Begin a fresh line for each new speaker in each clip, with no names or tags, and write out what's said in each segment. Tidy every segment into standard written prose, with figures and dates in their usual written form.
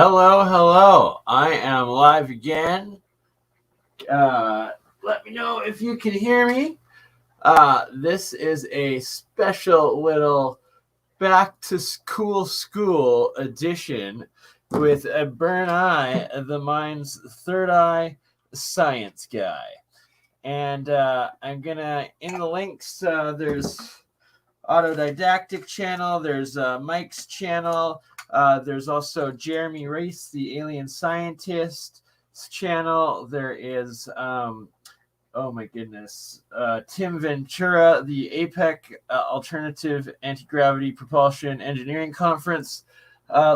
Hello, hello. I am live again. Let me know if you can hear me. This is a special little back to school edition with a BurnEye, the Minds3rdEye science guy. And I'm gonna, in the links, there's Didactic Channel, there's Mike's channel, there's also Jeremy Race, the AlienScientist channel. There is, oh my goodness, Tim Ventura, the APEC Alternative Anti-Gravity Propulsion Engineering Conference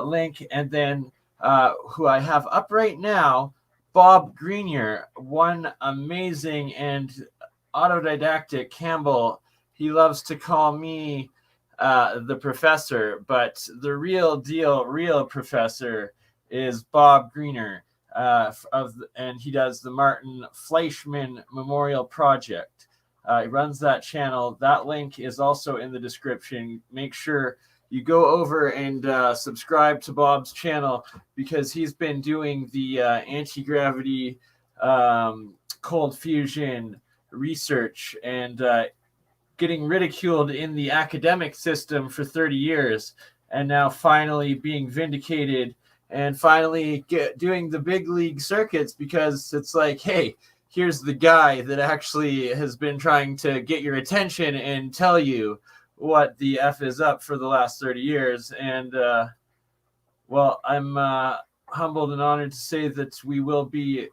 link. And then who I have up right now, Bob Grenier, one amazing and autodidactic Cambell. He loves to call me the professor, but the real deal, real professor is Bob Grenier, and he does the Martin Fleischmann Memorial Project. He runs that channel. That link is also in the description. Make sure you go over and subscribe to Bob's channel, because he's been doing the anti-gravity cold fusion research and getting ridiculed in the academic system for 30 years, and now finally being vindicated and finally doing the big league circuits, because it's like, hey, here's the guy that actually has been trying to get your attention and tell you what the F is up for the last 30 years. And, well, I'm humbled and honored to say that we will be,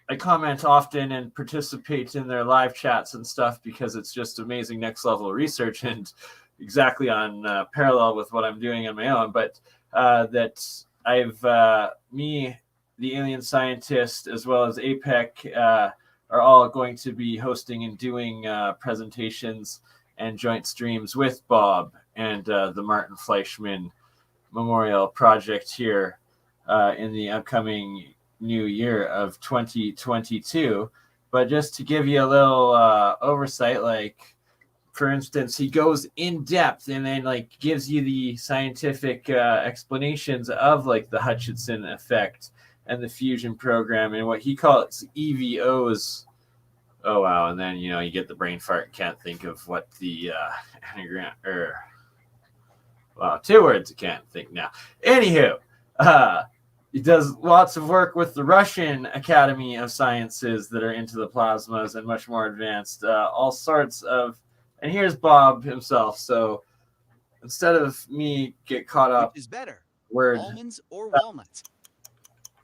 I comment often and participate in their live chats and stuff, because it's just amazing next level research and exactly on parallel with what I'm doing on my own. But that I've, me, the Alien Scientist, as well as APEC, are all going to be hosting and doing presentations and joint streams with Bob and the Martin Fleischmann Memorial Project here in the upcoming new year of 2022. But just to give you a little oversight, like, for instance, he goes in depth and then like gives you the scientific explanations of like the Hutchinson effect and the fusion program and what he calls EVOs. Oh wow. And then you get the brain fart, can't think of what the anagram, or wow, two words I can't think now. Anywho, he does lots of work with the Russian Academy of Sciences that are into the plasmas and much more advanced, all sorts of. And here's Bob himself. So instead of me get caught up,
is better,
word
almonds or walnuts,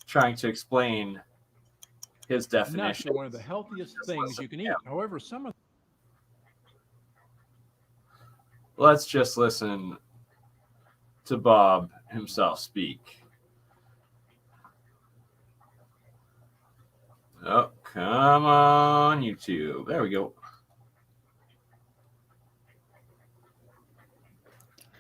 trying to explain his
Nuts
definition.
are one of the healthiest things you can eat. However, some of
Let's just listen to Bob himself speak. Oh, come on, YouTube. There we go.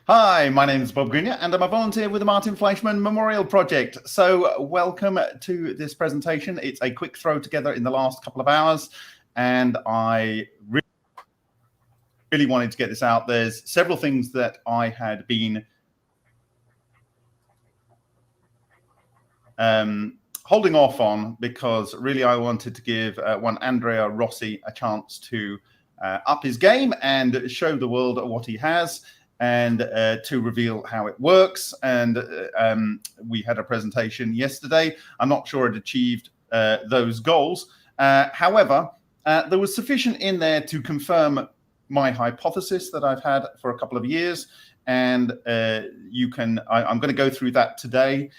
Hi, my name is Bob Grenier, and I'm a volunteer with the Martin Fleischmann Memorial Project. So welcome to this presentation. It's a quick throw together in the last couple of hours, and I really wanted to get this out. There's several things that I had been holding off on, because really I wanted to give one Andrea Rossi a chance to up his game and show the world what he has, and to reveal how it works. And we had a presentation yesterday. I'm not sure it achieved those goals. However, there was sufficient in there to confirm my hypothesis that I've had for a couple of years. And I'm going to go through that today.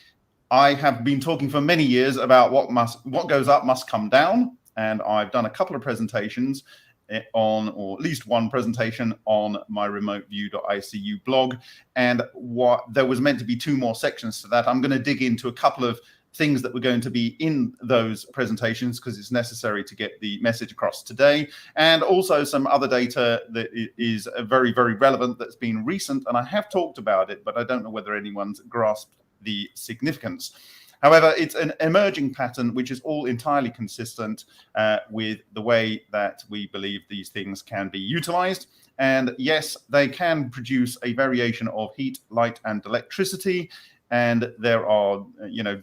I have been talking for many years about what goes up must come down. And I've done a couple of presentations on, or at least one presentation on my remoteview.icu blog, and there was meant to be two more sections to that. I'm going to dig into a couple of things that were going to be in those presentations, because it's necessary to get the message across today, and also some other data that is very, very relevant that's been recent, and I have talked about it, but I don't know whether anyone's grasped the significance. However, it's an emerging pattern which is all entirely consistent with the way that we believe these things can be utilized. And yes, they can produce a variation of heat, light, and electricity and there are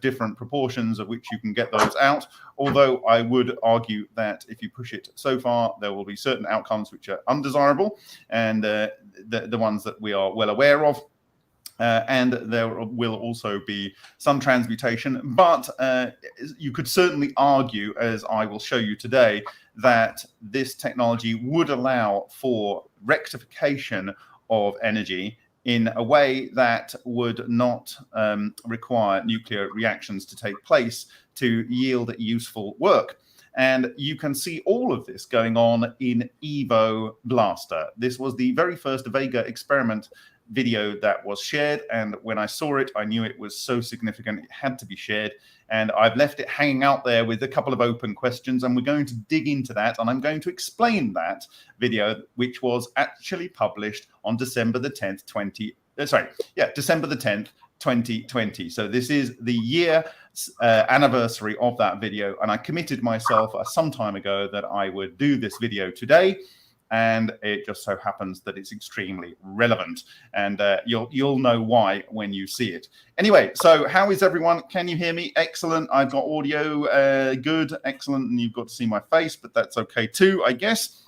different proportions of which you can get those out. Although I would argue that if you push it so far, there will be certain outcomes which are undesirable, and the ones that we are well aware of. And there will also be some transmutation, but you could certainly argue, as I will show you today, that this technology would allow for rectification of energy in a way that would not require nuclear reactions to take place to yield useful work. And you can see all of this going on in Evo Blaster. This was the very first Vega experiment video that was shared, and when I saw it, I knew it was so significant it had to be shared, and I've left it hanging out there with a couple of open questions, and we're going to dig into that, and I'm going to explain that video, which was actually published on December the 10th, December the 10th, 2020. So this is the year anniversary of that video, and I committed myself some time ago that I would do this video today. And it just so happens that it's extremely relevant, and you'll know why when you see it. Anyway, so how is everyone? Can you hear me? Excellent. I've got audio. Good. Excellent. And you've got to see my face, but that's okay too, I guess.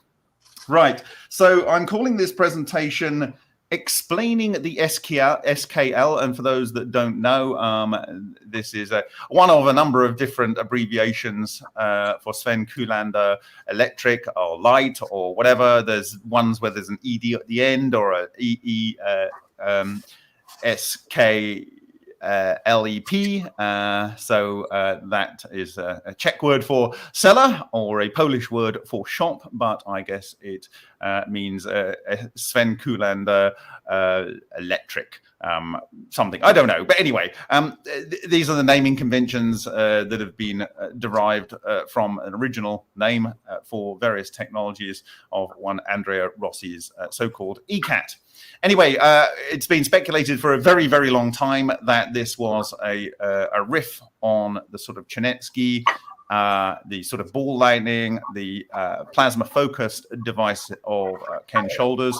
Right. So I'm calling this presentation Explaining the SKL, and for those that don't know, this is one of a number of different abbreviations for Sven Kullander electric or light or whatever. There's ones where there's an ED at the end, or a SK LEP. So that is a Czech word for seller or a Polish word for shop, but I guess it means Sven Kullander electric something. I don't know. But anyway, these are the naming conventions that have been derived from an original name for various technologies of one Andrea Rossi's so-called ECAT. Anyway, it's been speculated for a very, very long time that this was a riff on the sort of Chernetsky, the sort of ball lightning, the plasma-focused device of Ken Shoulders,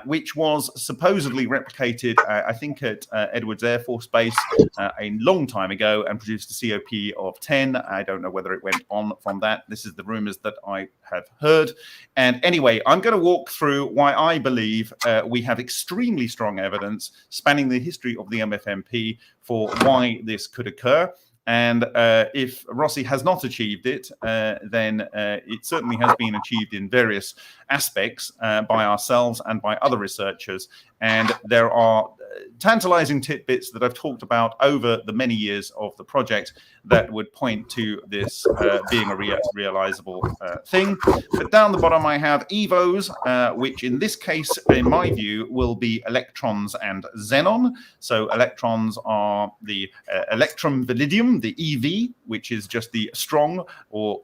which was supposedly replicated, I think, at Edwards Air Force Base a long time ago and produced a COP of 10. I don't know whether it went on from that. This is the rumors that I have heard. And anyway, I'm going to walk through why I believe we have extremely strong evidence spanning the history of the MFMP for why this could occur. And if Rossi has not achieved it, then it certainly has been achieved in various aspects by ourselves and by other researchers. And there are tantalizing tidbits that I've talked about over the many years of the project that would point to this being a realizable thing. But down the bottom, I have EVOs, which in this case, in my view, will be electrons and xenon. So electrons are the electrum validium, the EV, which is just the strong or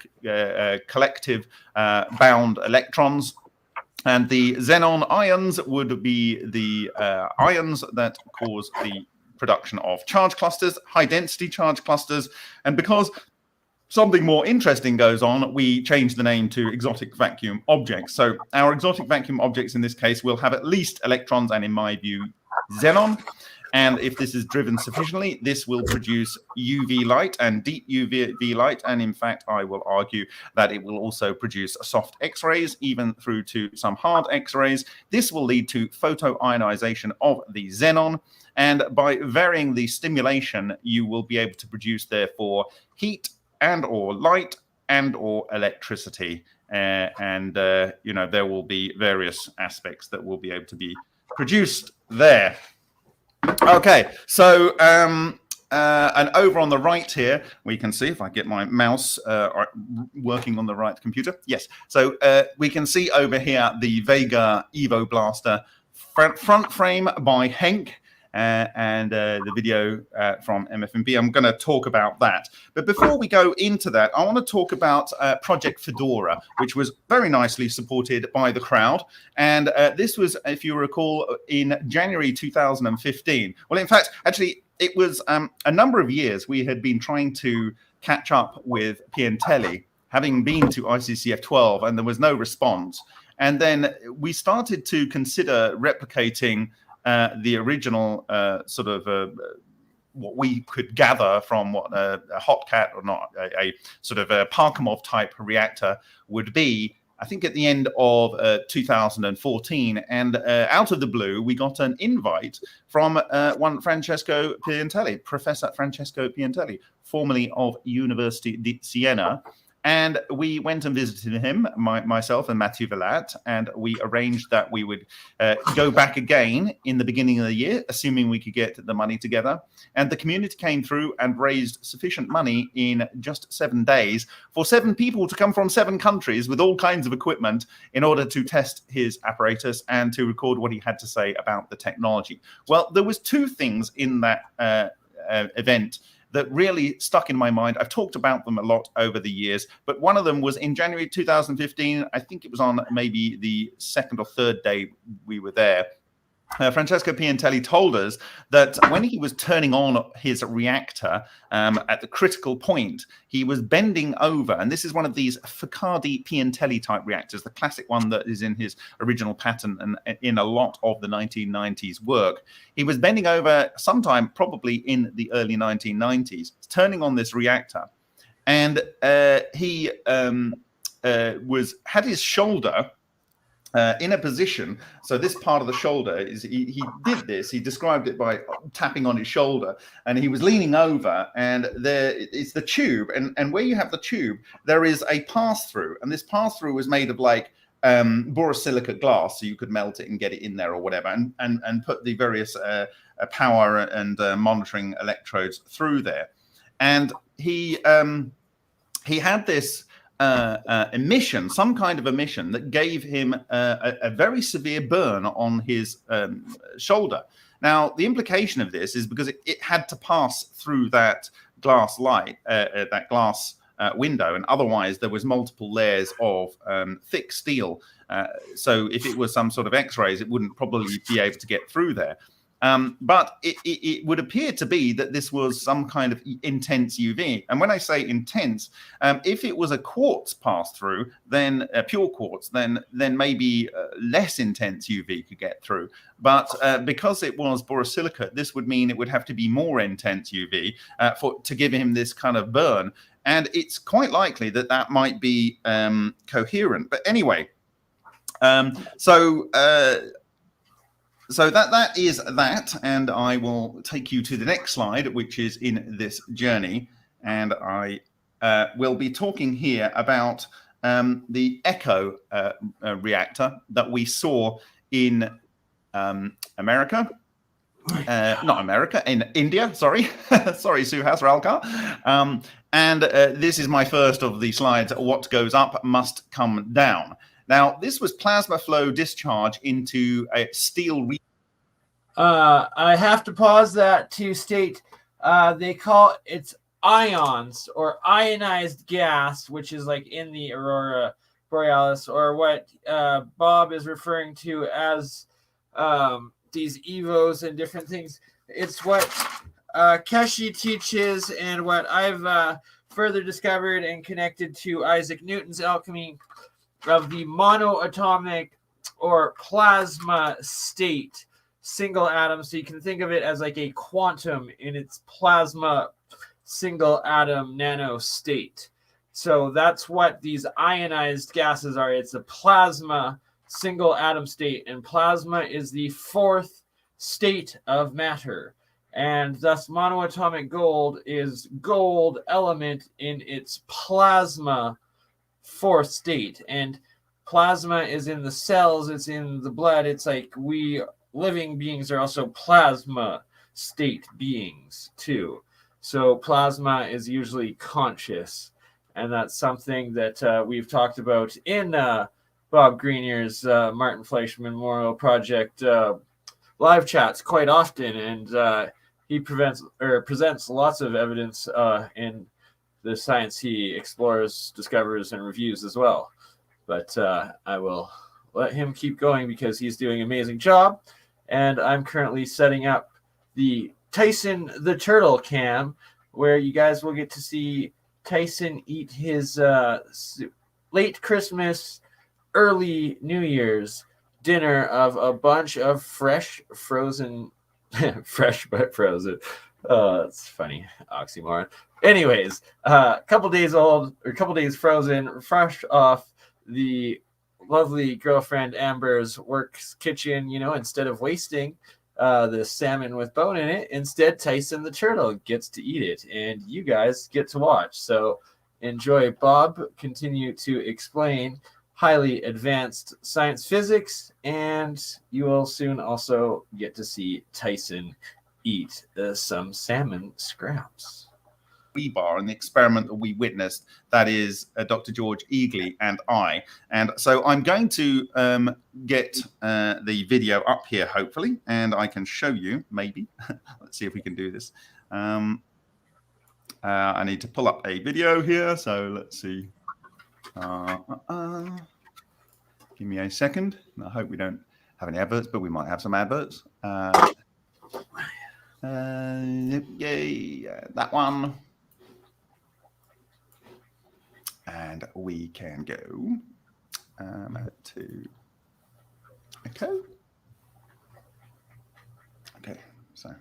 collective bound electrons. And the xenon ions would be the ions that cause the production of charge clusters, high density charge clusters. And because something more interesting goes on, we change the name to exotic vacuum objects. So our exotic vacuum objects in this case will have at least electrons and, in my view, xenon. And if this is driven sufficiently, this will produce UV light and deep UV light. And in fact, I will argue that it will also produce soft X-rays, even through to some hard X-rays. This will lead to photoionization of the xenon. And by varying the stimulation, you will be able to produce, therefore, heat and or light and or electricity. There will be various aspects that will be able to be produced there. Okay, so and over on the right here, we can see, if I get my mouse working on the right computer. Yes, so we can see over here the Vega Evo Blaster front frame by Henk. And the video from MFMP. I'm going to talk about that. But before we go into that, I want to talk about Project Fedora, which was very nicely supported by the crowd. And this was, if you recall, in January 2015. Well, in fact, actually, it was a number of years we had been trying to catch up with Piantelli, having been to ICCF 12, and there was no response. And then we started to consider replicating the original what we could gather from what a hot cat or not a sort of a Parkhomov type reactor would be, I think at the end of 2014, and out of the blue, we got an invite from one Francesco Piantelli, Professor Francesco Piantelli, formerly of University di Siena. And we went and visited him, myself and Matthew Villat, and we arranged that we would go back again in the beginning of the year, assuming we could get the money together. And the community came through and raised sufficient money in just 7 days for 7 people to come from 7 countries with all kinds of equipment in order to test his apparatus and to record what he had to say about the technology. Well, there was 2 things in that event that really stuck in my mind. I've talked about them a lot over the years, but one of them was in January 2015. I think it was on maybe the 2nd or 3rd day we were there. Francesco Piantelli told us that when he was turning on his reactor at the critical point, he was bending over, and this is one of these Faraday Piantelli type reactors, the classic one that is in his original patent and in a lot of the 1990s work. He was bending over sometime probably in the early 1990s, turning on this reactor, and he had his shoulder in a position. So this part of the shoulder is, he did this, he described it by tapping on his shoulder, and he was leaning over, and there is the tube, and where you have the tube, there is a pass-through, and this pass-through was made of like borosilicate glass, so you could melt it and get it in there or whatever, and put the various power and monitoring electrodes through there. And he had this emission, some kind of emission that gave him a very severe burn on his shoulder. Now, the implication of this is because it had to pass through that glass light, that glass window, and otherwise there was multiple layers of thick steel. So if it was some sort of X-rays, it wouldn't probably be able to get through there. But it would appear to be that this was some kind of intense UV. And when I say intense, if it was a quartz pass-through, then pure quartz, then maybe less intense UV could get through. But because it was borosilicate, this would mean it would have to be more intense UV to give him this kind of burn. And it's quite likely that that might be coherent. But anyway, So that is that, and I will take you to the next slide, which is in this journey, and I will be talking here about the ECHO reactor that we saw in America. In India, sorry. Sorry, Suhas Ralkar. And this is my first of the slides. What goes up must come down. Now, this was plasma flow discharge into a steel.
I have to pause that to state they call it's ions or ionized gas, which is like in the aurora borealis, or what Bob is referring to as these EVOs and different things. It's what Keshi teaches and what I've further discovered and connected to Isaac Newton's alchemy of the monoatomic or plasma state, single atom. So you can think of it as like a quantum in its plasma single atom nano state. So that's what these ionized gases are. It's a plasma single atom state, and plasma is the 4th state of matter. And thus monoatomic gold is gold element in its plasma 4th state. And plasma is in the cells, it's in the blood. It's like we living beings are also plasma state beings too. So plasma is usually conscious, and that's something that we've talked about in Bob Greenier's Martin Fleischmann Memorial Project live chats quite often, and he presents lots of evidence in the science he explores, discovers, and reviews as well. But I will let him keep going because he's doing an amazing job. And I'm currently setting up the Tyson the Turtle cam, where you guys will get to see Tyson eat his late Christmas, early New Year's dinner of a bunch of fresh, frozen, fresh but frozen, Oh, that's funny. Oxymoron. Anyways, couple days frozen, fresh off the lovely girlfriend Amber's works kitchen. Instead of wasting the salmon with bone in it, instead Tyson the turtle gets to eat it, and you guys get to watch. So enjoy Bob continue to explain highly advanced science physics, and you will soon also get to see Tyson eat some salmon scraps.
Rebar and the experiment that we witnessed, that is Dr. George Eagley and I. And so I'm going to get the video up here, hopefully, and I can show you, maybe. Let's see if we can do this. I need to pull up a video here, so let's see. Give me a second. I hope we don't have any adverts, but we might have some adverts. Yay, that one. And we can go to echo. Okay, so.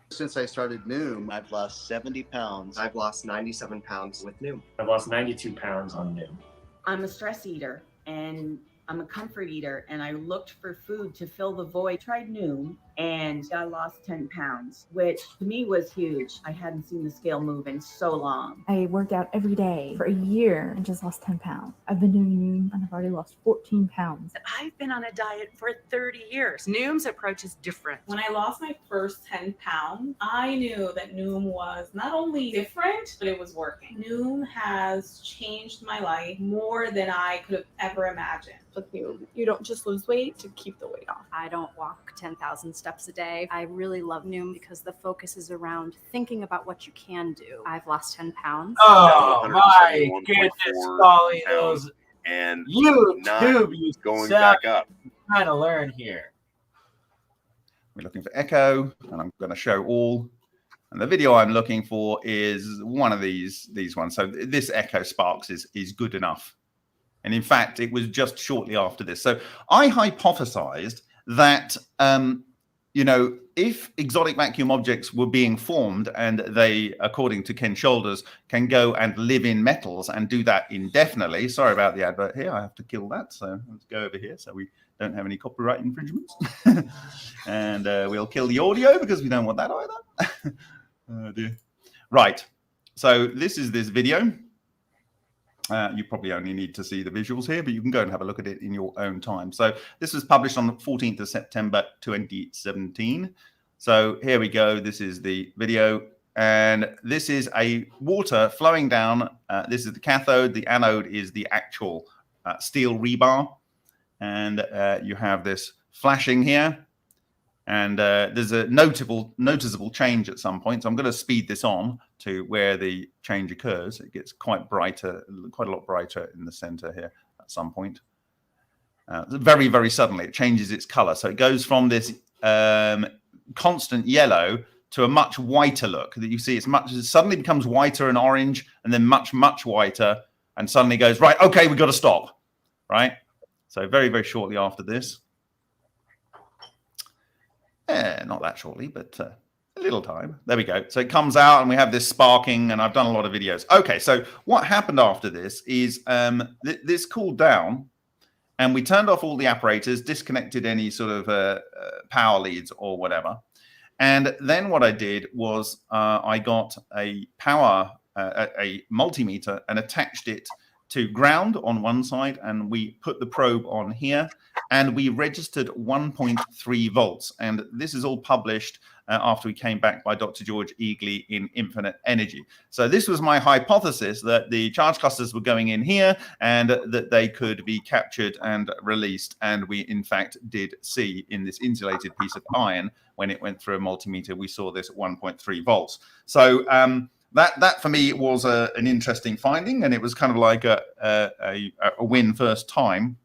Since I started Noom, I've lost 70 pounds.
I've lost 97 pounds with Noom.
I've lost 92 pounds on Noom.
I'm a stress eater and I'm a comfort eater, and I looked for food to fill the void. Tried Noom, and I lost 10 pounds, which to me was huge. I hadn't seen the scale move in so long.
I worked out every day for a year and just lost 10 pounds. I've been doing Noom and I've already lost 14 pounds.
I've been on a diet for 30 years. Noom's approach is different.
When I lost my first 10 pounds, I knew that Noom was not only different, but it was working. Noom has changed my life more than I could have ever imagined.
With Noom, you don't just lose weight to keep the weight off.
I don't walk 10,000 steps a day. I really love Noom because the focus is around thinking about what you can do. I've lost 10 pounds.
Oh my goodness, Polly, those
and
YouTube, you
going back up.
Trying to learn here.
We're looking for echo, and I'm going to show all. And the video I'm looking for is one of these ones. So this echo sparks is good enough. And in fact, it was just shortly after this. So I hypothesized that, if exotic vacuum objects were being formed and they, according to Ken Shoulders, can go and live in metals and do that indefinitely. Sorry about the advert here. I have to kill that. So let's go over here so we don't have any copyright infringements. And we'll kill the audio because we don't want that either. Oh, dear. Right. So this is this video. You probably only need to see the visuals here, but you can go and have a look at it in your own time. So this was published on the 14th of September, 2017. So here we go. This is the video. And this is a water flowing down. This is the cathode. The anode is the actual steel rebar. And you have this flashing here. And there's a noticeable change at some point. So I'm going to speed this on to where the change occurs. It gets quite a lot brighter in the center here at some point. Very, very suddenly, it changes its color. So it goes from this constant yellow to a much whiter look. That you see, it suddenly becomes whiter and orange, and then much, much whiter, and suddenly goes, right, okay, we've got to stop, right? So very, very shortly after this. Not that shortly, but a little time. There we go. So it comes out and we have this sparking, and I've done a lot of videos. Okay, so what happened after this is this cooled down, and we turned off all the apparatus, disconnected any sort of power leads or whatever. And then what I did was I got a multimeter and attached it to ground on one side, and we put the probe on here, and we registered 1.3 volts. And this is all published after we came back by Dr. George Eagley in Infinite Energy. So this was my hypothesis, that the charge clusters were going in here and that they could be captured and released. And we, in fact, did see in this insulated piece of iron, when it went through a multimeter, we saw this at 1.3 volts. So that for me was an interesting finding, and it was kind of like a win first time.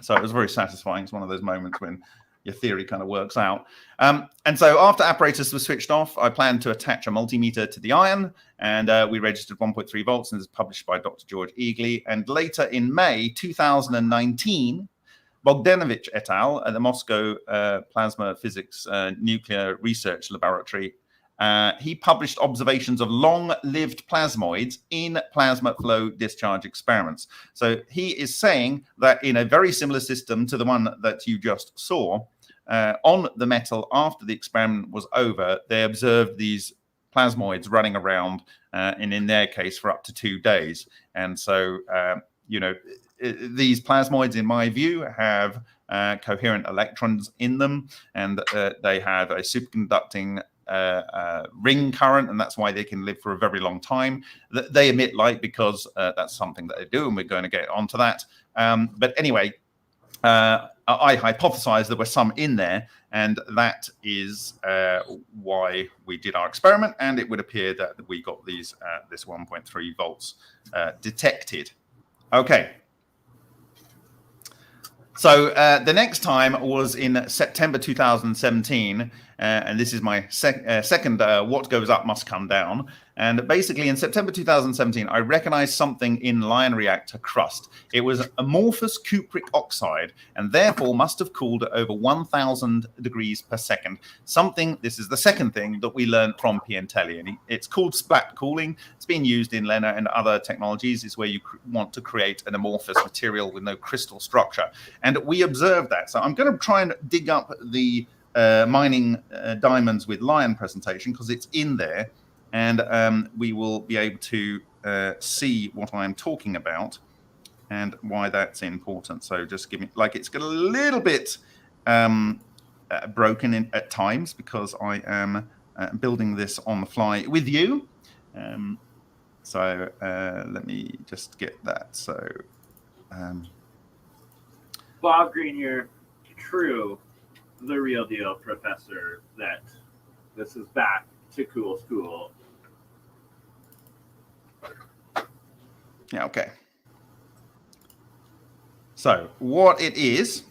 So it was very satisfying. It's one of those moments when your theory kind of works out. And so after apparatus was switched off, I planned to attach a multimeter to the iron, and we registered 1.3 volts, and it's published by Dr. George Eagley. And later in May 2019, Bogdanovich et al. At the Moscow Plasma Physics Nuclear Research Laboratory, he published observations of long-lived plasmoids in plasma flow discharge experiments. So he is saying that in a very similar system to the one that you just saw, on the metal after the experiment was over, they observed these plasmoids running around, and in their case for up to 2 days. And so, these plasmoids, in my view, have coherent electrons in them, and they have a superconducting ring current, and that's why they can live for a very long time. They emit light because that's something that they do, and we're going to get onto that. But anyway, I hypothesized there were some in there, and that is why we did our experiment, and it would appear that we got these this 1.3 volts detected. Okay. So the next time was in September 2017, and this is my second What Goes Up Must Come Down. And basically in September 2017, I recognized something in Lion reactor crust. It was amorphous cupric oxide, and therefore must have cooled at over 1,000 degrees per second. This is the second thing that we learned from Piantelli, and it's called splat cooling. It's been used in LENR and other technologies. It's where you want to create an amorphous material with no crystal structure. And we observed that. So I'm going to try and dig up the mining diamonds with Lion presentation, because it's in there. And we will be able to see what I'm talking about and why that's important. So just give me, it's got a little bit broken in at times, because I am building this on the fly with you. So let me just get that. So
Bob Green here, true, the real deal, Professor, that this is back to cool school.
Yeah, okay. So what it is,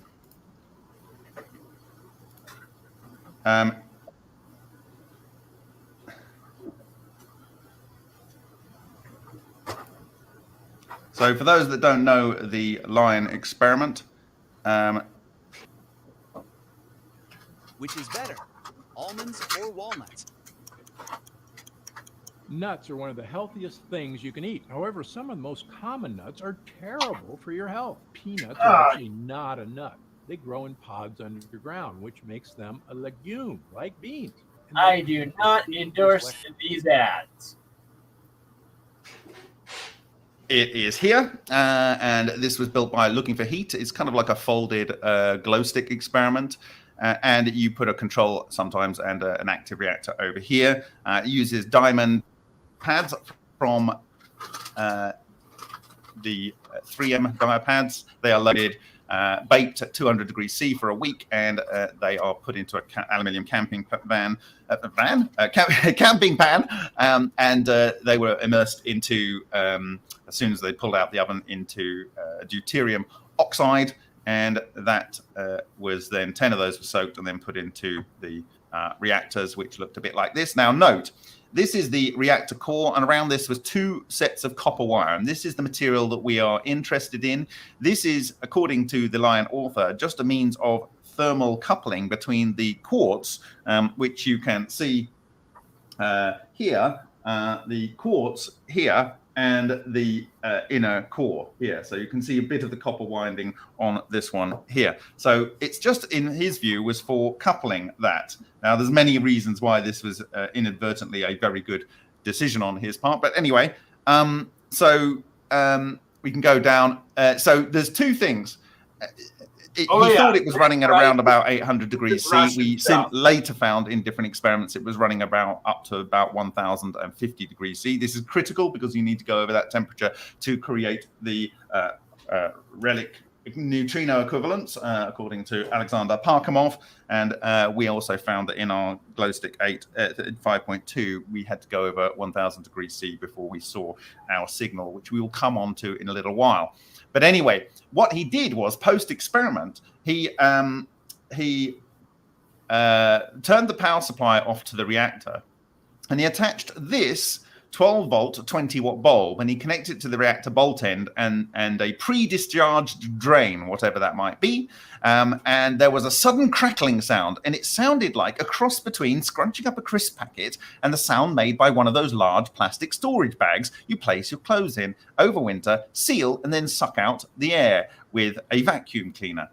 so for those that don't know the Lion experiment,
which is better, almonds or walnuts?
Nuts are one of the healthiest things you can eat. However, some of the most common nuts are terrible for your health. Peanuts are actually not a nut. They grow in pods underground, which makes them a legume, like beans.
I do not endorse these ads.
It is here, and this was built by Looking for Heat. It's kind of like a folded glow stick experiment. And you put a control sometimes and an active reactor over here. It uses diamond pads from the 3M diamond pads. They are loaded, baked at 200 degrees C for a week, and they are put into a aluminium camping pan, and they were immersed into, as soon as they pulled out the oven, into deuterium oxide. And that was then 10 of those were soaked and then put into the reactors, which looked a bit like this. Now, note, this is the reactor core, and around this was 2 sets of copper wire. And this is the material that we are interested in. This is, according to the Lion author, just a means of thermal coupling between the quartz, which you can see here, the quartz here, and the inner core here. So you can see a bit of the copper winding on this one here. So it's just, in his view, was for coupling that. Now, there's many reasons why this was inadvertently a very good decision on his part. But anyway, we can go down. So there's 2 things. He thought it was running at around about 800 degrees C. We later found in different experiments it was running up to about 1050 degrees C. This is critical because you need to go over that temperature to create the relic neutrino equivalents, according to Alexander Parkhomov. And we also found that in our glowstick 5.2, we had to go over 1000 degrees C before we saw our signal, which we will come on to in a little while. But anyway, what he did was, post-experiment, he turned the power supply off to the reactor, and he attached this 12 volt 20 watt bulb, and he connected it to the reactor bolt end and a pre-discharged drain, whatever that might be. And there was a sudden crackling sound, and it sounded like a cross between scrunching up a crisp packet and the sound made by one of those large plastic storage bags you place your clothes in over winter, seal, and then suck out the air with a vacuum cleaner.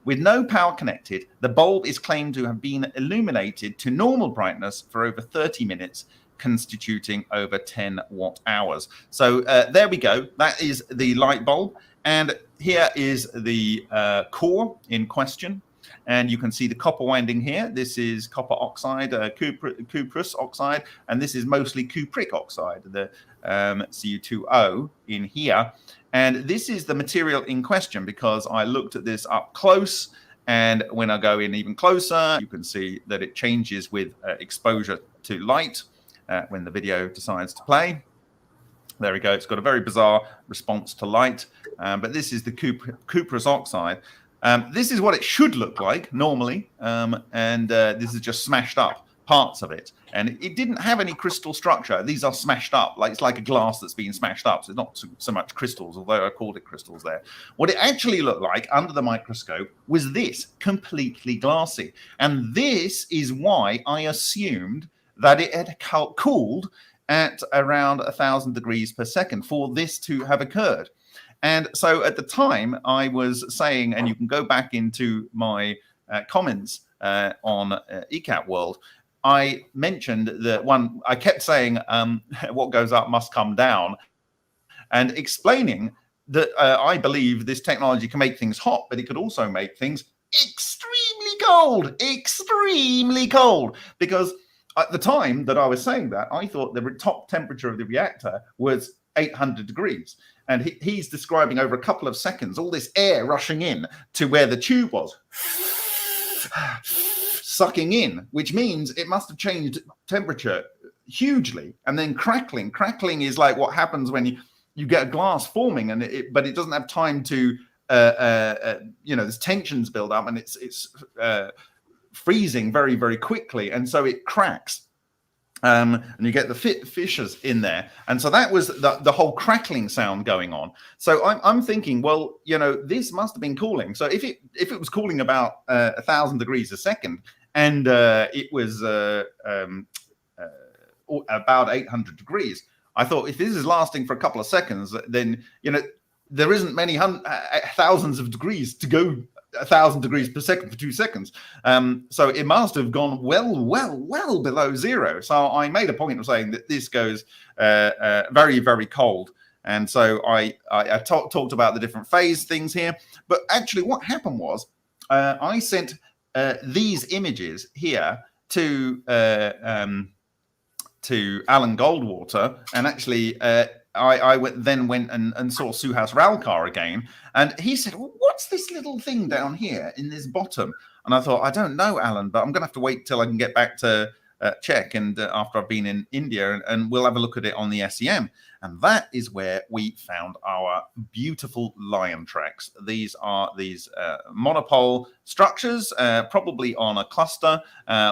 With no power connected, the bulb is claimed to have been illuminated to normal brightness for over 30 minutes, constituting over 10 watt hours. So there we go. That is the light bulb. And here is the core in question. And you can see the copper winding here. This is copper oxide, cuprous oxide, and this is mostly cupric oxide, the Cu2O in here. And this is the material in question because I looked at this up close. And when I go in even closer, you can see that it changes with exposure to light. When the video decides to play. There we go. It's got a very bizarre response to light, but this is the cuprous oxide. This is what it should look like normally, and this is just smashed up parts of it. And it didn't have any crystal structure. These are smashed up. Like it's like a glass that's been smashed up. So it's not so much crystals, although I called it crystals there. What it actually looked like under the microscope was this, completely glassy. And this is why I assumed that it had cooled at around 1,000 degrees per second for this to have occurred. And so at the time I was saying, and you can go back into my comments on ECAT World, I mentioned that I kept saying what goes up must come down, and explaining that I believe this technology can make things hot, but it could also make things extremely cold, because at the time that I was saying that, I thought the top temperature of the reactor was 800 degrees. And he's describing over a couple of seconds all this air rushing in to where the tube was, sucking in, which means it must have changed temperature hugely. And then crackling. Crackling is like what happens when you get a glass forming, but it doesn't have time to, there's tensions build up, and it's freezing very, very quickly, and so it cracks, and you get the fissures in there. And so that was the whole crackling sound going on. So I'm thinking, well, this must have been cooling. So if it was cooling about 1,000 degrees a second, and it was about 800 degrees, I thought, if this is lasting for a couple of seconds, then there isn't many thousands of degrees to go 1,000 degrees per second for 2 seconds. So it must have gone well below zero. So I made a point of saying that this goes very, very cold. And so I talked about the different phase things here. But actually what happened was I sent these images here to Alan Goldwater, and actually I then went and saw Suhas Ralkar again, and he said, well, what's this little thing down here in this bottom? And I thought, I don't know, Alan, but I'm going to have to wait till I can get back to Czech and after I've been in India, and we'll have a look at it on the SEM. And that is where we found our beautiful lion tracks. These are these monopole structures, probably on a cluster,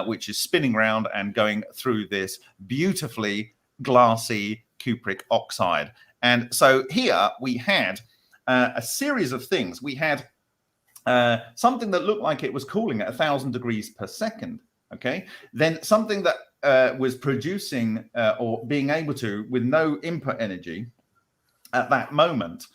which is spinning around and going through this beautifully glassy cupric oxide. And so here we had a series of things. We had something that looked like it was cooling at 1,000 degrees per second. Okay, then something that was producing or being able to, with no input energy at that moment,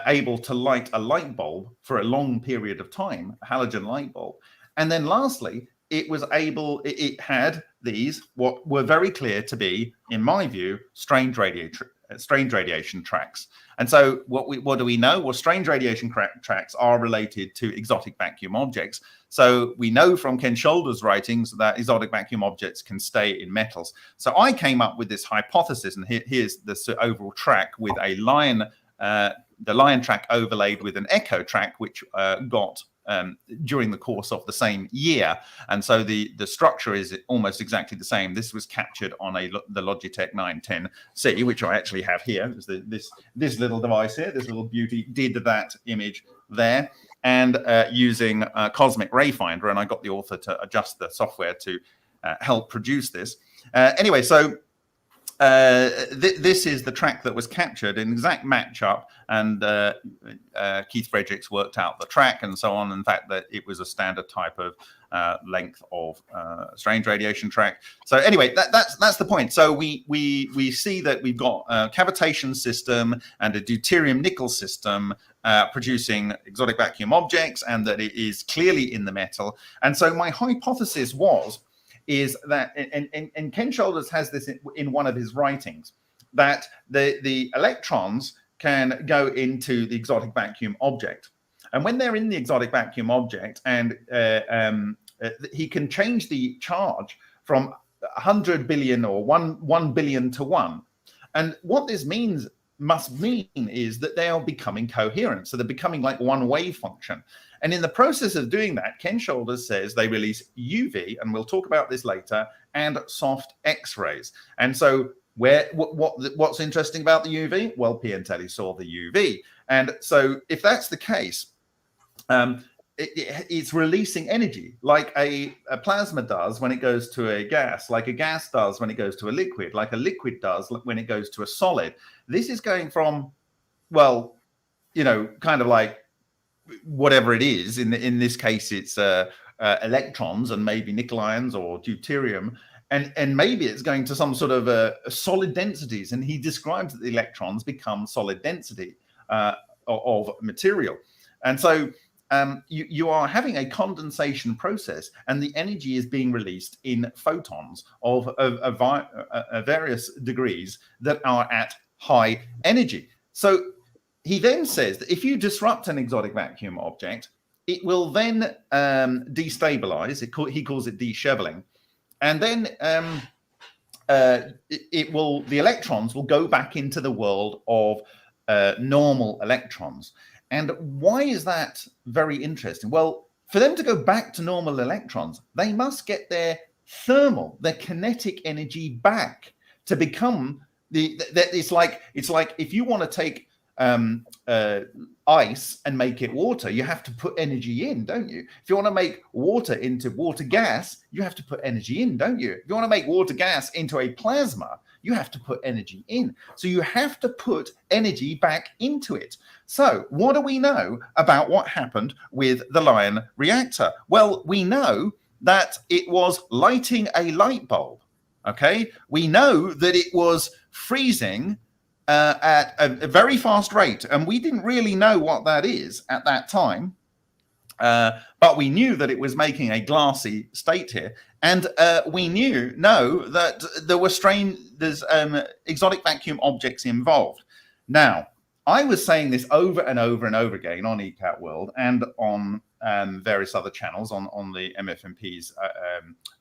able to light a light bulb for a long period of time, a halogen light bulb. And then lastly, it had these, what were very clear to be, in my view, strange radiation tracks. And so what do we know? Well, strange radiation tracks are related to exotic vacuum objects. So we know from Ken Shoulder's writings that exotic vacuum objects can stay in metals. So I came up with this hypothesis, and here's the overall track with a lion, the lion track overlaid with an echo track, which got during the course of the same year. And so the structure is almost exactly the same. This was captured on the Logitech 910C, which I actually have here. This little device here, this little beauty, did that image there, and using Cosmic Rayfinder, and I got the author to adjust the software to help produce this. Anyway, so this is the track that was captured in exact matchup, and Keith Fredericks worked out the track and so on. In fact, that it was a standard type of length of strange radiation track. So anyway, that's the point. So we see that we've got a cavitation system and a deuterium nickel system producing exotic vacuum objects, and that it is clearly in the metal. And so my hypothesis is that, and Ken Shoulders has this in one of his writings, that the electrons can go into the exotic vacuum object. And when they're in the exotic vacuum object, and he can change the charge from 100 billion or 1 billion to 1. And what this must mean is that they are becoming coherent. So they're becoming like one wave function. And in the process of doing that, Ken Shoulders says they release UV, and we'll talk about this later, and soft X-rays. And so what's interesting about the UV? Well, Piantelli saw the UV. And so if that's the case, it's releasing energy like a plasma does when it goes to a gas, like a gas does when it goes to a liquid, like a liquid does when it goes to a solid. This is going from, well, kind of like whatever it is. In this case, it's electrons and maybe nickel ions or deuterium, and maybe it's going to some sort of solid densities. And he describes that the electrons become solid density of material. And so you are having a condensation process, and the energy is being released in photons of various degrees that are at high energy. So he then says that if you disrupt an exotic vacuum object, it will then destabilize. He calls it disheveling, and then the electrons will go back into the world of normal electrons. And why is that very interesting? Well, for them to go back to normal electrons, they must get their kinetic energy back to become it's like if you want to take ice and make it water, you have to put energy in, don't you? If you want to make water into water gas, you have to put energy in, don't you? If you want to make water gas into a plasma, you have to put energy in. So you have to put energy back into it. So what do we know about what happened with the Lion reactor? Well, we know that it was lighting a light bulb. Okay, we know that it was freezing at a very fast rate, and we didn't really know what that is at that time, but we knew that it was making a glassy state here, and we know that there's exotic vacuum objects involved. Now, I was saying this over and over and over again on ECAT World and on various other channels on the MFMP's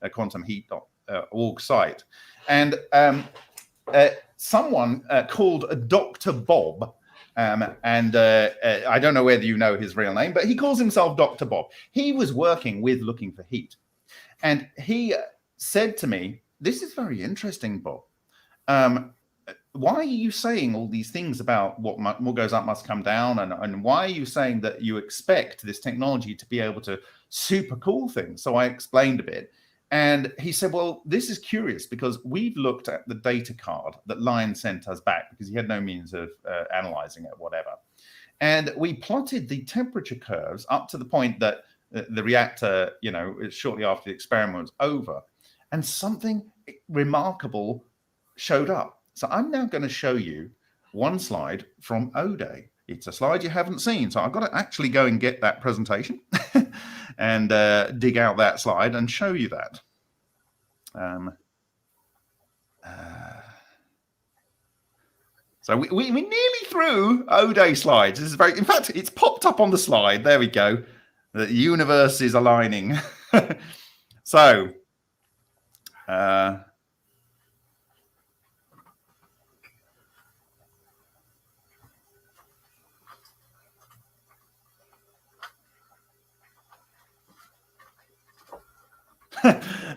quantumheat.org site, and someone called Dr. Bob, and I don't know whether you know his real name, but he calls himself Dr. Bob. He was working with Looking for Heat, and he said to me, "This is very interesting, Bob. Why are you saying all these things about what goes up must come down, and why are you saying that you expect this technology to be able to super cool things?" So I explained a bit. And he said, well, this is curious because we've looked at the data card that Lion sent us back because he had no means of analyzing it, whatever. And we plotted the temperature curves up to the point that the reactor, shortly after the experiment was over. And something remarkable showed up. So I'm now going to show you one slide from O-Day. It's a slide you haven't seen. So I've got to actually go and get that presentation and dig out that slide and show you that. So we nearly through O-Day slides. This is in fact, it's popped up on the slide. There we go. The universe is aligning. So,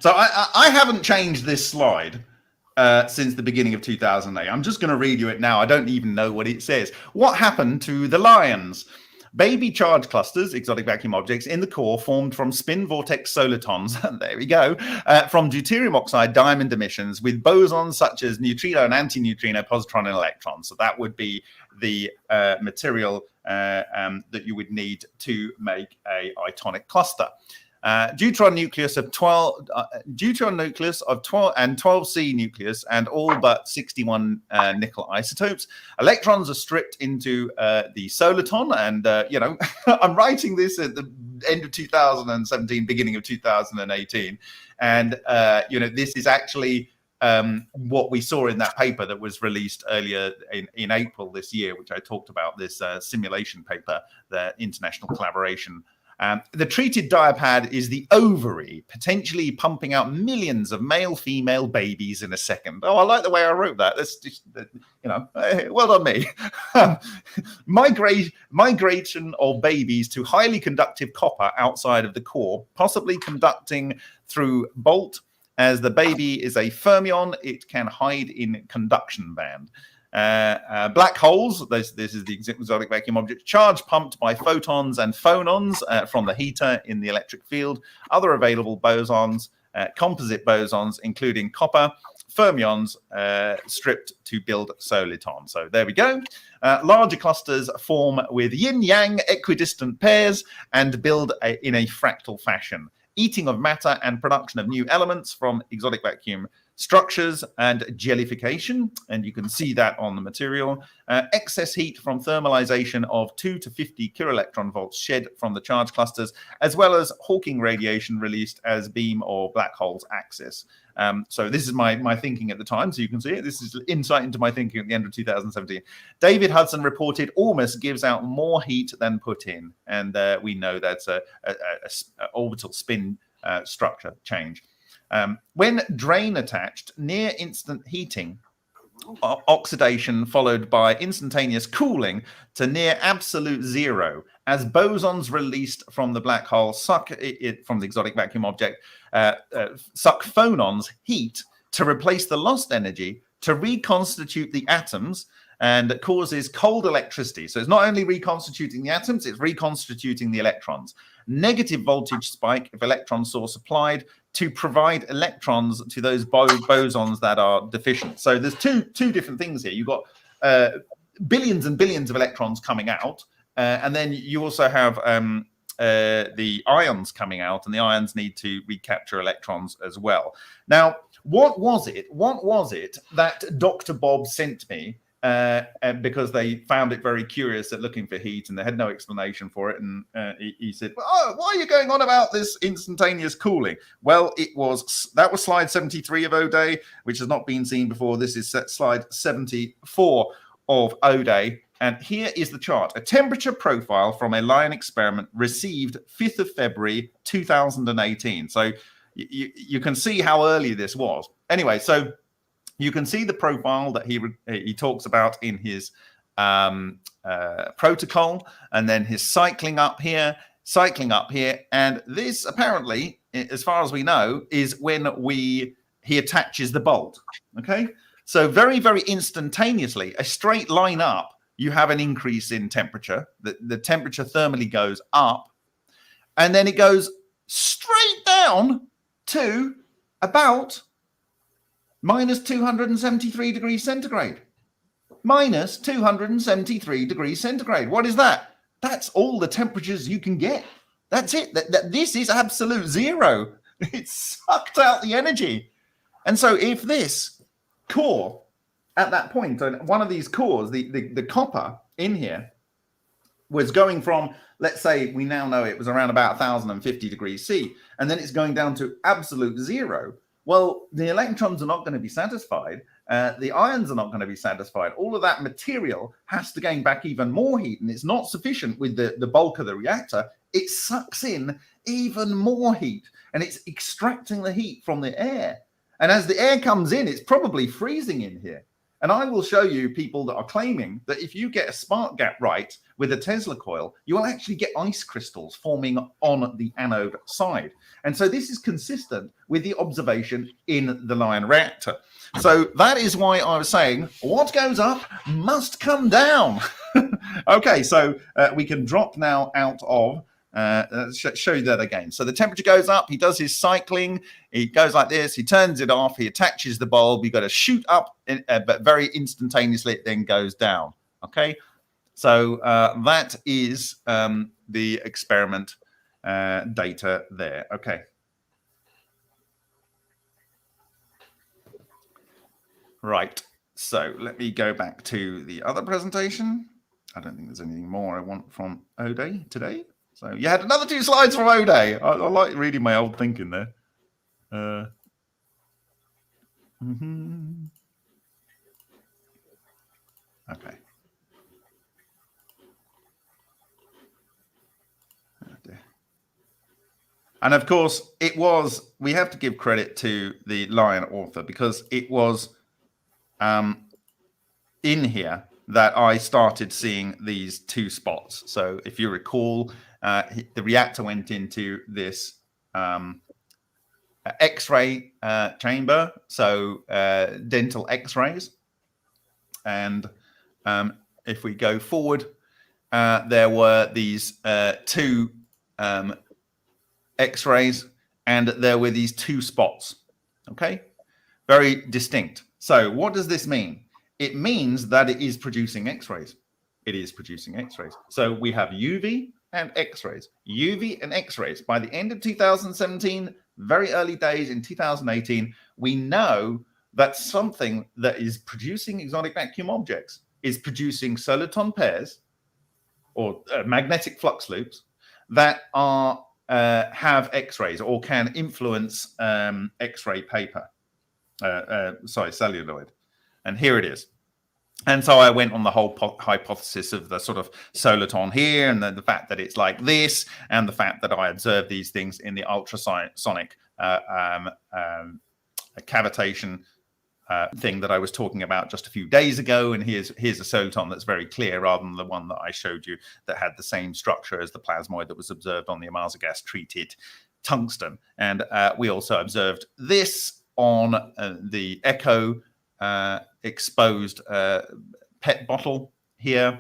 so I haven't changed this slide since the beginning of 2008. I'm just going to read you it now. I don't even know what it says. What happened to the Lions? Baby charge clusters, exotic vacuum objects, in the core formed from spin vortex solitons, there we go, from deuterium oxide diamond emissions with bosons such as neutrino and antineutrino, positron and electron. So that would be the material that you would need to make a itonic cluster. Deuteron nucleus of 12 and 12C nucleus and all but 61 nickel isotopes. Electrons are stripped into the soliton, and I'm writing this at the end of 2017, beginning of 2018, and this is actually what we saw in that paper that was released earlier in April this year, which I talked about, this simulation paper, the international collaboration. The treated diapad is the ovary, potentially pumping out millions of male-female babies in a second. Oh, I like the way I wrote that. That's just, well done me. Migration of babies to highly conductive copper outside of the core, possibly conducting through Bolt. As the baby is a fermion, it can hide in conduction band. Black holes, this is the exotic vacuum object, charge pumped by photons and phonons from the heater in the electric field. Other available bosons, composite bosons, including copper, fermions stripped to build soliton. So there we go. Larger clusters form with yin-yang equidistant pairs and build in a fractal fashion. Eating of matter and production of new elements from exotic vacuum structures and jellification, and you can see that on the material. Excess heat from thermalization of 2 to 50 kiloelectron volts shed from the charge clusters, as well as Hawking radiation released as beam or black holes axis. So this is my thinking at the time, so you can see it. This is insight into my thinking at the end of 2017. David Hudson reported Ormus gives out more heat than put in, and we know that's a orbital spin structure change. When drain attached, near instant heating, oxidation followed by instantaneous cooling to near absolute zero, as bosons released from the black hole suck it from the exotic vacuum object, suck phonons heat to replace the lost energy to reconstitute the atoms, and causes cold electricity. So it's not only reconstituting the atoms, it's reconstituting the electrons. Negative voltage spike if electron source applied to provide electrons to those bosons that are deficient. So there's two different things here. You've got billions and billions of electrons coming out, and then you also have the ions coming out, and the ions need to recapture electrons as well. Now, what was it that Dr. Bob sent me? Because they found it very curious at looking for heat, and they had no explanation for it. And he said, "Oh, why are you going on about this instantaneous cooling?" Well, that was slide 73 of O'Day, which has not been seen before. This is slide 74 of O'Day. And here is the chart. A temperature profile from a Lion experiment received 5th of February, 2018. So you can see how early this was. Anyway, so you can see the profile that he talks about in his protocol, and then his cycling up here, and this apparently, as far as we know, is when he attaches the bolt. Okay, so very, very instantaneously, a straight line up, you have an increase in temperature. The temperature thermally goes up, and then it goes straight down to about minus 273 degrees centigrade. Minus 273 degrees centigrade. What is that? That's all the temperatures you can get. That's it. This is absolute zero. It sucked out the energy. And so if this core at that point, one of these cores, the copper in here, was going from, let's say we now know it was around about 1050 degrees C, and then it's going down to absolute zero. Well, the electrons are not going to be satisfied. The ions are not going to be satisfied. All of that material has to gain back even more heat, and it's not sufficient with the bulk of the reactor. It sucks in even more heat, and it's extracting the heat from the air. And as the air comes in, it's probably freezing in here. And I will show you people that are claiming that if you get a spark gap right with a Tesla coil, you will actually get ice crystals forming on the anode side. And so this is consistent with the observation in the Lion reactor. So that is why I was saying what goes up must come down. Okay, so we can drop now out of, show you that again. So the temperature goes up, he does his cycling, he goes like this, he turns it off, he attaches the bulb, you got to shoot up, but very instantaneously it then goes down. Okay, so that is the experiment data there. Okay. Right, so let me go back to the other presentation. I don't think there's anything more I want from O'Day today. So you had another 2 slides from O'Day. I like reading my old thinking there. Okay. And of course, it was, we have to give credit to the Lion author, because it was in here that I started seeing these 2 spots. So if you recall, the reactor went into this X-ray chamber, so dental X-rays. And if we go forward, there were these 2 X-rays, and there were these 2 spots. Okay, very distinct. So what does this mean? It means that it is producing X-rays. It is producing X-rays. So we have UV and X-rays. UV and X-rays. By the end of 2017, very early days in 2018, we know that something that is producing exotic vacuum objects is producing soliton pairs or magnetic flux loops that are have X-rays or can influence X-ray paper. Celluloid. And here it is. And so I went on the whole hypothesis of the sort of soliton here, and the fact that it's like this, and the fact that I observed these things in the ultrasonic cavitation thing that I was talking about just a few days ago. And here's a soliton that's very clear, rather than the one that I showed you that had the same structure as the plasmoid that was observed on the amasa gas treated tungsten. And we also observed this on the echo exposed PET bottle here,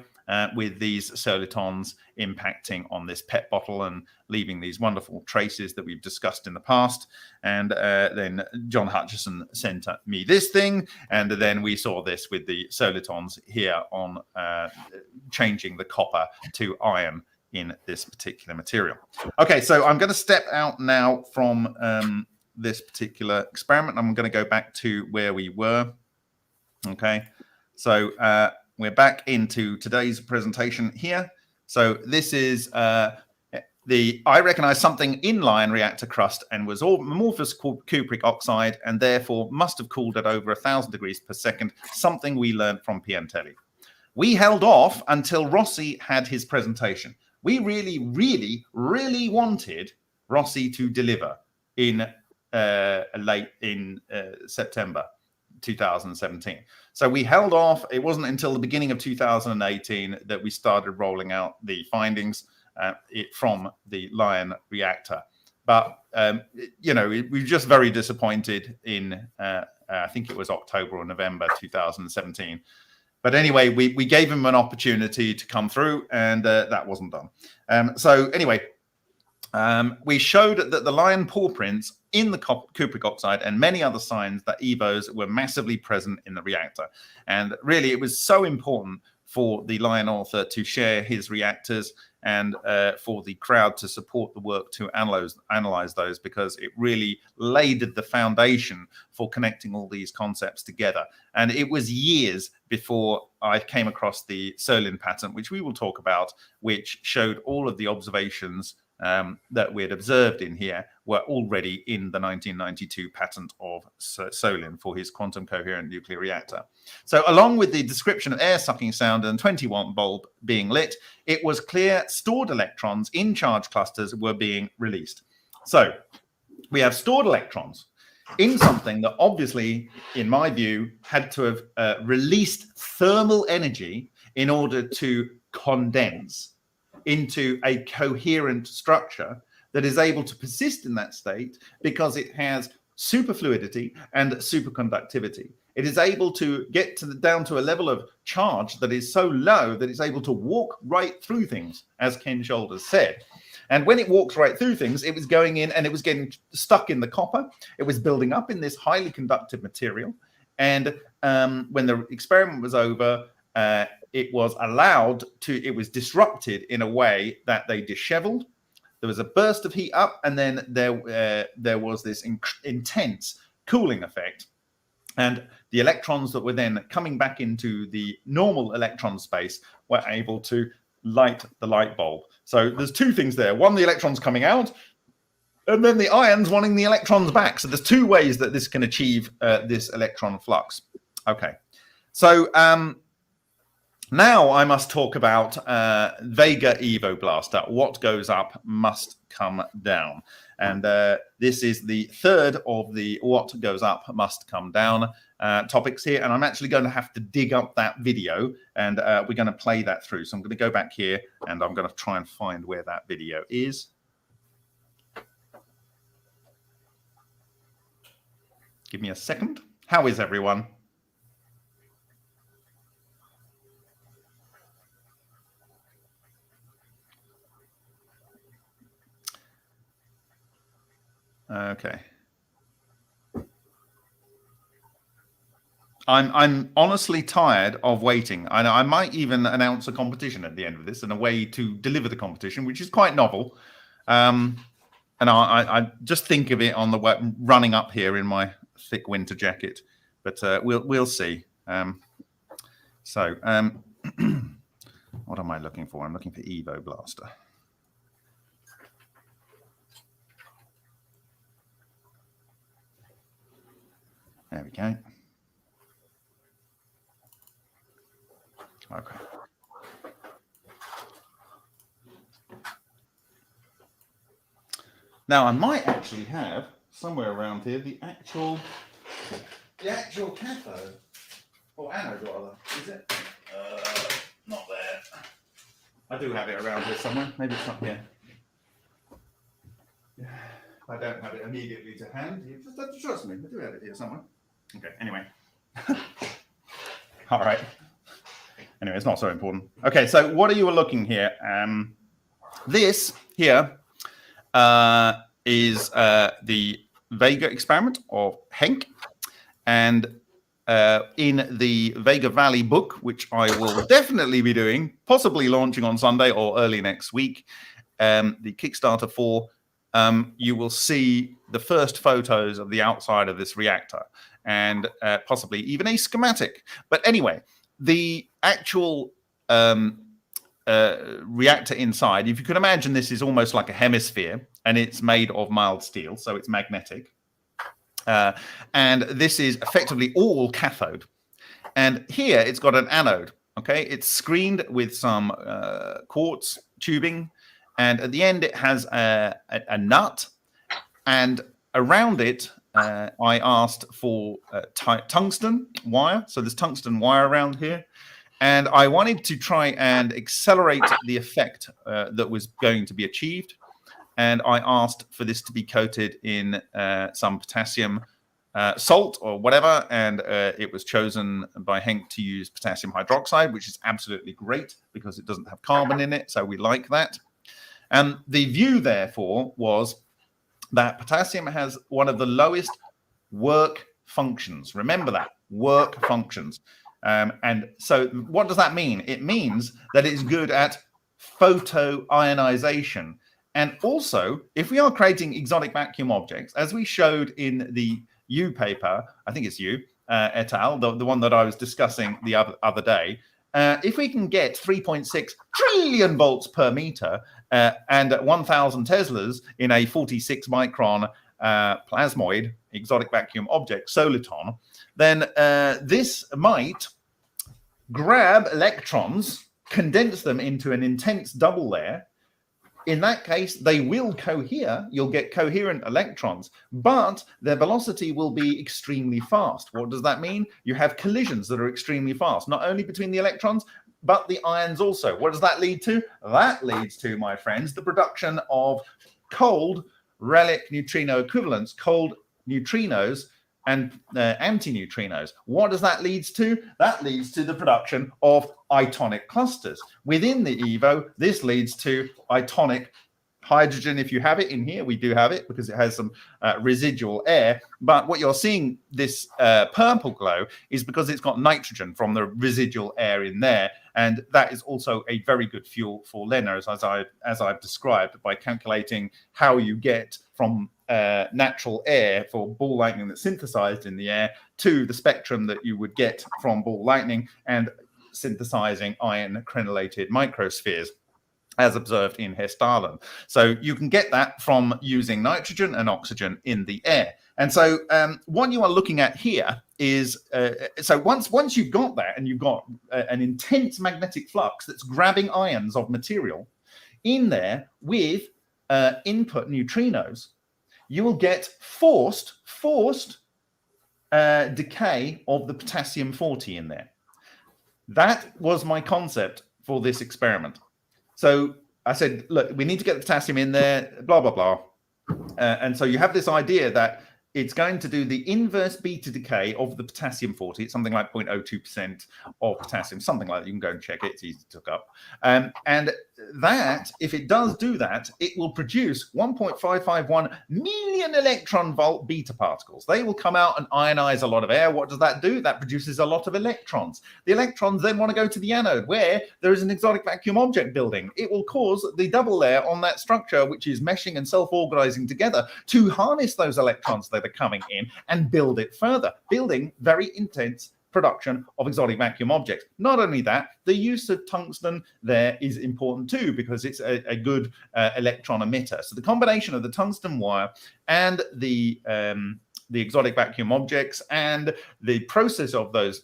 with these solitons impacting on this PET bottle and leaving these wonderful traces that we've discussed in the past. And then John Hutchison sent me this thing, and then we saw this with the solitons here on changing the copper to iron in this particular material. Okay, so I'm going to step out now from this particular experiment. I'm going to go back to where we were. Okay, so we're back into today's presentation here. So this is I recognized something in Lion reactor crust and was all amorphous cupric oxide, and therefore must have cooled at over 1,000 degrees per second, something we learned from Piantelli. We held off until Rossi had his presentation. We really, really, really wanted Rossi to deliver in late in September 2017. So we held off. It wasn't until the beginning of 2018 that we started rolling out the findings from the Lion reactor. But, you know, we were just very disappointed in, I think it was October or November 2017. But anyway, we gave him an opportunity to come through, and that wasn't done. So anyway, we showed that the Lion paw prints in the cupric oxide and many other signs that EVOs were massively present in the reactor. And really, it was so important for the Lion author to share his reactors and for the crowd to support the work to analyze those, because it really laid the foundation for connecting all these concepts together. And it was years before I came across the Solin patent, which we will talk about, which showed all of the observations that we had observed in here were already in the 1992 patent of Solin for his quantum coherent nuclear reactor. So along with the description of air sucking sound and 20-watt bulb being lit, it was clear stored electrons in charge clusters were being released. So we have stored electrons in something that obviously, in my view, had to have released thermal energy in order to condense into a coherent structure that is able to persist in that state because it has superfluidity and superconductivity. it is able to get down to a level of charge that is so low that it's able to walk right through things, as Ken Shoulders said. And when it walks right through things, it was going in and it was getting stuck in the copper. It was building up in this highly conductive material. And when the experiment was over, it was disrupted in a way that they disheveled. There was a burst of heat up, and then there was this intense cooling effect. And the electrons that were then coming back into the normal electron space were able to light the light bulb. So there's two things there. One, the electrons coming out, and then the ions wanting the electrons back. So there's two ways that this can achieve this electron flux. Okay. So now I must talk about Vega Evo Blaster. What goes up must come down. And this is the third of the what goes up must come down topics here. And I'm actually going to have to dig up that video, and we're going to play that through. So I'm going to go back here, and I'm going to try and find where that video is. Give me a second. How is everyone? Okay. I'm honestly tired of waiting. I might even announce a competition at the end of this and a way to deliver the competition, which is quite novel. And I just think of it on the way running up here in my thick winter jacket, but we'll see. What am I looking for? I'm looking for Evo Blaster. There we go. Okay. Now I might actually have somewhere around here the actual cathode or anode rather. Is it? Not there. I do have it around here somewhere. Maybe it's up here. I don't have it immediately to hand. You just have to trust me. I do have it here somewhere. Okay, anyway. All right. Anyway, it's not so important. Okay, so what are you looking here? This here is the Vega experiment of Henk. And in the Vega Valley book, which I will definitely be doing, possibly launching on Sunday or early next week, the Kickstarter for, you will see the first photos of the outside of this reactor and possibly even a schematic. But anyway, the actual reactor inside, if you can imagine, this is almost like a hemisphere, and it's made of mild steel, so it's magnetic. And this is effectively all cathode. And here it's got an anode. Okay, it's screened with some quartz tubing, and at the end it has a nut, and around it I asked for tungsten wire. So there's tungsten wire around here, and I wanted to try and accelerate the effect that was going to be achieved. And I asked for this to be coated in some potassium salt or whatever, and it was chosen by Henk to use potassium hydroxide, which is absolutely great because it doesn't have carbon in it, so we like that. And the view, therefore, was that potassium has one of the lowest work functions. Remember that, work functions. And so what does that mean? It means that it's good at photoionization. And also, if we are creating exotic vacuum objects, as we showed in the U paper, I think it's you, et al., the one that I was discussing the other day, if we can get 3.6 trillion volts per meter and 1,000 Teslas in a 46 micron plasmoid exotic vacuum object, soliton, then this might grab electrons, condense them into an intense double layer. In that case, they will cohere. You'll get coherent electrons, but their velocity will be extremely fast. What does that mean? You have collisions that are extremely fast, not only between the electrons, but the ions also. What does that lead to? That leads to, my friends, the production of cold relic neutrino equivalents, cold neutrinos, and antineutrinos. What does that lead to? That leads to the production of itonic clusters. Within the EVO, this leads to itonic hydrogen. If you have it in here, we do have it because it has some residual air. But what you're seeing, this purple glow, is because it's got nitrogen from the residual air in there. And that is also a very good fuel for LENRs, as I've described, by calculating how you get from natural air for ball lightning that's synthesized in the air to the spectrum that you would get from ball lightning and synthesizing iron crenellated microspheres, as observed in Hessdalen. So you can get that from using nitrogen and oxygen in the air. And so what you are looking at here is, so once you've got that and you've got an intense magnetic flux that's grabbing ions of material in there with input neutrinos, you will get forced decay of the potassium-40 in there. That was my concept for this experiment. So I said, look, we need to get the potassium in there, blah, blah, blah. And so you have this idea that it's going to do the inverse beta decay of the potassium-40. It's something like 0.02% of potassium, something like that. You can go and check it. It's easy to look up. And that, if it does do that, it will produce 1.551 million electron volt beta particles. They will come out and ionize a lot of air. What does that do? That produces a lot of electrons. The electrons then want to go to the anode, where there is an exotic vacuum object building. It will cause the double layer on that structure, which is meshing and self-organizing together, to harness those electrons that are coming in and build it further, building very intense production of exotic vacuum objects. Not only that, the use of tungsten there is important too, because it's a good electron emitter. So the combination of the tungsten wire and the exotic vacuum objects and the process of those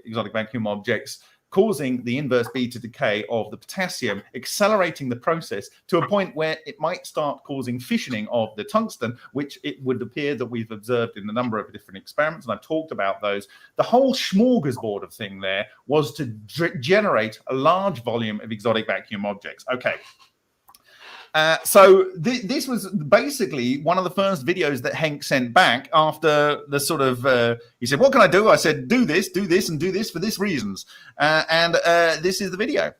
exotic vacuum objects causing the inverse beta decay of the potassium, accelerating the process to a point where it might start causing fissioning of the tungsten, which it would appear that we've observed in a number of different experiments, and I've talked about those. The whole smorgasbord of thing there was to generate a large volume of exotic vacuum objects. Okay. So this was basically one of the first videos that Henk sent back after the sort of, he said, what can I do? I said, do this, and do this for this reasons. And this is the video.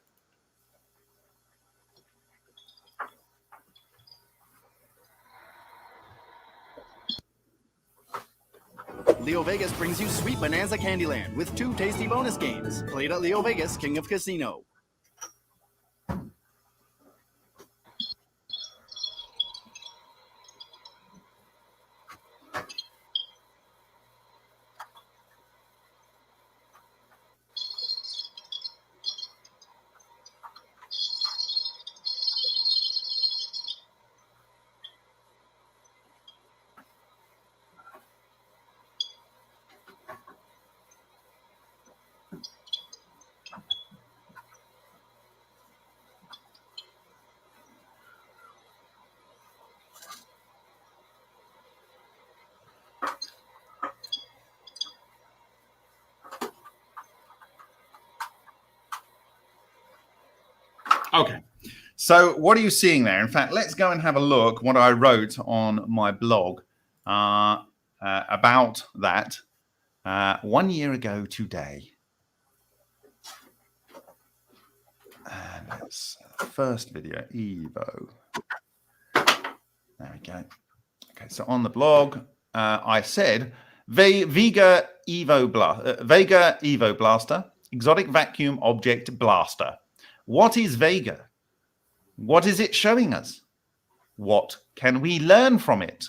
Leo Vegas brings you Sweet Bonanza Candyland with 2 tasty bonus games. Played at Leo Vegas, King of Casino.
Okay, so what are you seeing there? In fact, let's go and have a look what I wrote on my blog about that 1 year ago today. And that's the first video, Evo. There we go. Okay, so on the blog, I said Vega Evo Blaster, exotic vacuum object blaster. What is Vega? What is it showing us? What can we learn from it?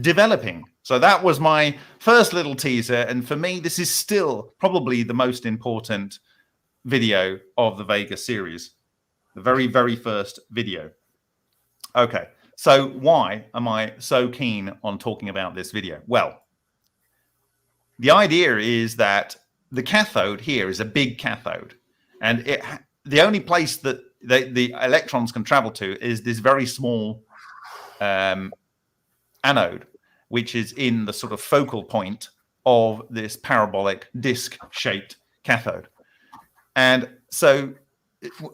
Developing. So that was my first little teaser. And for me, this is still probably the most important video of the Vega series. The very, very first video. Okay. So why am I so keen on talking about this video? Well, the idea is that the cathode here is a big cathode. And the only place that the electrons can travel to is this very small anode, which is in the sort of focal point of this parabolic disc-shaped cathode. And so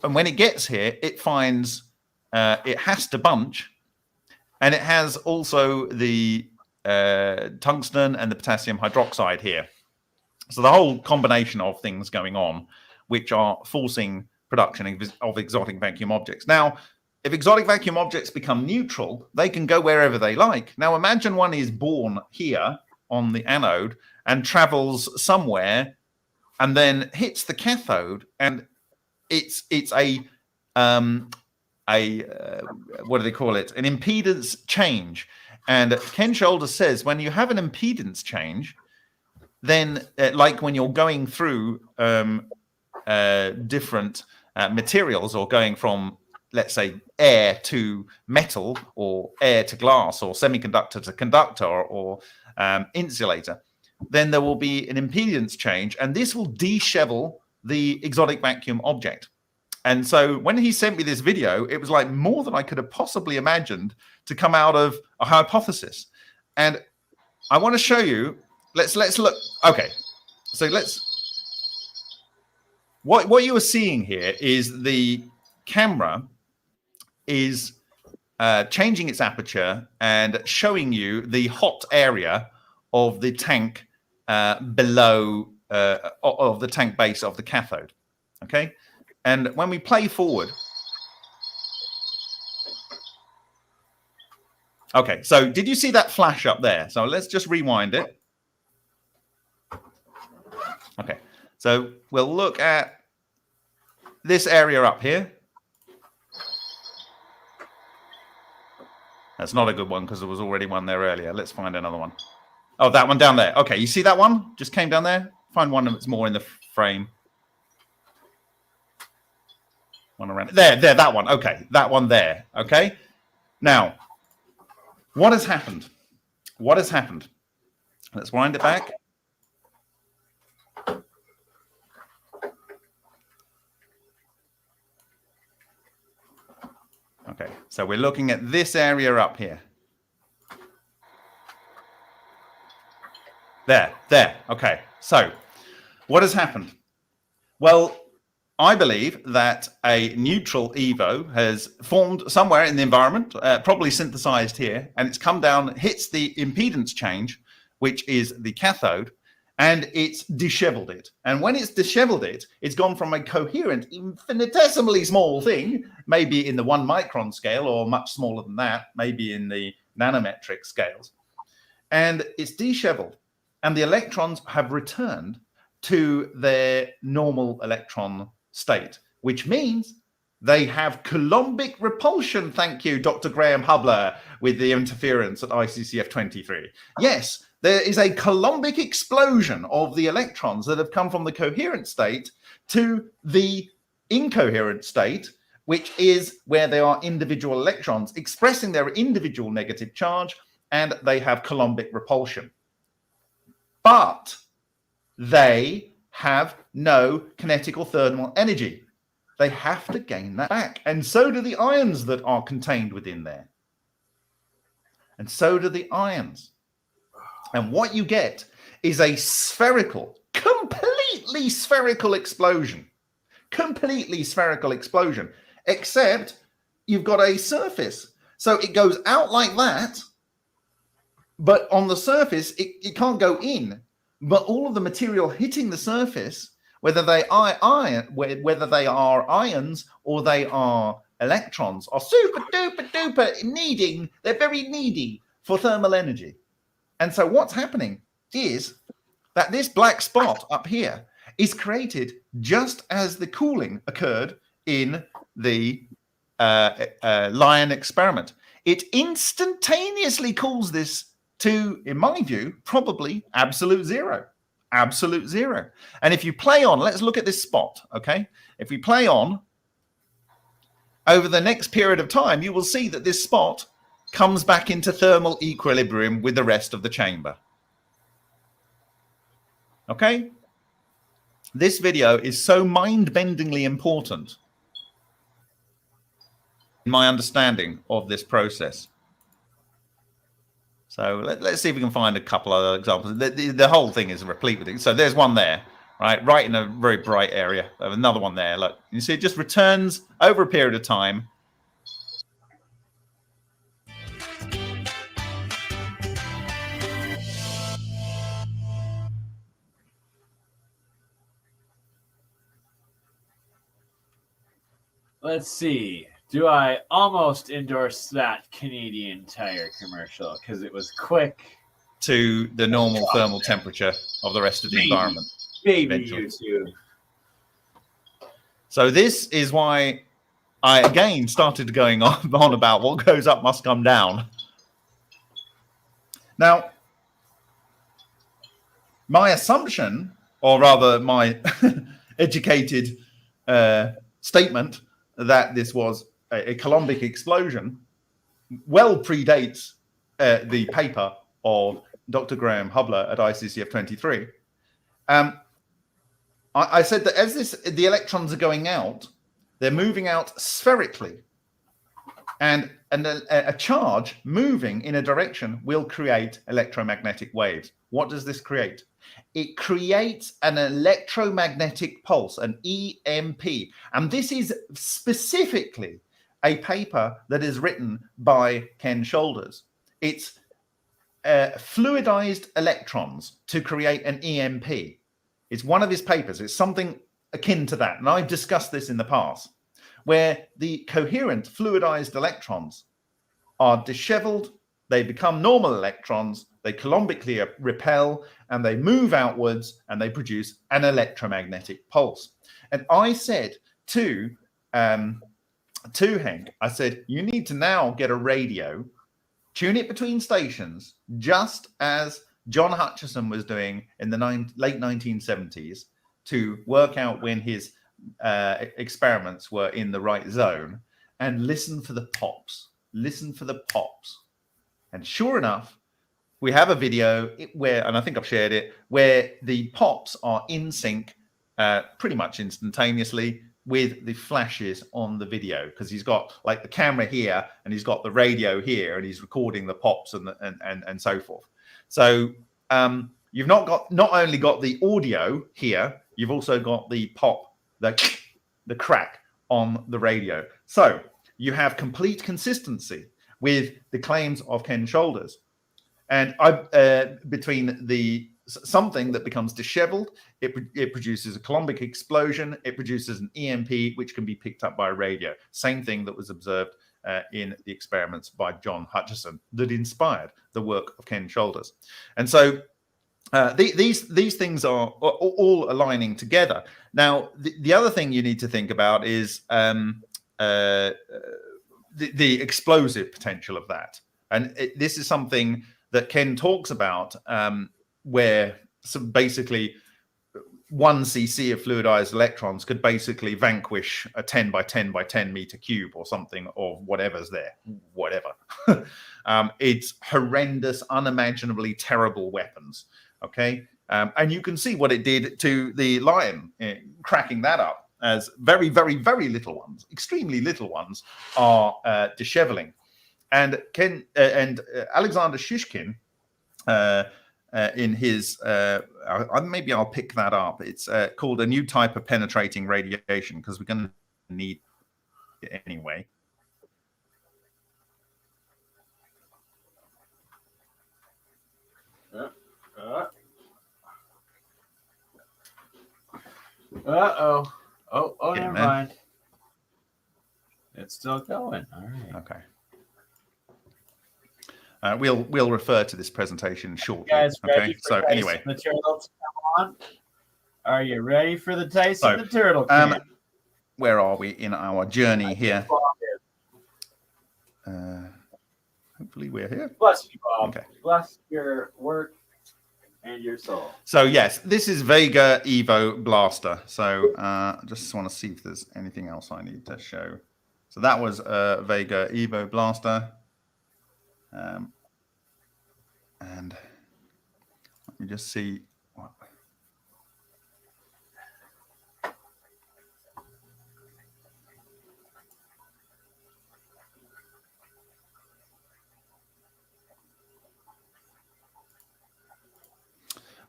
when it gets here, it finds it has to bunch, and it has also the tungsten and the potassium hydroxide here. So the whole combination of things going on, which are forcing production of exotic vacuum objects. Now, if exotic vacuum objects become neutral, they can go wherever they like. Now, imagine one is born here on the anode and travels somewhere and then hits the cathode, and it's a what do they call it? An impedance change. And Ken Shoulder says when you have an impedance change, then like when you're going through different materials, or going from, let's say, air to metal, or air to glass, or semiconductor to conductor, or insulator, then there will be an impedance change, and this will dishevel the exotic vacuum object. And so when he sent me this video, it was like more than I could have possibly imagined to come out of a hypothesis. And I want to show you, let's look. Okay, so what you are seeing here is the camera is changing its aperture and showing you the hot area of the tank below of the tank base of the cathode. Okay, and when we play forward, okay, so did you see that flash up there? So let's just rewind it. Okay, so we'll look at this area up here. That's not a good one because there was already one there earlier. Let's find another one. Oh, that one down there. Okay, you see that one? Just came down there. Find one that's more in the frame. One around there, that one. Okay, that one there. Okay. Now, what has happened? What has happened? Let's wind it back. Okay, so we're looking at this area up here. There. Okay, so what has happened? Well, I believe that a neutral EVO has formed somewhere in the environment, probably synthesized here, and it's come down, hits the impedance change, which is the cathode, and it's disheveled it. And when it's disheveled it, it's gone from a coherent, infinitesimally small thing, maybe in the 1 micron scale, or much smaller than that, maybe in the nanometric scales. And it's disheveled, and the electrons have returned to their normal electron state, which means they have Coulombic repulsion. Thank you, Dr. Graham Hubler, with the interference at ICCF 23. Yes, there is a Coulombic explosion of the electrons that have come from the coherent state to the incoherent state, which is where there are individual electrons expressing their individual negative charge, and they have Coulombic repulsion. But they have no kinetic or thermal energy. They have to gain that back. And so do the ions that are contained within there. And so do the ions. And what you get is a spherical, completely spherical explosion. Completely spherical explosion. Except you've got a surface. So it goes out like that, but on the surface, it can't go in. But all of the material hitting the surface, whether they are ions or they are electrons, are super duper duper needing. They're very needy for thermal energy. And so what's happening is that this black spot up here is created just as the cooling occurred in the Lion experiment. It instantaneously cools this to, in my view, probably absolute zero. Absolute zero. And if you play on, let's look at this spot, okay? If we play on, over the next period of time, you will see that this spot comes back into thermal equilibrium with the rest of the chamber. Okay? This video is so mind-bendingly important in my understanding of this process. So let's see if we can find a couple other examples. The whole thing is replete with it. So there's one there, right in a very bright area. Another one there. Look, you see it just returns over a period of time.
let's see. Do I almost endorse that Canadian Tire commercial because it was quick
to the normal thermal temperature of the rest of the environment?
Maybe
eventually.
YouTube.
So this is why I again started going on about what goes up must come down. Now, my assumption, or rather my educated statement that this was a Coulombic explosion well predates the paper of Dr. Graham Hubler at ICCF 23. I said that as the electrons are going out, they're moving out spherically. And a charge moving in a direction will create electromagnetic waves. What does this create? It creates an electromagnetic pulse, an EMP. And this is specifically a paper that is written by Ken Shoulders. It's fluidized electrons to create an EMP. It's one of his papers. It's something akin to that. And I've discussed this in the past, where the coherent fluidized electrons are disheveled, they become normal electrons, they coulombically repel, and they move outwards, and they produce an electromagnetic pulse. And I said to Henk, I said, you need to now get a radio, tune it between stations, just as John Hutchison was doing in the late 1970s to work out when his experiments were in the right zone, and listen for the pops. Listen for the pops. And sure enough, we have a video where, and I think I've shared it, where the pops are in sync pretty much instantaneously with the flashes on the video, because he's got like the camera here and he's got the radio here and he's recording the pops and so forth. So you've not only got the audio here, you've also got the pop, the crack on the radio. So you have complete consistency with the claims of Ken Shoulders. And between something that becomes disheveled, it produces a Coulombic explosion, it produces an EMP, which can be picked up by a radio. Same thing that was observed in the experiments by John Hutchison that inspired the work of Ken Shoulders. And so these things are all aligning together. Now, the other thing you need to think about is the explosive potential of that. And this is something that Ken talks about, where basically 1 cc of fluidized electrons could basically vanquish a 10 by 10 by 10 meter cube or something, or whatever's there, whatever. It's horrendous, unimaginably terrible weapons. Okay. And you can see what it did to the Lion, cracking that up, as very, very, very little ones, extremely little ones, are disheveling. And Alexander Shishkin, in his, maybe I'll pick that up. It's called A New Type of Penetrating Radiation, because we're going to need it anyway.
Uh-oh. Oh,
Yeah,
never
man.
mind. It's still going. All right.
Okay. We'll refer to this presentation shortly.
You guys ready
Okay.
for
So
Tyson
anyway,
the Turtle to come on? Are you ready for the Tyson the Turtle?
where are we in our journey here? Hopefully we're here.
Bless you, Bob.
Okay.
Bless your work and your soul.
So yes, this is Vega Evo Blaster. So I just want to see if there's anything else I need to show. So that was Vega Evo Blaster. And let me just see what.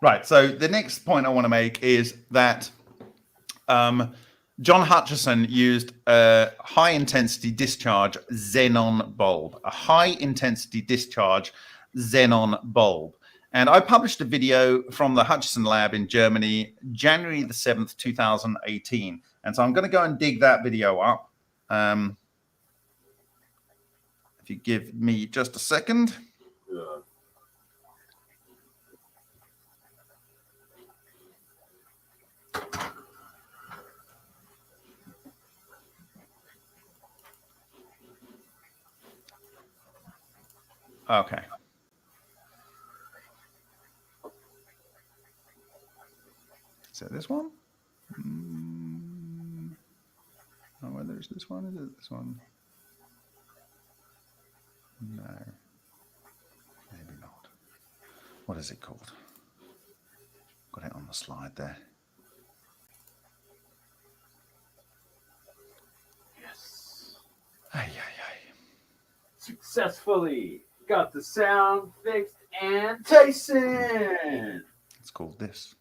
Right. So the next point I want to make is that John Hutchison used a high-intensity discharge xenon bulb, a high-intensity discharge xenon bulb. And I published a video from the Hutchison lab in Germany, January the 7th, 2018. And so I'm going to go and dig that video up. if you give me just a second. Okay. Is it this one? Oh, whether it's this one, is it this one? No. Maybe not. What is it called? Got it on the slide there.
Yes.
Ay, ay, ay.
Successfully got the sound fixed and Tyson.
It's called this.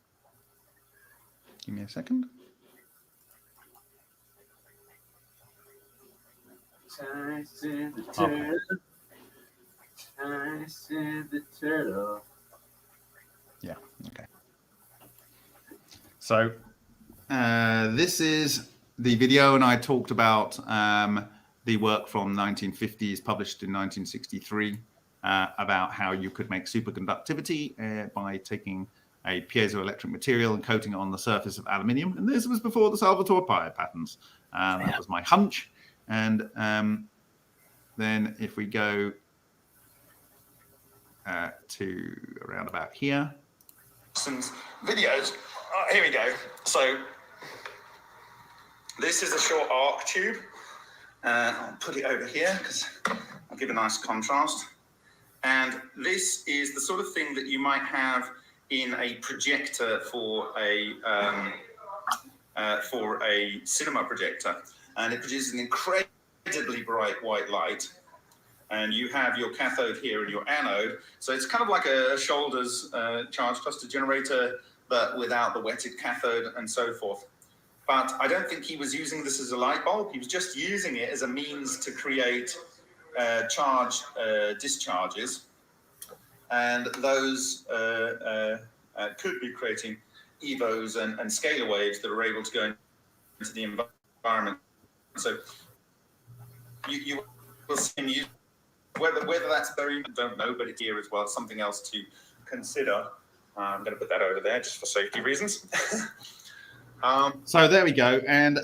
Give me a second.
Tyson the turtle. Tyson the turtle.
Yeah, okay. So this is the video, and I talked about the work from 1950s, published in 1963, about how you could make superconductivity by taking a piezoelectric material and coating it on the surface of aluminium. And this was before the Salvatore Pais patents. That was my hunch. And then if we go to around about here.
Some videos. Here we go. So this is a short arc tube. I'll put it over here because I'll give a nice contrast. And this is the sort of thing that you might have in a projector for a cinema projector, and it produces an incredibly bright white light. And you have your cathode here and your anode. So it's kind of like a Shoulders charge cluster generator, but without the wetted cathode and so forth. But I don't think he was using this as a light bulb. He was just using it as a means to create charge discharges. And those could be creating EVOs and scalar waves that are able to go into the environment. So you will see him use. Whether that's very, I don't know, but it's here as well. It's something else to consider. I'm going to put that over there just for safety reasons.
So there we go. And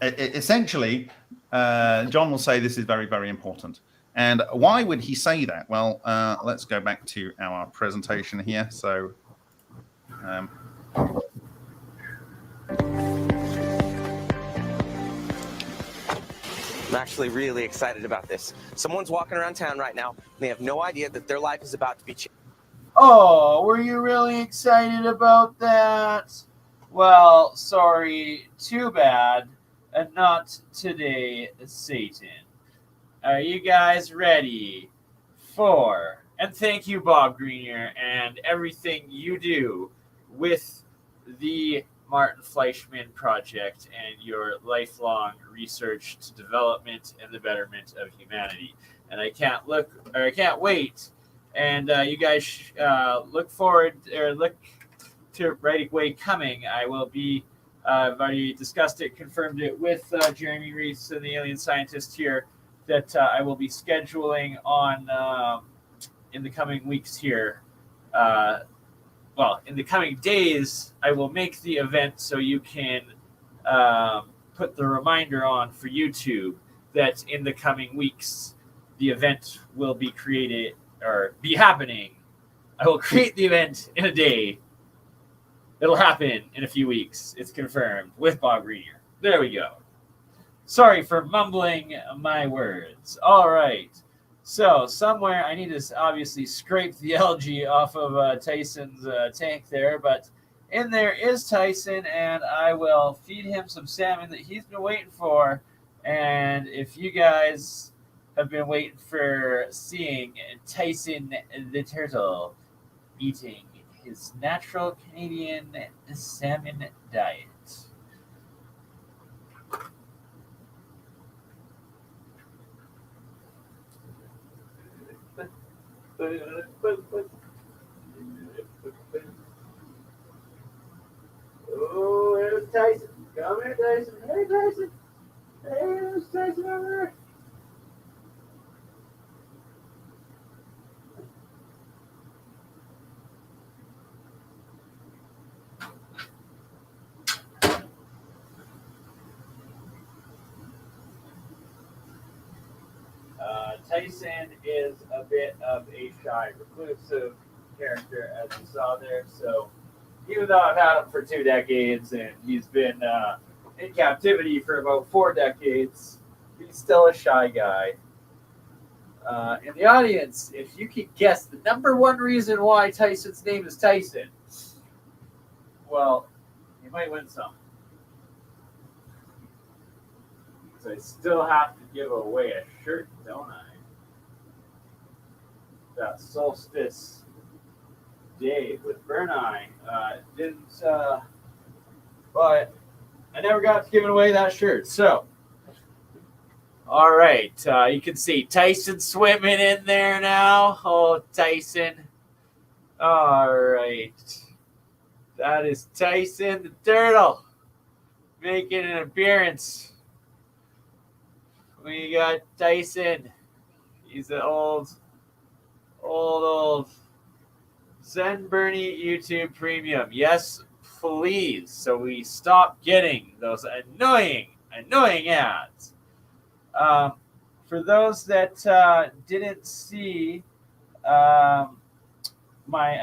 essentially, John will say this is very, very important. And why would he say that? Well, let's go back to our presentation here. So
I'm actually really excited about this. Someone's walking around town right now, and they have no idea that their life is about to be changed.
Oh, were you really excited about that? Well, sorry, too bad. Not today, Satan. Are you guys ready for, and thank you, Bob Greenyer, and everything you do with the Martin Fleischmann Project and your lifelong research to development and the betterment of humanity. And I can't wait. And you guys look forward, or look to right away coming. I will be, I've already discussed it, confirmed it with Jeremy Reese and the alien scientist here, that I will be scheduling on in the coming weeks here. Well, in the coming days, I will make the event so you can put the reminder on for YouTube that in the coming weeks, the event will be created or be happening. I will create the event in a day. It'll happen in a few weeks. It's confirmed with Bob Greenyer. There we go. Sorry for mumbling my words. All right. So somewhere I need to obviously scrape the algae off of Tyson's tank there, but in there is Tyson, and I will feed him some salmon that he's been waiting for. And if you guys have been waiting for seeing Tyson the turtle eating his natural Canadian salmon diet. Oh, there's Tyson. Come here, Tyson. Hey, Tyson. Hey, there's Tyson over there. Tyson is a bit of a shy, reclusive character, as you saw there. So, even though I've had him for 2 decades and he's been in captivity for about 4 decades, he's still a shy guy. In the audience, if you could guess the number 1 reason why Tyson's name is Tyson, well, you might win some. So I still have to give away a shirt, don't I? That solstice day with BurnEye didn't, but I never got to giving away that shirt. So, all right, you can see Tyson swimming in there now. Oh, Tyson. All right, that is Tyson the turtle making an appearance. We got Tyson. He's an old Send Bernie YouTube Premium. Yes, please. So we stop getting those annoying ads. For those that didn't see my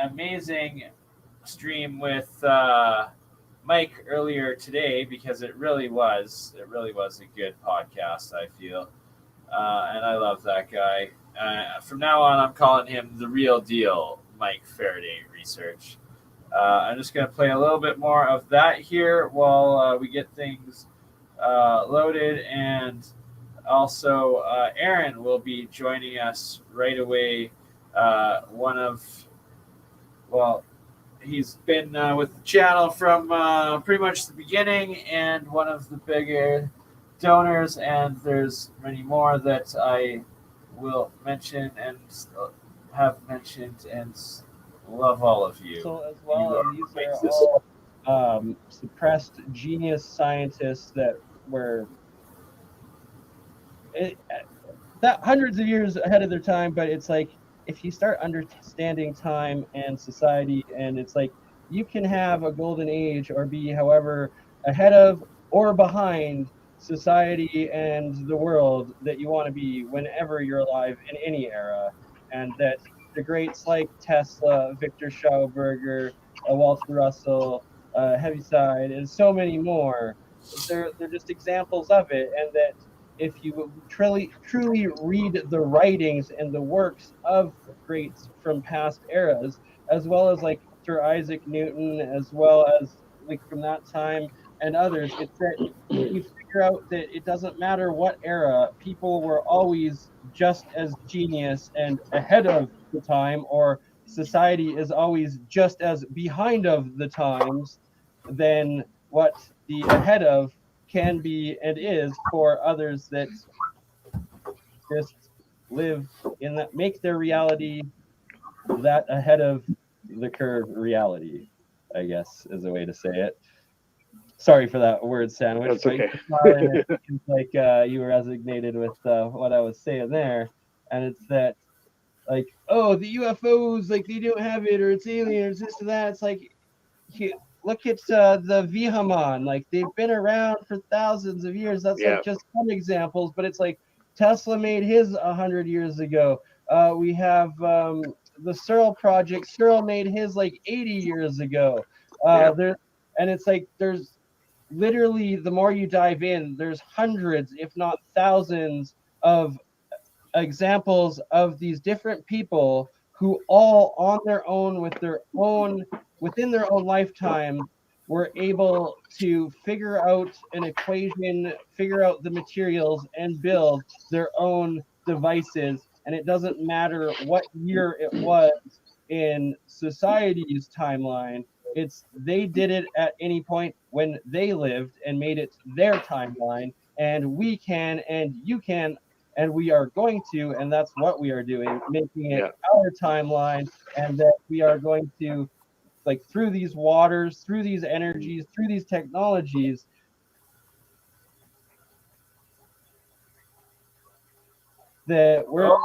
amazing stream with Mike earlier today, because it really was a good podcast, I feel, and I love that guy. From now on, I'm calling him the real deal, Mike Faraday Research. I'm just going to play a little bit more of that here while we get things loaded, and also Aaron will be joining us right away. He's been with the channel from pretty much the beginning, and one of the bigger donors, and there's many more that I will mention and have mentioned, and love all of you.
So as well, and these are all suppressed genius scientists that were hundreds of years ahead of their time, but it's like, if you start understanding time and society, and it's like, you can have a golden age or be however ahead of or behind society and the world that you want to be whenever you're alive in any era. And that the greats like Tesla, Victor Schauberger, Walter Russell, Heaviside, and so many more, they're just examples of it. And that if you truly read the writings and the works of greats from past eras, as well as like Sir Isaac Newton, as well as like from that time and others, it's that you figure out that it doesn't matter what era, people were always just as genius and ahead of the time, or society is always just as behind of the times than what the ahead of can be and is for others that just live in that, make their reality that ahead of the curve reality, I guess is a way to say it. Sorry for that word sandwich.
That's okay.
It's like you resonated with what I was saying there, and it's that, like, oh, the UFOs, like, they don't have it, or it's aliens, this and that. It's like, look at the Vihaman, like, they've been around for thousands of years. That's like just some examples, but it's like Tesla made his 100 years ago. We have the Searle project. Searle made his like 80 years ago. And it's like, there's literally, the more you dive in, there's hundreds, if not thousands, of examples of these different people who all on their own, within their own lifetime, were able to figure out an equation, figure out the materials, and build their own devices. And it doesn't matter what year it was in society's timeline. It's, they did it at any point when they lived and made it their timeline, and we can, and you can, and we are going to, and that's what we are doing, making it our timeline, and that we are going to, like, through these waters, through these energies, through these technologies, that we're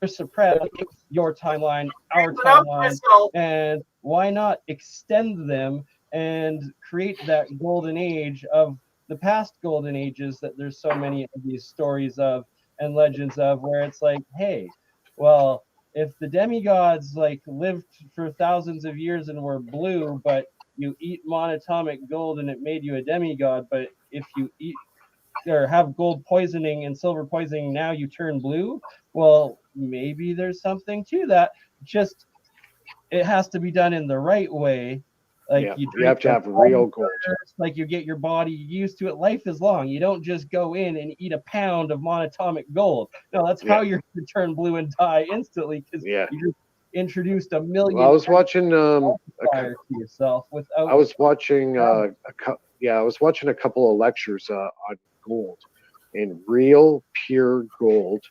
suppressed your timeline, our timeline, and why not extend them and create that golden age of the past golden ages that there's so many of these stories of and legends of, where it's like, hey, well, if the demigods like lived for thousands of years and were blue, but you eat monatomic gold and it made you a demigod, but if you eat or have gold poisoning and silver poisoning, now you turn blue. Well, maybe there's something to that. Just it has to be done in the right way. Like
you have to have real gold.
Like you get your body used to it. Life is long. You don't just go in and eat a pound of monatomic gold. No, that's how you're going to turn blue and die instantly, because you just introduced a million.
Well, I was watching
to yourself without.
I was watching I was watching a couple of lectures on gold, and real pure gold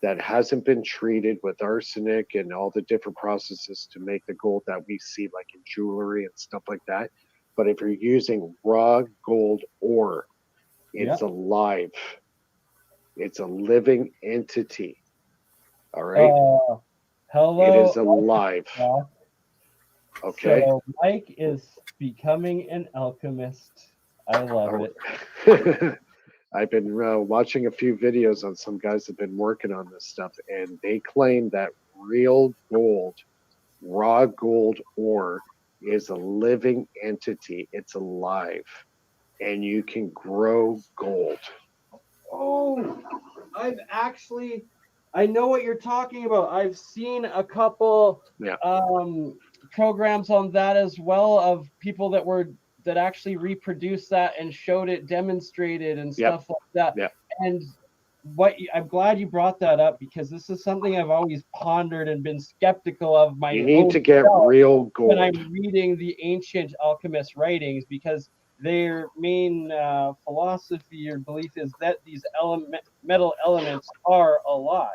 that hasn't been treated with arsenic and all the different processes to make the gold that we see like in jewelry and stuff like that. But if you're using raw gold ore, it's alive. It's a living entity. All right.
Hello.
It is alive. Okay.
So Mike is becoming an alchemist. I love it.
I've been watching a few videos on some guys that have been working on this stuff, and they claim that real gold, raw gold ore, is a living entity. It's alive, and you can grow gold.
Oh, I know what you're talking about. I've seen a couple programs on that as well, of people that actually reproduced that and showed it demonstrated and stuff like that. And I'm glad you brought that up, because this is something I've always pondered and been skeptical of.
You need to get real gold.
When I'm reading the ancient alchemist writings, because their main philosophy or belief is that these metal elements are alive.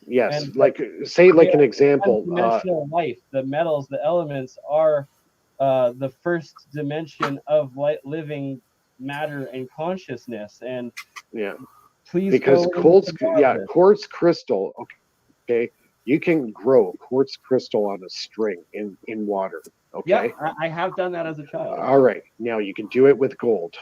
Yes,
and
like say like an example.
Dimensional life, the metals, the elements are the first dimension of living matter and consciousness. And please,
because quartz crystal, okay, you can grow quartz crystal on a string in water. Okay.
Yeah, I have done that as a child.
All right, now you can do it with gold.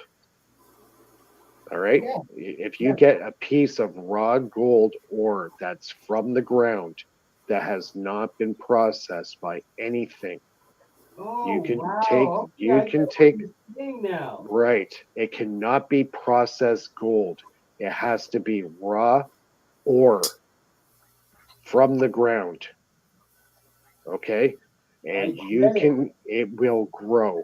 All right. Yeah. If you get a piece of raw gold ore that's from the ground that has not been processed by anything, you can take
now.
Right. It cannot be processed gold. It has to be raw ore from the ground. Okay? And it will grow.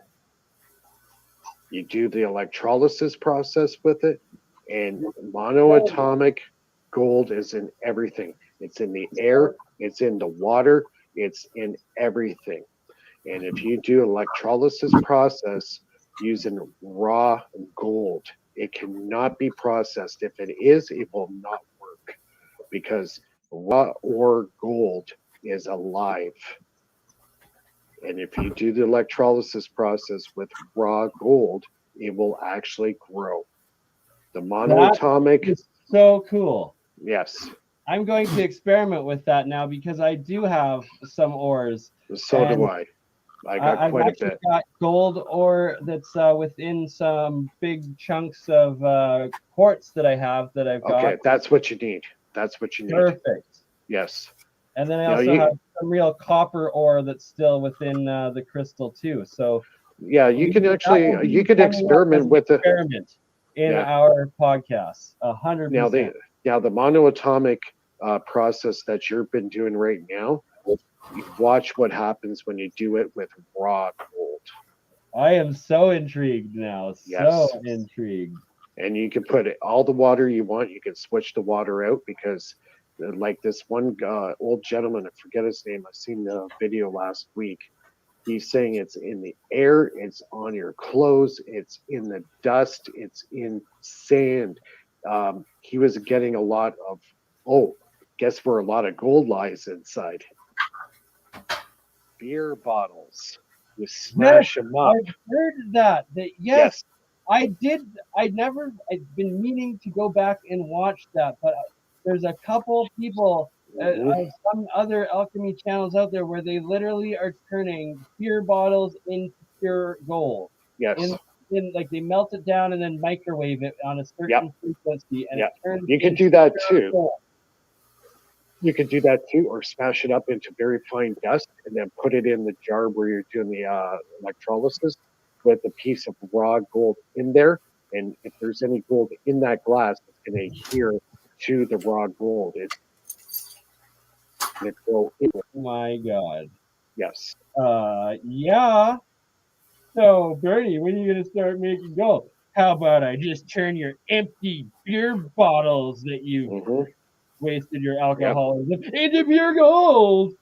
You do the electrolysis process with it, and monoatomic gold is in everything. It's in the air, it's in the water, it's in everything. And if you do electrolysis process using raw gold, it cannot be processed. If it is, it will not work, because raw ore gold is alive. And if you do the electrolysis process with raw gold, it will actually grow. The monoatomic
is so cool.
Yes.
I'm going to experiment with that now, because I do have some ores.
So do I. I got quite a bit.
I've got gold ore that's within some big chunks of quartz that I have that I've got.
Okay, that's what you need. That's what you need.
Perfect.
Yes.
And then I also have some real copper ore that's still within the crystal too. So
yeah, you can actually experiment with the
experiment in our podcast. 100%.
Now the monoatomic process that you've been doing right now, watch what happens when you do it with raw gold.
I am so intrigued now. So intrigued.
And you can put all the water you want. You can switch the water out, because like this one old gentleman, I forget his name, I seen the video last week. He's saying it's in the air, it's on your clothes, it's in the dust, it's in sand. He was getting a lot of, guess where a lot of gold lies inside? Beer bottles. You smash them up.
I've heard that. I've been meaning to go back and watch that, but there's a couple people, some other alchemy channels out there where they literally are turning pure bottles into pure gold.
Yes.
In like they melt it down and then microwave it on a certain frequency, and it turns.
You can do that too. You could do that too, or smash it up into very fine dust and then put it in the jar where you're doing the electrolysis with a piece of raw gold in there. And if there's any gold in that glass, it's going to adhere to the raw gold. It's going to go in.
My God.
Yes.
Yeah. So, Bernie, when are you going to start making gold? How about I just turn your empty beer bottles that you wasted your alcoholism into pure gold?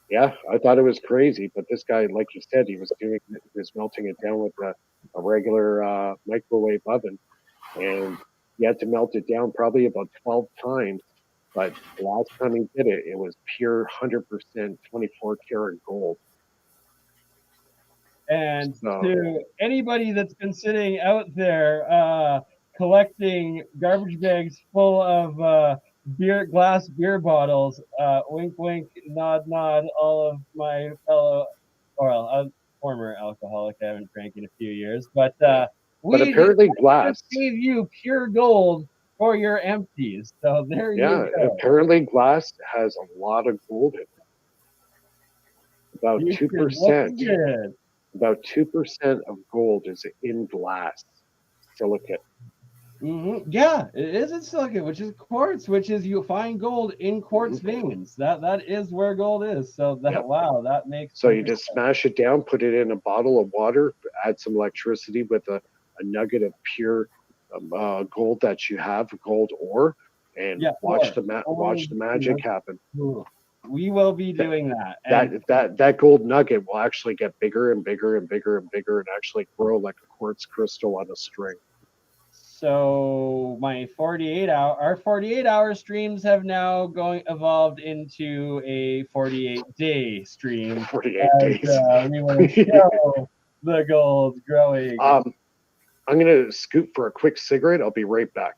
Yeah, I thought it was crazy, but this guy, like you said, he was melting it down with a regular microwave oven, and he had to melt it down probably about 12 times. But the last time he did it, it was pure 100% 24 karat gold.
And to anybody that's been sitting out there collecting garbage bags full of glass beer bottles, wink, wink, nod, nod, all of my fellow, former alcoholic, I haven't drank in a few years, but
apparently glass
gave you pure gold for your empties. So there you go.
Apparently glass has a lot of gold in it. About 2%. About 2% of gold is in glass, silicate.
Yeah, it is in silicate, which is quartz, which is you find gold in quartz veins. That is where gold is. So wow, that makes.
So you just smash it down, put it in a bottle of water, add some electricity with a nugget of pure gold that you have, gold ore, and watch the magic happen.
We will be doing that.
That gold nugget will actually get bigger and bigger and bigger and bigger and actually grow like a quartz crystal on a string.
So our 48-hour streams have now evolved into a 48-day stream.
48 days.
We will show the gold growing.
I'm gonna scoot for a quick cigarette. I'll be right back.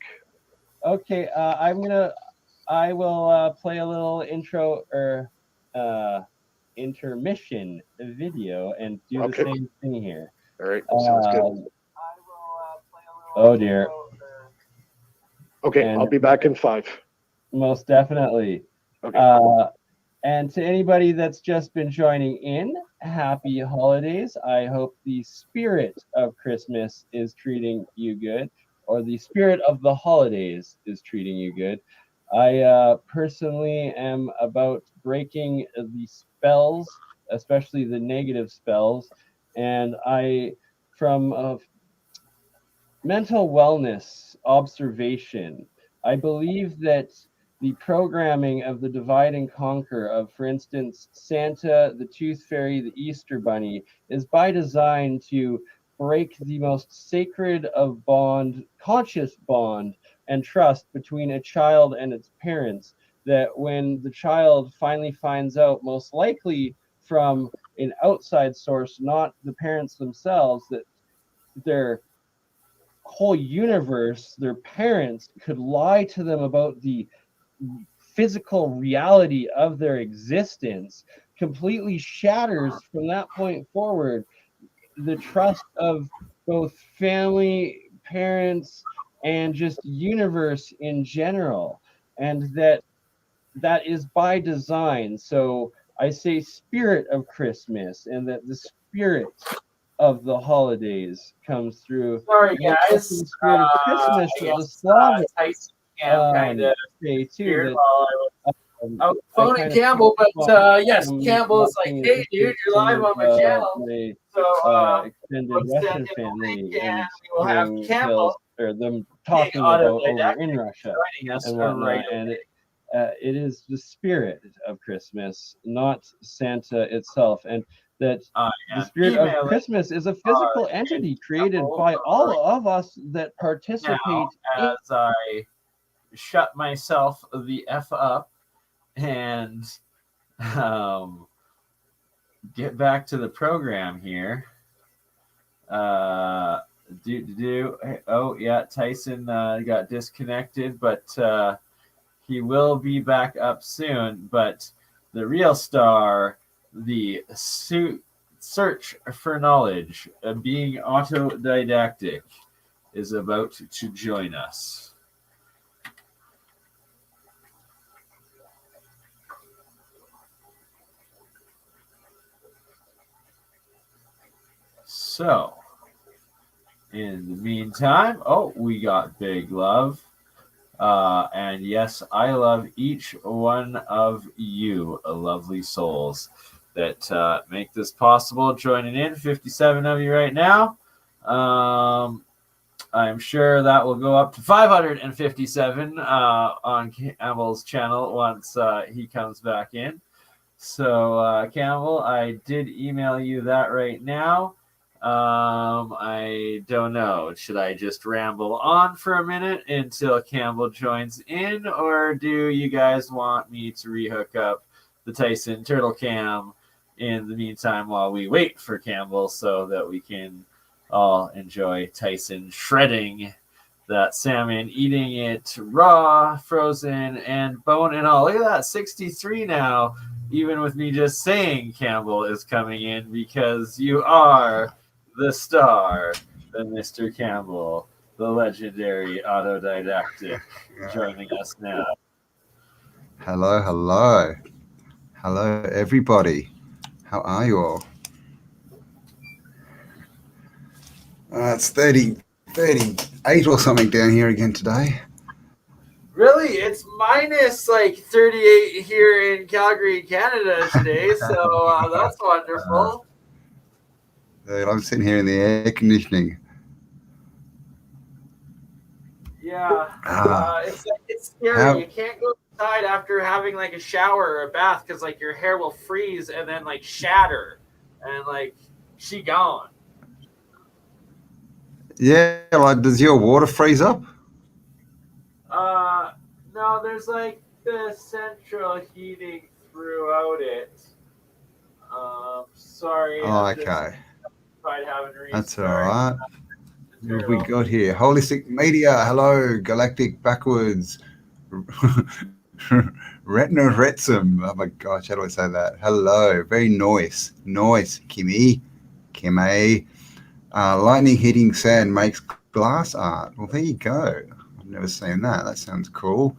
Okay, I will play a little intro or intermission video and do the same thing here.
All right, sounds good.
Oh dear.
Okay, I'll be back in 5.
Most definitely.
Okay.
And to anybody that's just been joining in, happy holidays. I hope the spirit of Christmas is treating you good, or the spirit of the holidays is treating you good. I personally am about breaking the spells, especially the negative spells, and from mental wellness observation, I believe that the programming of the divide and conquer of, for instance, Santa, the Tooth Fairy, the Easter Bunny, is by design to break the most sacred of conscious bond and trust between a child and its parents, that when the child finally finds out, most likely from an outside source, not the parents themselves, that their whole universe, their parents, could lie to them about the physical reality of their existence, completely shatters from that point forward the trust of both family, parents, and just universe in general. And that is by design. So I say spirit of Christmas, and that the spirit of the holidays comes through.
Sorry, guys.
The spirit of Christmas that the Slavic
kind of
say too.
Phoning Cambell, but yes, Cambell is like, hey, dude, you're live on my channel. So
extended Russian family, and
we'll have Cambell
or them talking about over in Russia and whatnot, and it is the spirit of Christmas, not Santa itself, and that the spirit of Christmas is a physical entity created by all of us that participate.
As I shut myself the F up and get back to the program here. Oh yeah, Tyson got disconnected, but he will be back up soon. But the real star, the search for knowledge, being autodidactic, is about to join us. So, in the meantime, we got Big Love. And yes, I love each one of you, lovely souls, that make this possible. Joining in, 57 of you right now. I'm sure that will go up to 557 on Cambell's channel once he comes back in. So, Campbell, I did email you that right now. I don't know. Should I just ramble on for a minute until Cambell joins in, or do you guys want me to rehook up the Tyson Turtle Cam in the meantime while we wait for Cambell so that we can all enjoy Tyson shredding that salmon, eating it raw, frozen, and bone and all? Look at that, 63 now, even with me just saying Cambell is coming in, because you are the star, the Mr. Cambell, the legendary autodidactic, joining us now.
Hello, hello. Hello, everybody. How are you all? It's 38 or something down here again today.
Really? It's minus like 38 here in Calgary, Canada today, so that's wonderful.
I'm sitting here in the air conditioning.
Yeah, it's scary. You can't go outside after having like a shower or a bath because like your hair will freeze and then like shatter, and like she gone.
Yeah, like does your water freeze up?
No, there's like the central heating throughout it. Sorry.
Oh, okay. That's all right. What have we got here? Holistic Media. Hello, Galactic Backwards. Retno Retsum. Oh my gosh, how do I say that? Hello. Very nice. Nice. Kimmy. Lightning hitting sand makes glass art. Well, there you go. I've never seen that. That sounds cool.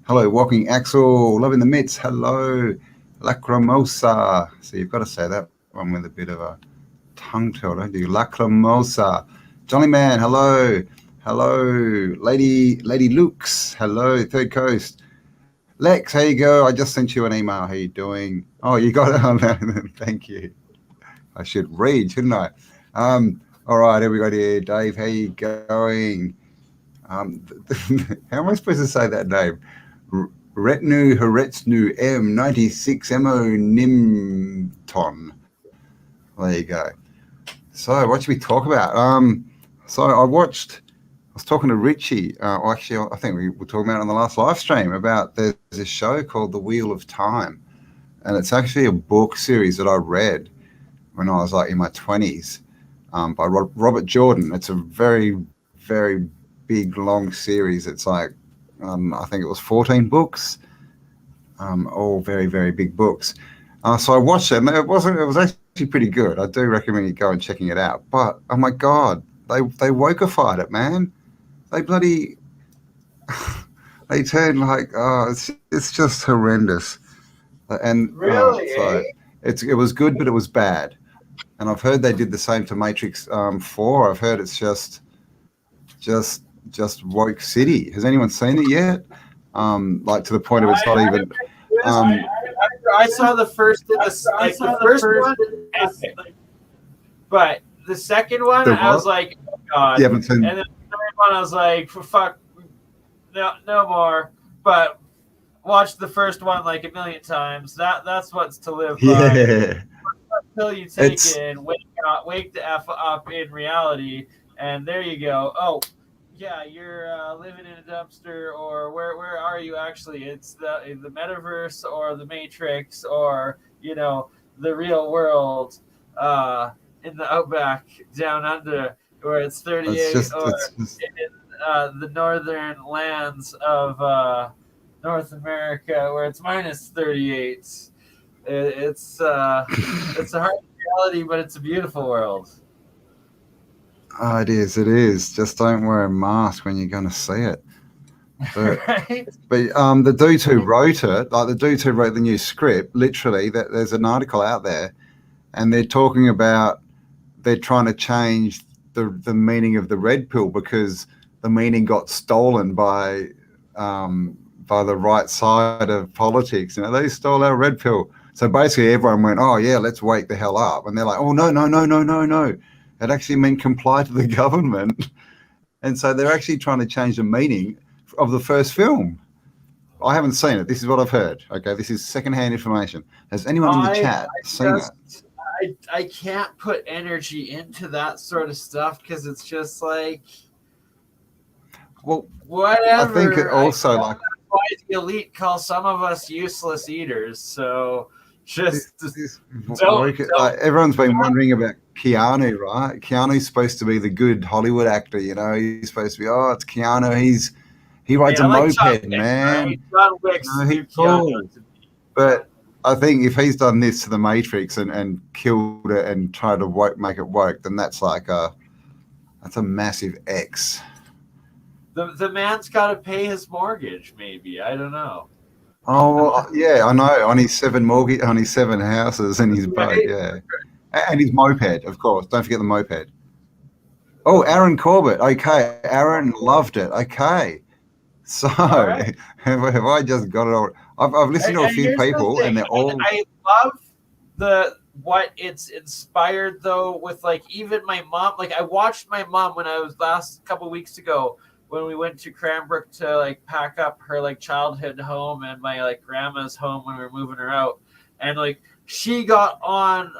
Hello, Walking Axel. Love in the Mitts. Hello. Lacrimosa. So you've got to say that one with a bit of a tongue tilt, don't you? Lacrimosa. Johnny Man, hello. Hello. Lady Lukes, hello. Third Coast. Lex, how you go? I just sent you an email. How you doing? Oh, you got it on there. Thank you. I should read, shouldn't I? All right, everybody here. Dave, how you going? How am I supposed to say that name? Retnu Heretsnu M96MO Nimton. There you go. So what should we talk about? So I was talking to Richie. Actually, I think we were talking about it on the last live stream about there's this show called The Wheel of Time. And it's actually a book series that I read when I was like in my 20s by Robert Jordan. It's a very, very big, long series. It's like, I think it was 14 books, all very, very big books. So I watched it, and it was actually pretty good. I do recommend you go and checking it out. But oh my God, they wokeified it, man. They bloody they turned like it's just horrendous. And
really,
so it was good, but it was bad. And I've heard they did the same to Matrix 4. I've heard it's just woke city. Has anyone seen it yet? Like to the point of it's not even.
I saw the first. The first one, but the second one, I was like, oh God.
You haven't seen.
And then the third one, I was like, fuck, no more. But watch the first one like a million times. That's what's to live by.
Yeah.
Until you take it and wake the F up in reality, and there you go. Oh, yeah, you're living in a dumpster, or where are you actually? It's the metaverse or the Matrix or, the real world in the outback down under. where it's 38,
It's
or
just
in the northern lands of North America where it's minus 38. It's a hard reality, but it's a beautiful world.
oh, it is. It is. Just don't wear a mask when you're going to see it. But,
Right?
but the dude who wrote it, like the dude who wrote the new script, literally, there's an article out there, and they're talking about they're trying to change the meaning of the red pill because the meaning got stolen by the right side of politics. You know, they stole our red pill. So basically, everyone went, "Oh yeah, let's wake the hell up," and they're like, "Oh no, no, no, no, no, no! It actually meant comply to the government." And so they're actually trying to change the meaning of the first film. I haven't seen it. This is what I've heard. Okay, this is secondhand information. Has anyone in the chat seen it?
I can't put energy into that sort of stuff because it's just like,
well,
whatever.
I think it also like
that's why the elite call some of us useless eaters. So just don't.
Everyone's been wondering about Keanu, right? Keanu's supposed to be the good Hollywood actor, you know. He's supposed to be, oh, it's Keanu. He rides a moped, man.
John Wick's
he's cool. But I think if he's done this to the Matrix and killed it and tried to make it woke, then that's a massive X.
The man's got to pay his mortgage, maybe. I don't know.
Oh well, yeah, I know. On his 7 houses and his boat, yeah, and his moped, of course. Don't forget the moped. Oh, Aaron Corbett. Okay, Aaron loved it. Okay, so right. have I just got it all? I've listened to a few people, and they're all.
I love what it's inspired though. With like even my mom. Like I watched my mom when I was last couple weeks ago. When we went to Cranbrook to like pack up her like childhood home and my like grandma's home when we were moving her out, and like she got on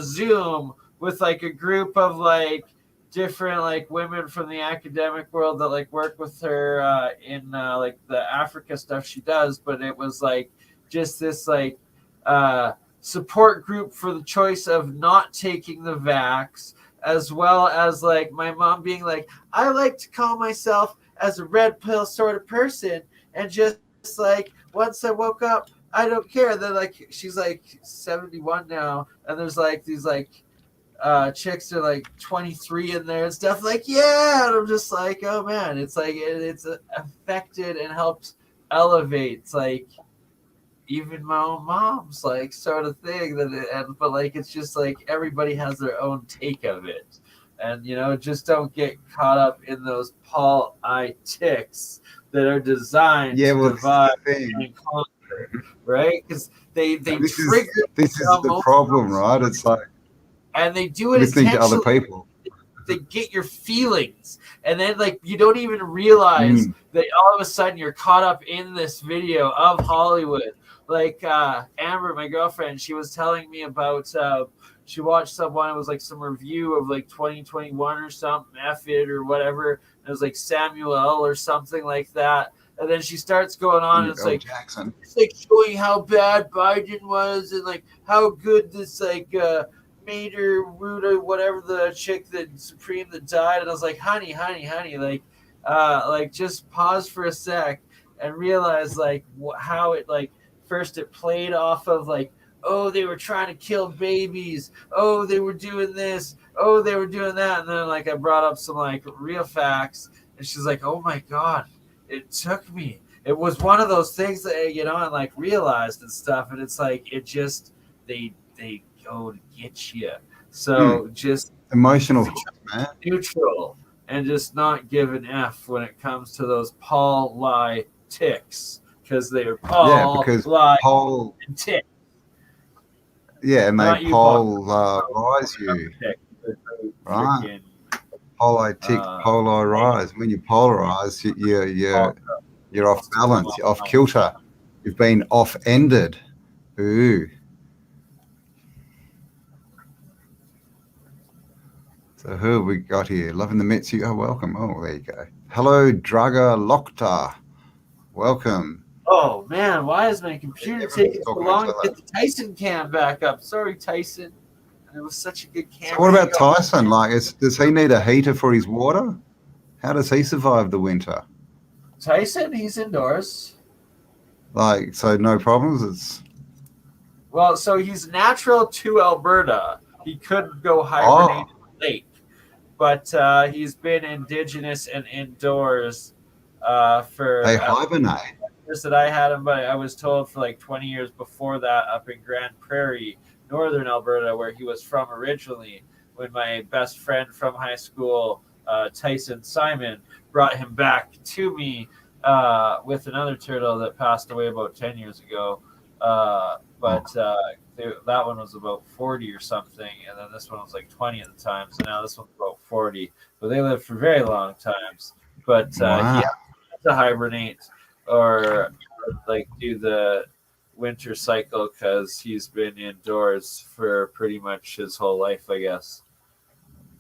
Zoom with like a group of like different like women from the academic world that like work with her in like the Africa stuff she does, but it was like just this like support group for the choice of not taking the vax. As well as like my mom being like, I like to call myself as a red pill sort of person, and just like once I woke up, I don't care. Then like she's like 71 now, and there's like these like chicks are like 23 in there and stuff. Like yeah, and I'm just like, oh man, it's like it's affected and helped elevate like even my own mom's like sort of thing but like it's just like everybody has their own take of it, and you know, just don't get caught up in those Paul I ticks that are designed to divide and conquer, right? Because they trigger.
This is the problem, right? It's like,
and they do it
listening to other
intentionally.
people.
They get your feelings, and then like you don't even realize that all of a sudden you're caught up in this video of Hollywood. Like Amber, my girlfriend, she was telling me about she watched someone, it was like some review of like 2021 or something, F it or whatever. It was like Samuel L. or something like that. And then she starts going on, and it's like
Jackson.
It's like showing how bad Biden was and like how good this like Mater Ruta, whatever the chick that Supreme that died. And I was like, honey, like just pause for a sec and realize like how it like first it played off of like, oh, they were trying to kill babies, oh, they were doing this, oh, they were doing that, and then like I brought up some like real facts, and she's like, oh my god, it took me, it was one of those things that, you know, I like realized and stuff, and it's like it just they go to get you. So just
emotional, man.
Neutral and just not give an F when it comes to those Paul lie ticks, because they're Paul lie and tick.
Yeah, and they polarize you. Right. Polarize. When you polarize, you're off balance, you're off kilter. You've been off-ended. Ooh. So who have we got here? Loving the Mitsu. Oh, welcome. Oh, there you go. Hello, Draga Lokta. Welcome.
Oh man, why is my computer taking so long to get the Tyson cam back up? Sorry, Tyson. And it was such a good camera.
So what about Tyson? Like, does he need a heater for his water? How does he survive the winter?
Tyson, he's indoors.
Like, so no problems.
Well, so he's natural to Alberta. He could go hibernate in the lake, but he's been indigenous and indoors for.
They hibernate.
Years that I had him, but I was told for like 20 years before that up in Grand Prairie, northern Alberta, where he was from originally, when my best friend from high school, Tyson Simon, brought him back to me with another turtle that passed away about 10 years ago. That one was about 40 or something, and then this one was like 20 at the time, so now this one's about 40. But they lived for very long times. But he had to hibernate or like do the winter cycle because he's been indoors for pretty much his whole life, I guess.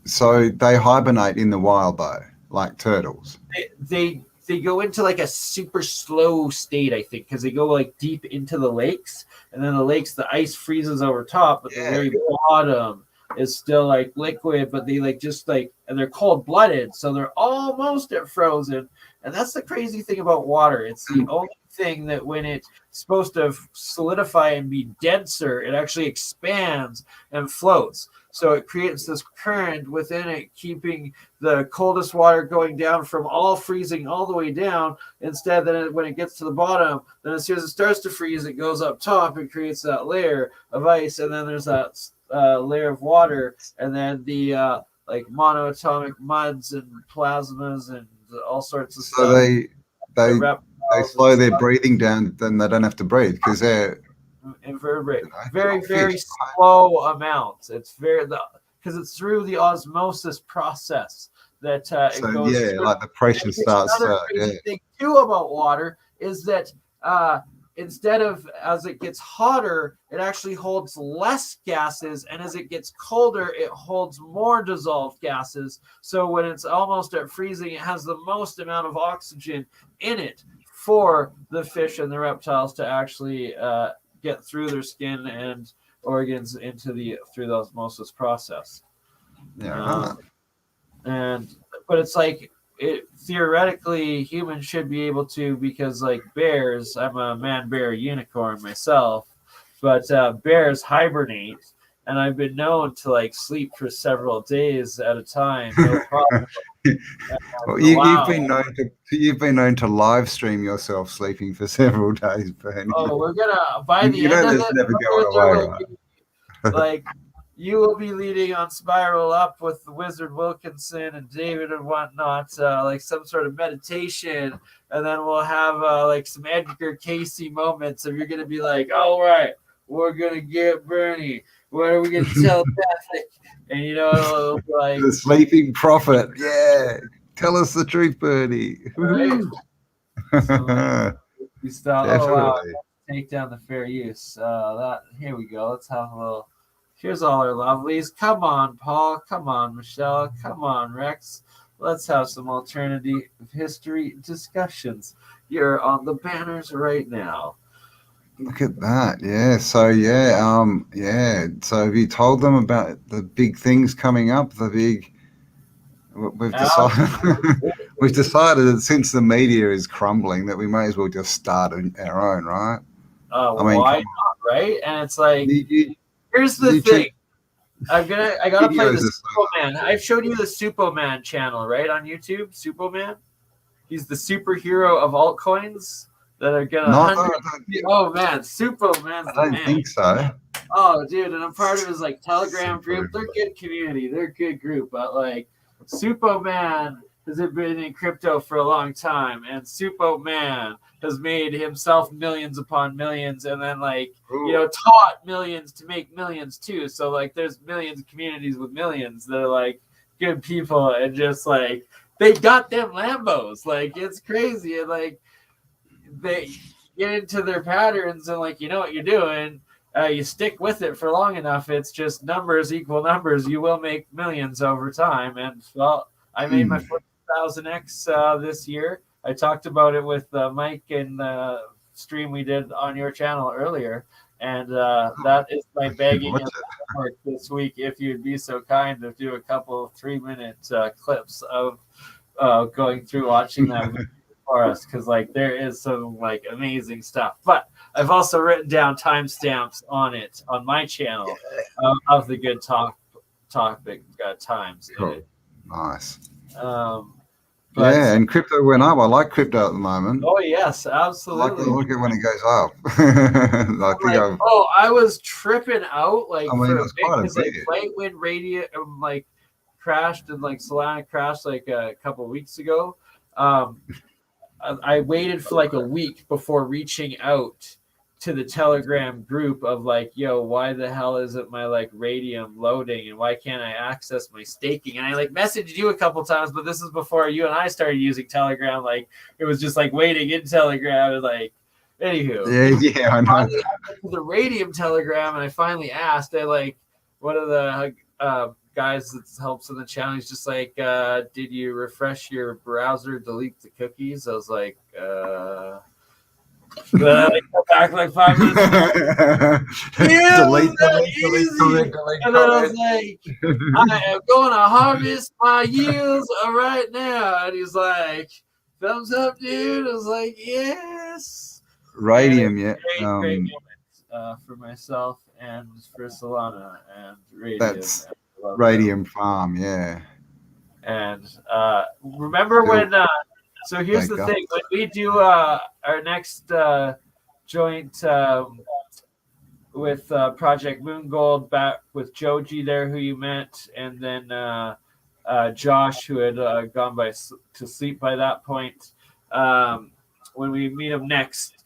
So they hibernate in the wild though, like turtles.
They go into like a super slow state, I think, because they go like deep into the lakes, and then the ice freezes over top, but the very bottom is still like liquid, but they and they're cold blooded, so they're almost at frozen. And that's the crazy thing about water. It's the only thing that when it's supposed to solidify and be denser, it actually expands and floats. So it creates this current within it, keeping the coldest water going down from all freezing all the way down. Instead, then when it gets to the bottom, then as soon as it starts to freeze, it goes up top and creates that layer of ice. And then there's that layer of water. And then the like monoatomic muds and plasmas and all sorts of stuff.
So they slow their breathing down, then they don't have to breathe because they're
invertebrate. Very slow amounts. It's because it's through the osmosis process that it goes through.
Like the pressure starts.
Another crazy thing too about water is that instead of as it gets hotter, it actually holds less gases, and as it gets colder, it holds more dissolved gases. So when it's almost at freezing, it has the most amount of oxygen in it for the fish and the reptiles to actually get through their skin and organs through the osmosis process.
Yeah.
But it's like theoretically humans should be able to, because like bears, I'm a man bear unicorn myself, but bears hibernate, and I've been known to like sleep for several days at a time, no problem.
Well, you've been known to live stream yourself sleeping for several days, Bernie.
Oh, we're gonna by the end of it,
never go away, right?
like you will be leading on Spiral Up with the Wizard Wilkinson and David and whatnot, like some sort of meditation, and then we'll have like some Edgar Casey moments of you're gonna be like, all right, we're gonna get Bernie. What are we gonna telepathic? And like
the sleeping prophet. Yeah, tell us the truth, Bernie.
Right? So we start.
Definitely.
Oh, wow. Take down the fair use. Here we go. Let's have a little. Here's all our lovelies. Come on, Paul. Come on, Michelle. Come on, Rex. Let's have some alternative history discussions. You're on the banners right now.
Look at that. Yeah. So So have you told them about the big things coming up? We've decided that since the media is crumbling, that we may as well just start our own, right?
Why not, right? And it's like, here's the thing. I gotta play the Superman. I've showed you the Superman channel, right, on YouTube. Superman. He's the superhero of altcoins that are gonna. Oh man, Superman's the man.
I don't think so.
Oh, dude, and I'm part of his like Telegram group. They're good community. They're a good group, but like Superman has been in crypto for a long time, and Superman has made himself millions upon millions, and then taught millions to make millions too. So like, there's millions of communities with millions that are like good people, and just like they got them Lambos. Like it's crazy, and like they get into their patterns, and like what you're doing. You stick with it for long enough, it's just numbers equal numbers. You will make millions over time. And well, I made my 40,000x this year. I talked about it with Mike in the stream we did on your channel earlier. And that is my begging
Watch
of homework this week. If you'd be so kind to do a couple of 3-minute clips of going through watching that video for us, because like there is some like amazing stuff. But I've also written down timestamps on it on my channel of the good topic times.
Cool. Nice.
But,
yeah, and crypto went up. I like crypto at the moment.
Oh yes, absolutely.
I like it when it goes up.
I was tripping out for a bit because like right when Radium like crashed and like Solana crashed like a couple of weeks ago. I waited for like a week before reaching out to the Telegram group of like, yo, why the hell isn't my like Radium loading and why can't I access my staking? And I like messaged you a couple times, but this is before you and I started using Telegram. Like it was just like waiting in Telegram and like, anywho.
Yeah, I know.
I went to the Radium Telegram and I finally asked. I like one of the guys that helps in the challenge, just like, did you refresh your browser, delete the cookies? I was like, then I come back like 5 minutes. Delete. And then I was like, I am going to harvest my yields right now. And he's like, thumbs up, dude. I was like, yes.
Radium, yeah.
Great moment for myself and for Solana and Radium.
That's Radium Farm, yeah.
And remember when so here's the thing, when we do our next joint with Project Moongold, back with Joji there, who you met, and then Josh, who had gone to sleep by that point, when we meet him next,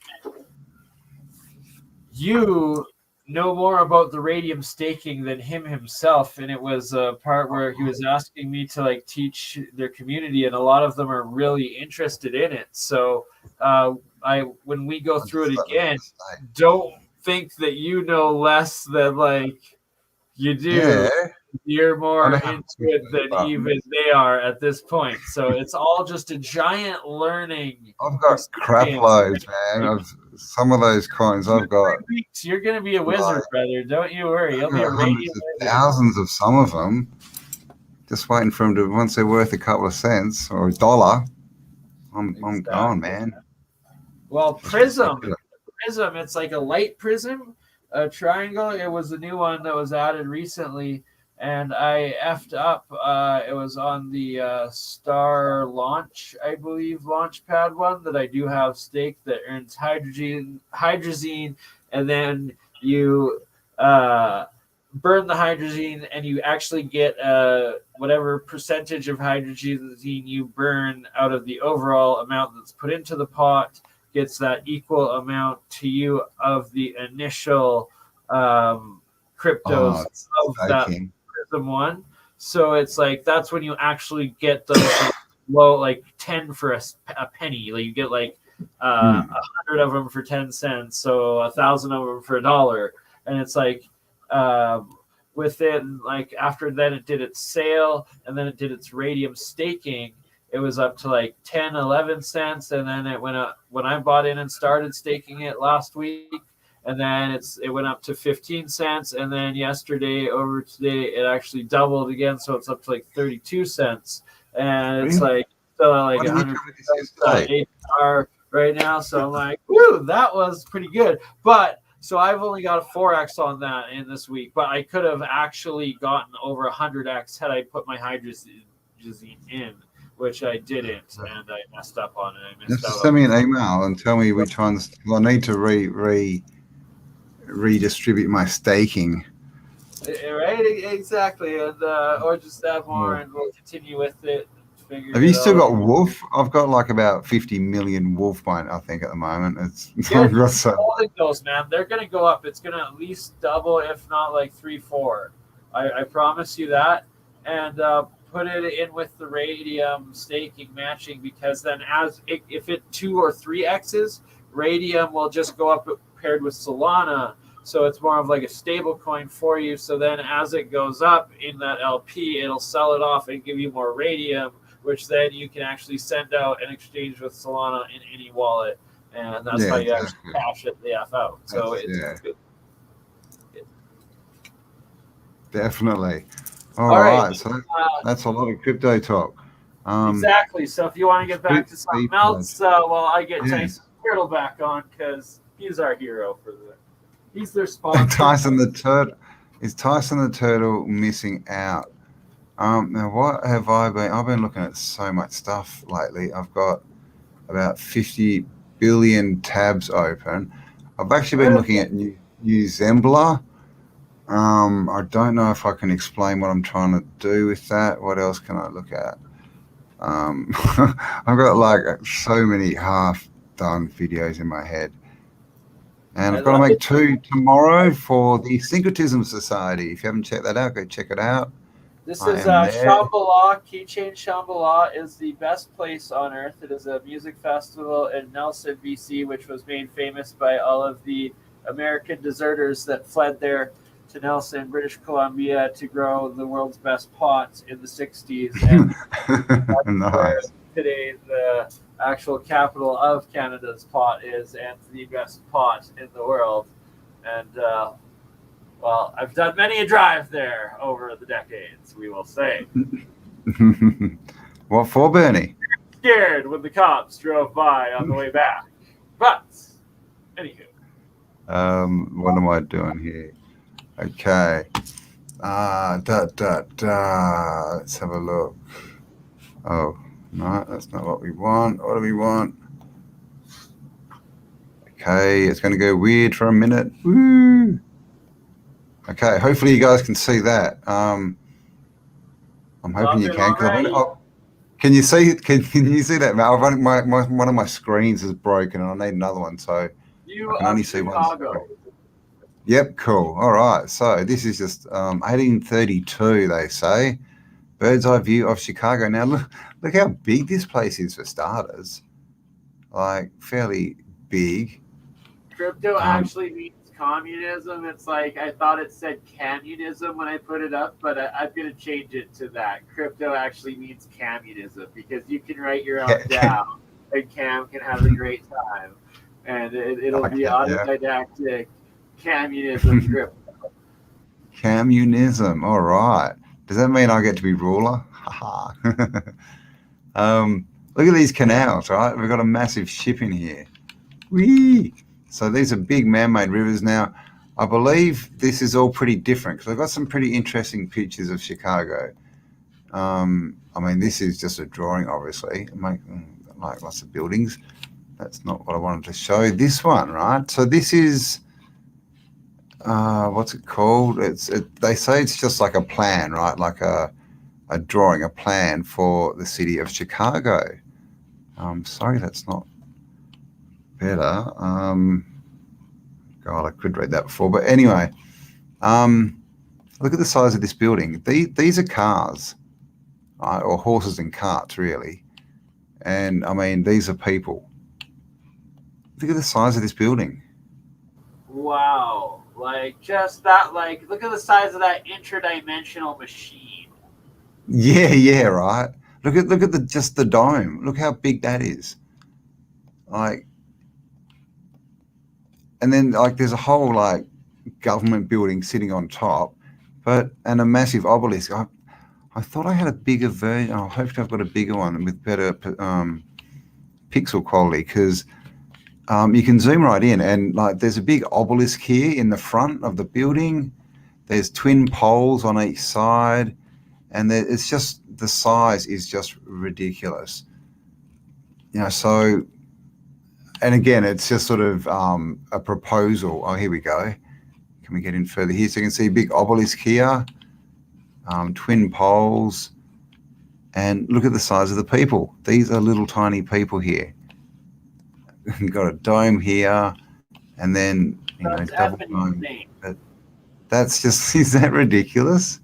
you know more about the Radium staking than him himself, and it was a part where he was asking me to like teach their community, and a lot of them are really interested in it. So when we go through it again, don't think that you know less than like you do.
Yeah.
You're more into it than even they are at this point. So it's all just a giant learning.
I've got crap loads, man. Of some of those coins I've got.
You're going to be a wizard, brother. Don't you worry. You'll be a
hundreds of thousands of some of them. Just waiting for them to, once they're worth a couple of cents or $1, I'm gone, man.
Well, Prism, it's like a light prism, a triangle. It was a new one that was added recently. And I effed up. It was on the Star Launch, I believe, launch pad one that I do have staked that earns hydrazine, and then you burn the hydrazine and you actually get whatever percentage of hydrazine you burn out of the overall amount that's put into the pot gets that equal amount to you of the initial cryptos of that Prism one. So it's like that's when you actually get those low, like 10 for a penny. Like you get like 100 of them for 10 cents, so 1,000 of them for $1. And it's like within like after then it did its sale and then it did its Radium staking. It was up to like 10, 11 cents, and then it went up when I bought in and started staking it last week. And then it went up to 15 cents, and then yesterday over today it actually doubled again, so it's up to like 32 cents, and it's like still at like 100 APR right now. So I'm like, woo, that was pretty good. But so I've only got a 4x on that in this week, but I could have actually gotten over 100x had I put my hydrazine in, which I didn't, and I messed up on it.
Just send me an email and tell me which ones. Well, I need to redistribute my staking.
Right, exactly, and or just add more, and we'll continue with it.
Have you still got Wolf? I've got like about 50 million Wolf point, I think, at the moment.
Holding those, man. They're gonna go up. It's gonna at least double, if not like 3-4. I promise you that. And put it in with the Radium staking matching, because then if it 2 or 3x's, Radium will just go up paired with Solana, so it's more of like a stable coin for you. So then as it goes up in that LP, it'll sell it off and give you more Radium, which then you can actually send out and exchange with Solana in any wallet, and that's how you actually cash it the F out. So it's good.
Definitely. All
All right.
right. So that's a lot of crypto talk.
Exactly. So if you want to get back to something else, well, I get
Yeah.
Tyson Turtle back on because he's our hero for he's their sponsor.
Tyson the Turtle. Is Tyson the Turtle missing out? Now, what have I been? I've been looking at so much stuff lately. I've got about 50 billion tabs open. I've actually been looking at New Zembla. I don't know if I can explain what I'm trying to do with that. What else can I look at? I've got like so many half-done videos in my head. And I've got to make 2 tomorrow for the Syncretism Society. If you haven't checked that out, go check it out.
This is Shambhala. Keychain Shambhala is the best place on earth. It is a music festival in Nelson, BC, which was made famous by all of the American deserters that fled there to Nelson, British Columbia, to grow the world's best pot in the 60s. And
Nice.
Today, the actual capital of Canada's pot is, and the best pot in the world. And, well, I've done many a drive there over the decades, we will say.
What for, Bernie?
Scared when the cops drove by on the way back. But, anywho.
What am I doing here? Okay. Let's have a look. Oh, no, that's not what we want. What do we want? Okay, it's going to go weird for a minute. Woo! Okay, hopefully you guys can see that. I'm hoping you can. Can you see? Can you see that? One of my screens is broken, and I need another one, so I can only see one. Yep, cool. All right, so this is just 1832. They say bird's eye view of Chicago. Now look how big this place is for starters. Like fairly big.
Crypto actually means communism. It's like I thought it said communism when I put it up, but I'm going to change it to that. Crypto actually means communism because you can write your own down and Cam can have a great time. And it'll be autodidactic communism crypto.
Communism. All right. Does that mean I get to be ruler? Look at these canals, right? We've got a massive ship in here. Whee! So these are big man-made rivers. Now, I believe this is all pretty different because I've got some pretty interesting pictures of Chicago. I mean, this is just a drawing, obviously. Like lots of buildings. That's not what I wanted to show. This one, right? So this is, what's it called? They say it's just like a plan, right? Like a drawing, a plan for the city of Chicago. Sorry, that's not better. God, I could read that before, but anyway, look at the size of this building. These are cars, right? Or horses and carts, really. And I mean, these are people. Look at the size of this building.
Wow, like just that. Like, look at the size of that interdimensional machine.
Yeah, right. Look at just the dome. Look how big that is. Like. And then like there's a whole like government building sitting on top, and a massive obelisk. I thought I had a bigger version. I hope I've got a bigger one with better pixel quality because you can zoom right in and like there's a big obelisk here in the front of the building. There's twin poles on each side, and it's just the size is just ridiculous. You know, so. And again, it's just sort of a proposal. Oh, here we go. Can we get in further here? So you can see a big obelisk here, twin poles, and look at the size of the people. These are little tiny people here. We've got a dome here, and then double dome. But that's just, is that ridiculous?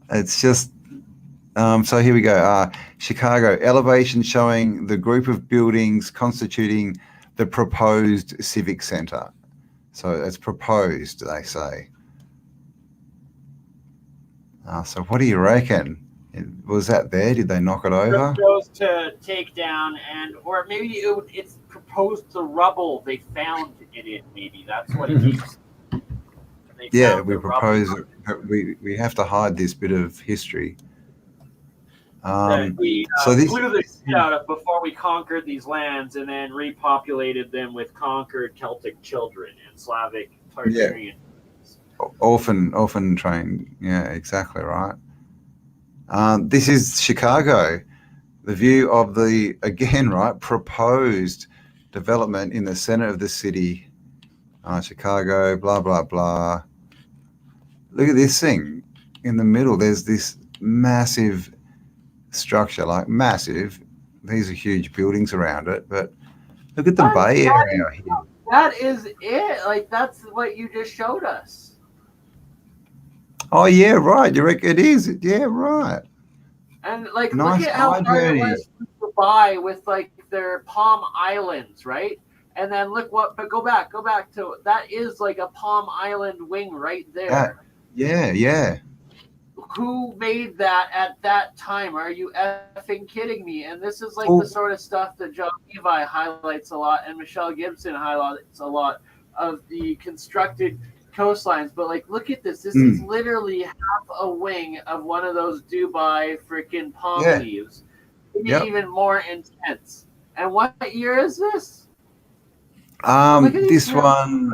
It's just. So here we go. Chicago, elevation showing the group of buildings constituting the proposed civic center. So it's proposed, they say. So what do you reckon? Was that there? Did they knock it over?
Proposed to take down, or maybe it's proposed the rubble they found in it. Maybe that's what it is. They
Yeah,
found
we
the
propose
rubble
that we have to hide this bit of history.
that we
So this
blew the shit out of before we conquered these lands, and then repopulated them with conquered Celtic children and Slavic Tartarian.
orphan train. Yeah, exactly right. This is Chicago. The view of the, again, right, proposed development in the center of the city. Chicago, blah, blah, blah. Look at this thing in the middle. There's this massive structure, like massive. These are huge buildings around it, but look at the bay area here.
That is it. Like, that's what you just showed us.
Oh, yeah, right. You reckon it is? Yeah, right.
And, like,
Nice
look at how
eye
far it
journey.
was from Dubai with, like, their Palm Islands, right? And then look but go back to, that is like a Palm Island wing right there.
Yeah.
Who made that at that time? Are you effing kidding me? And this is like the sort of stuff that John Levi highlights a lot, and Michelle Gibson highlights a lot, of the constructed coastlines. But like, look at this. This is literally half a wing of one of those Dubai freaking palm leaves. Maybe even more intense. And what year is this?
This one,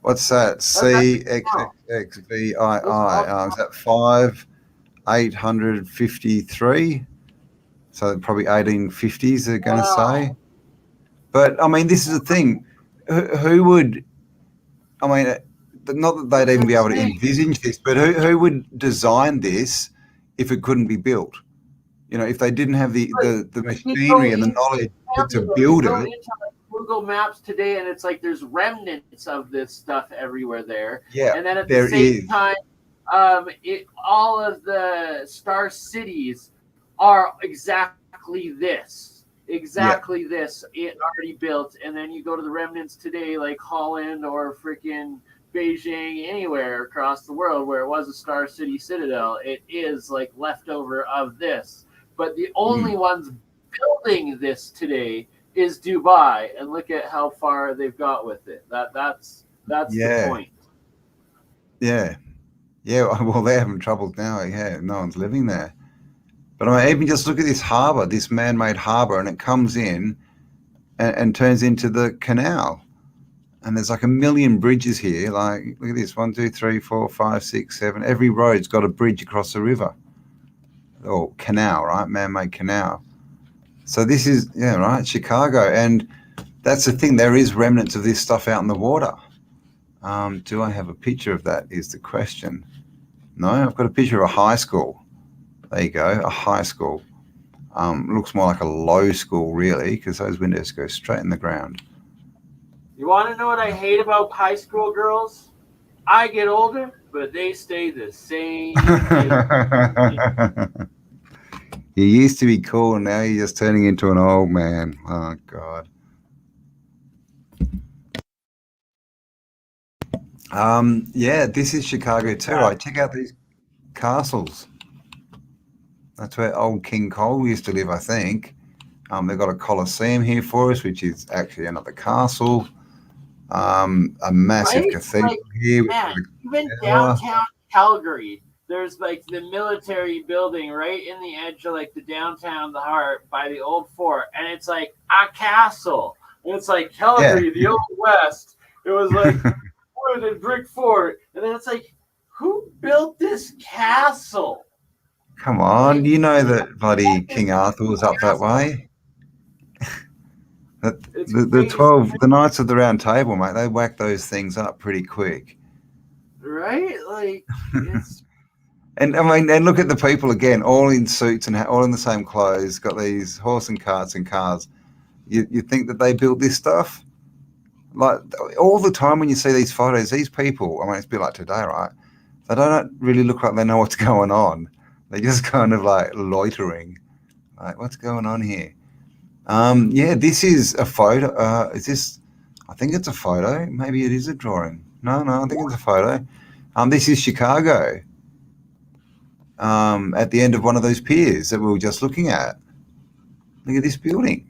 what's that? CXXXVII. Is that 5853? So probably 1850s they're going to say. But I mean, this is the thing. Who would, I mean, not that they'd even be able to envisage this, but who would design this if it couldn't be built? You know, if they didn't have the machinery and the knowledge to build it.
Google Maps today, and it's like there's remnants of this stuff everywhere there.
Yeah,
and then at the same time, all of the star cities are exactly this, this it already built. And then you go to the remnants today, like Holland or freaking Beijing, anywhere across the world where it was a star city citadel, it is like leftover of this. But the only ones building this today is Dubai, and look at how far they've got with it. That's the point.
Yeah. Well, they're having trouble now. Yeah, no one's living there. But I mean, even just look at this harbor, this man-made harbor, and it comes in and turns into the canal. And there's like a million bridges here. Like, look at this: 1, 2, 3, 4, 5, 6, 7. Every road's got a bridge across the river, or canal, right? Man-made canal. So this is, right, Chicago. And that's the thing. There is remnants of this stuff out in the water. Do I have a picture of that is the question. No, I've got a picture of a high school. There you go, a high school. Looks more like a low school, really, because those windows go straight in the ground.
You want to know what I hate about high school girls? I get older, but they stay the same.
You used to be cool, and now you're just turning into an old man. Oh, God. This is Chicago too, right? Check out these castles. That's where old King Cole used to live, I think. They've got a Colosseum here for us, which is actually another castle. A massive cathedral here.
Even downtown Calgary, there's like the military building right in the edge of like the downtown, the heart, by the old fort, and it's like a castle. And it's like Calgary, the old west. It was like wood and brick fort, and then it's like, who built this castle?
Come on, you know that bloody King Arthur was up that way. The Knights of the Round Table, mate, they whack those things up pretty quick.
Right? Like, it's...
And I mean, and look at the people again, all in suits and all in the same clothes, got these horse and carts and cars. You think that they built this stuff? Like, all the time when you see these photos, these people, I mean, it's a bit like today, right? They don't really look like they know what's going on. They're just kind of like loitering. Like, what's going on here? This is a photo. Is this? I think it's a photo. Maybe it is a drawing. No, I think it's a photo. This is Chicago. At the end of one of those piers that we were just looking at. Look at this building.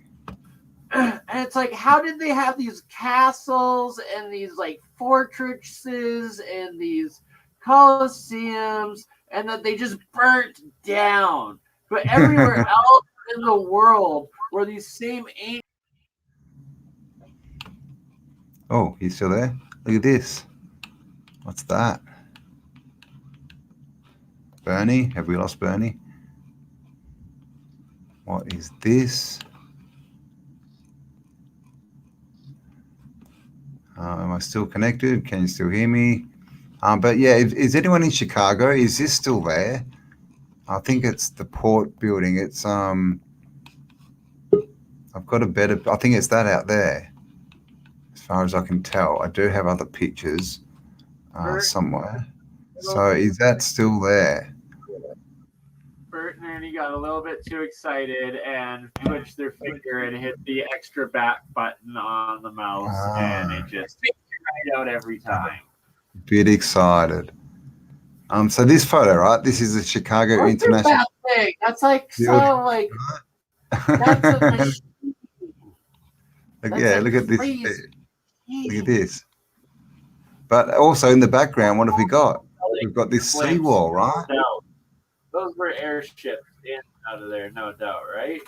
And it's like, how did they have these castles and these like fortresses and these coliseums, and that they just burnt down? But everywhere else in the world were these same ancient.
Oh, he's still there. Look at this. What's that? BurnEye? Have we lost BurnEye? What is this? Am I still connected? Can you still hear me? But yeah, is anyone in Chicago? Is this still there? I think it's the port building. It's I've got a better. I think it's that out there. As far as I can tell, I do have other pictures somewhere. So is that still there?
Bert and Ernie got a little bit too excited and twitched their finger and hit the extra back button on the mouse, and it just takes you right out every time.
Bit excited. So this photo, right? This is the Chicago International.
That thing? That's like so like. That's a machine.
Look at this. Look at this. But also in the background, what have we got? We've got this seawall, right?
No, those were airships in and out of there, no doubt, right?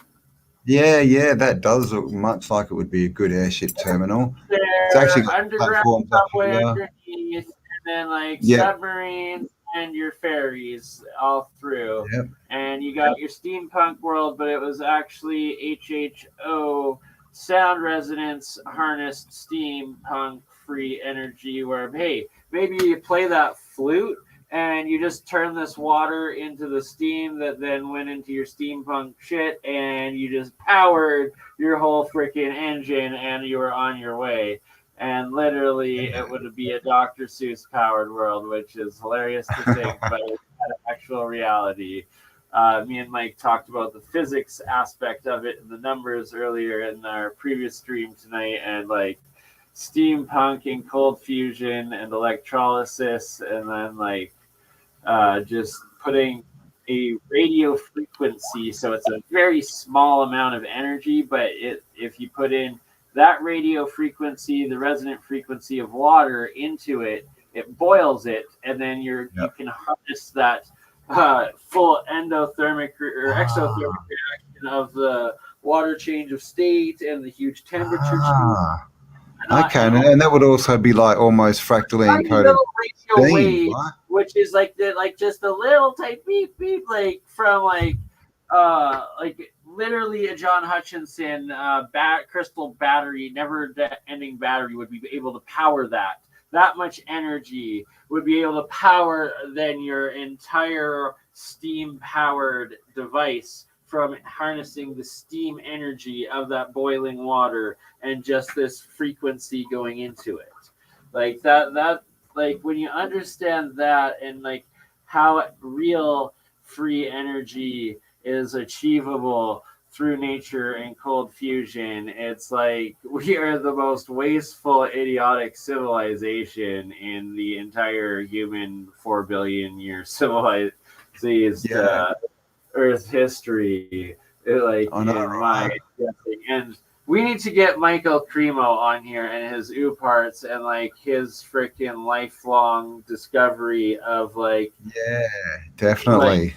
Yeah, that does look much like it would be a good airship terminal. It's actually got
underground
platforms up
subway
here.
underneath, and then like submarines and your ferries all through.
Yep.
And you got your steampunk world, but it was actually HHO sound resonance harnessed steampunk free energy, where hey, maybe you play that flute and you just turn this water into the steam that then went into your steampunk shit, and you just powered your whole freaking engine and you were on your way. And literally it would be a Dr. Seuss powered world, which is hilarious to think, but it's an actual reality. Me and Mike talked about the physics aspect of it and the numbers earlier in our previous stream tonight, and like steampunk and cold fusion and electrolysis, and then like just putting a radio frequency, so it's a very small amount of energy, but if you put in that radio frequency, the resonant frequency of water into it, it boils it, and then you can harness that full endothermic or exothermic reaction of the water change of state and the huge temperature change.
And that would also be like almost fractally encoded
radio wave,
steam, right?
which is like just a little type beep beep, like from like literally a John Hutchinson crystal battery, never-ending battery would be able to power that. That much energy would be able to power then your entire steam-powered device from harnessing the steam energy of that boiling water and just this frequency going into it. Like that like when you understand that, and like how real free energy is achievable through nature and cold fusion, it's like we are the most wasteful, idiotic civilization in the entire human 4 billion year civilized Earth history. And we need to get Michael Cremo on here and his parts and like his freaking lifelong discovery of like
definitely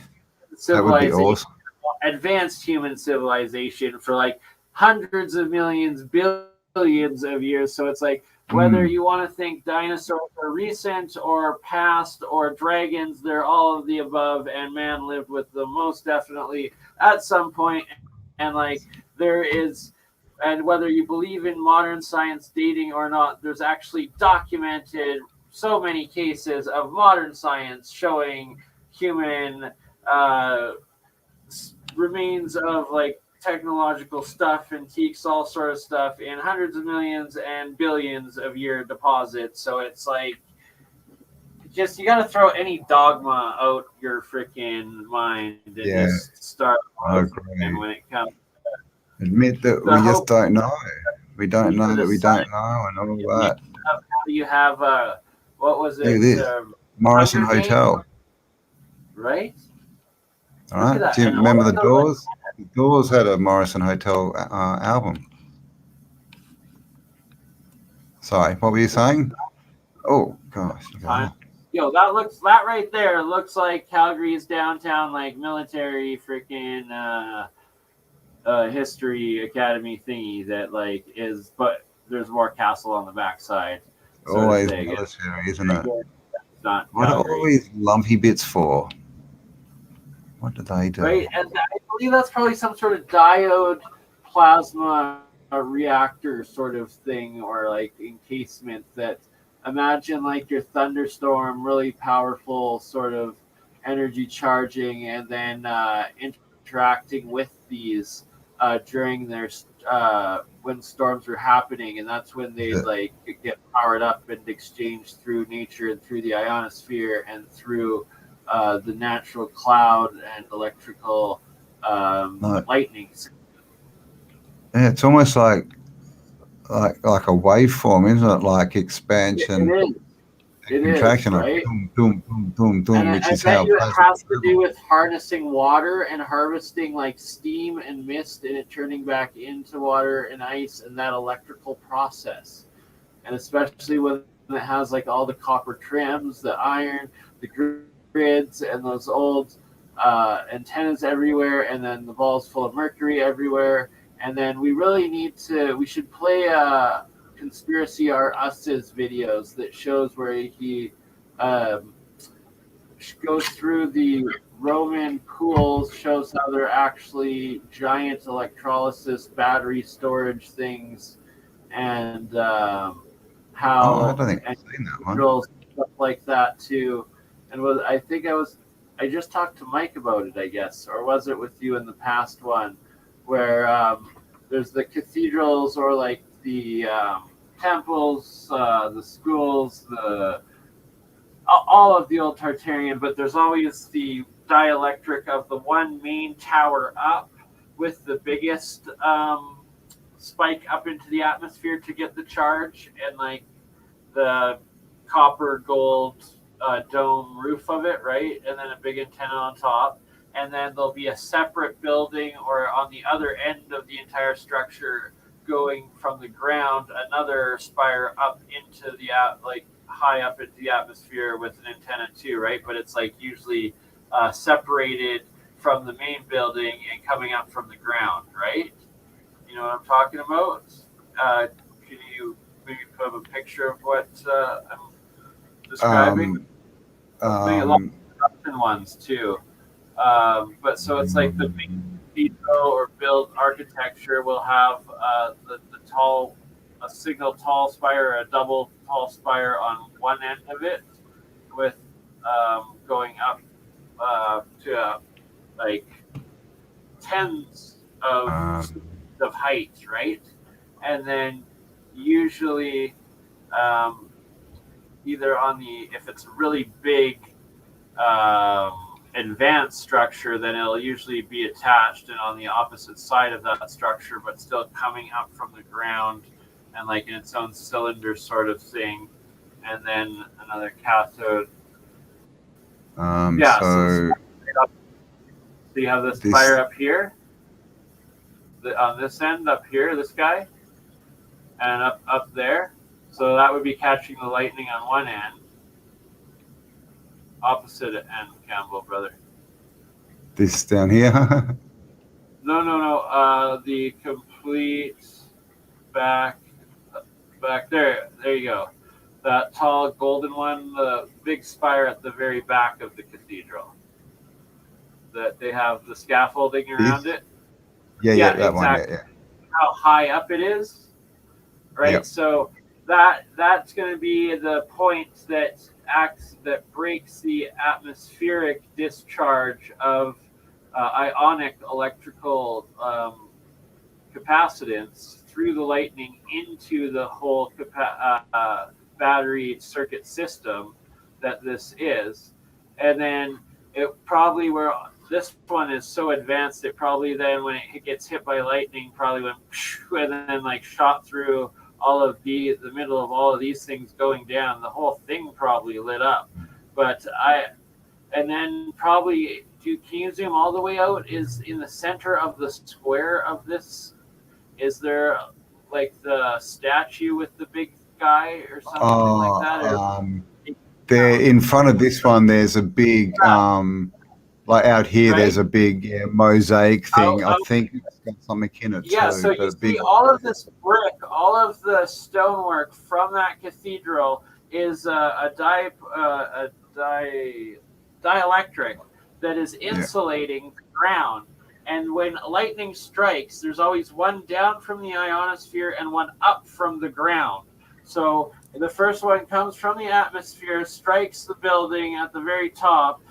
that would be awesome.
Advanced human civilization for like hundreds of millions, billions of years. So it's like whether you want to think dinosaurs are recent or past or dragons, they're all of the above, and man lived with them most definitely at some point. And like there is, and whether you believe in modern science dating or not, there's actually documented so many cases of modern science showing human remains of like technological stuff, antiques, all sort of stuff in hundreds of millions and billions of year deposits. So it's like just you got to throw any dogma out your freaking mind and just start and when it comes to
admit that we just don't know. We don't know that we don't know and all that.
How do you have what was it?
Look at this. Morrison Hotel.
Right?
All right. Do you remember the Doors? The Doors had a Morrison Hotel album. Sorry, what were you saying? Oh gosh.
That right there looks like Calgary's downtown, like military freaking history academy thingy that like is, but there's more castle on the backside.
Always military, isn't it?
It's not
What are
Calgary.
all these lumpy bits for? What do they do?
Right, and I believe that's probably some sort of diode plasma reactor sort of thing, or like encasement that, imagine like your thunderstorm, really powerful sort of energy charging, and then interacting with these during their when storms are happening, and that's when they like get powered up and exchanged through nature and through the ionosphere and through the natural cloud and electrical lightning.
Yeah, it's almost like a waveform, isn't it? Like expansion,
It
contraction,
is,
like
right?
boom, boom, boom, boom, boom,
And
which
I
is
bet
how.
you it has to do with harnessing water and harvesting like steam and mist and it turning back into water and ice and that electrical process. And especially when it has like all the copper trims, the iron, the grids, and those old antennas everywhere, and then the balls full of mercury everywhere. And then we should play Conspiracy Are Us's videos that shows where he goes through the Roman pools, shows how they're actually giant electrolysis battery storage things, and how
I don't think I've seen that one.
stuff like that too. And I just talked to Mike about it, I guess, or was it with you in the past one, where there's the cathedrals or like the temples, the schools, all of the old Tartarian, but there's always the dielectric of the one main tower up with the biggest spike up into the atmosphere to get the charge, and like the copper gold dome roof of it, right? And then a big antenna on top. And then there'll be a separate building, or on the other end of the entire structure, going from the ground, another spire up into the high up into the atmosphere with an antenna too, right? But it's like usually separated from the main building and coming up from the ground, right? You know what I'm talking about? Can you maybe put up a picture of what I'm describing? Maybe a lot of production ones too. But so it's like the big cathedral or build architecture will have a single tall spire, or a double tall spire on one end of it, with going up to like tens of height, right? And then usually either on if it's a really big advanced structure, then it'll usually be attached and on the opposite side of that structure, but still coming up from the ground and like in its own cylinder sort of thing. And then another cathode. So you have this fire up here, on this end up here, this guy, and up there. So that would be catching the lightning on one end. Opposite end, Campbell, brother.
This down here?
No. The complete back there. There you go. That tall golden one, the big spire at the very back of the cathedral. That they have the scaffolding around it.
Yeah, that exactly. One. Yeah.
How high up it is, right? Yep. So that's going to be the point that breaks the atmospheric discharge of ionic electrical capacitance through the lightning into the whole battery circuit system that this is. And then it probably, where this one is so advanced, it probably then when it gets hit by lightning probably went and then like shot through all of the middle of all of these things going down. The whole thing probably lit up. And then probably, can you zoom all the way out? Is in the center of the square of this, is there like the statue with the big Sky or something like that?
There in front of this one, there's a big, like out here, there's a big mosaic thing. I think it's got something in it
Yeah,
too.
so you see all of this brick, all of the stonework from that cathedral is a dielectric that is insulating the ground. And when lightning strikes, there's always one down from the ionosphere and one up from the ground. So the first one comes from the atmosphere, strikes the building at the very top,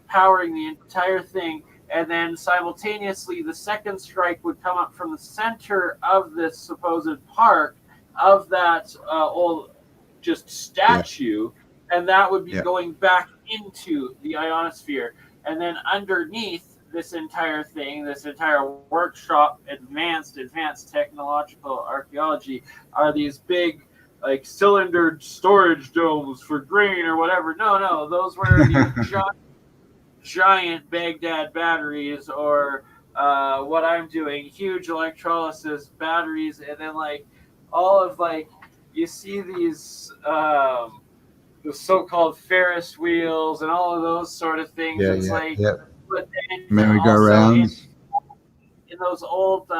powering the entire thing, and then simultaneously the second strike would come up from the center of this supposed park of that old just statue, and that would be going back into the ionosphere. And then underneath this entire thing, this entire workshop, advanced technological archaeology, are these big like cylinder storage domes for grain or whatever. No, those were these giant Baghdad batteries, or what I'm doing, huge electrolysis batteries, and then like all of like you see these the so-called Ferris wheels and all of those sort of things. But then
merry-go-rounds
in those old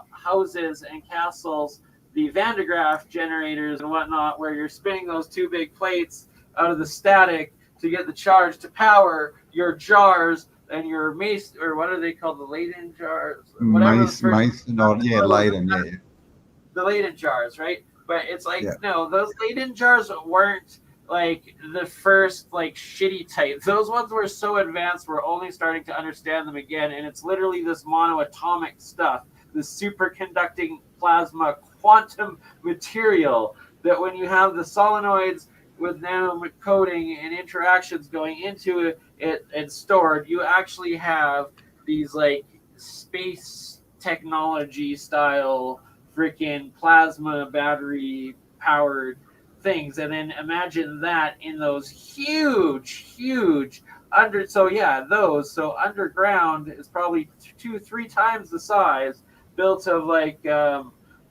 houses and castles, the Van de Graaff generators and whatnot, where you're spinning those two big plates out of the static to get the charge to power your jars and your mace, or what are they called, the Leyden jars?
Leyden,
the Leyden jars, right? But it's like, no, those Leyden jars weren't like the first like shitty type. Those ones were so advanced, we're only starting to understand them again, and it's literally this monoatomic stuff, this superconducting plasma quantum material that when you have the solenoids with nanocoating and interactions going into it and stored, you actually have these like space technology style freaking plasma battery powered things. And then imagine that in those huge underground is probably 2-3 times the size, built of like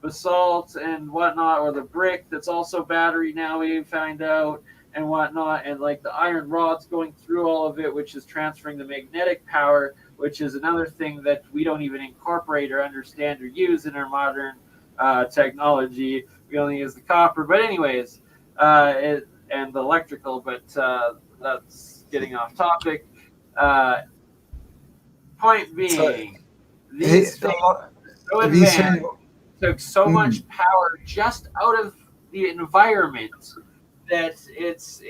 basalt and whatnot, or the brick that's also battery now we find out and whatnot, and like the iron rods going through all of it, which is transferring the magnetic power, which is another thing that we don't even incorporate or understand or use in our modern technology. We only use the copper, but anyways, and the electrical, but that's getting off topic. Point being, these things are so advanced, took so much power just out of the environment that it's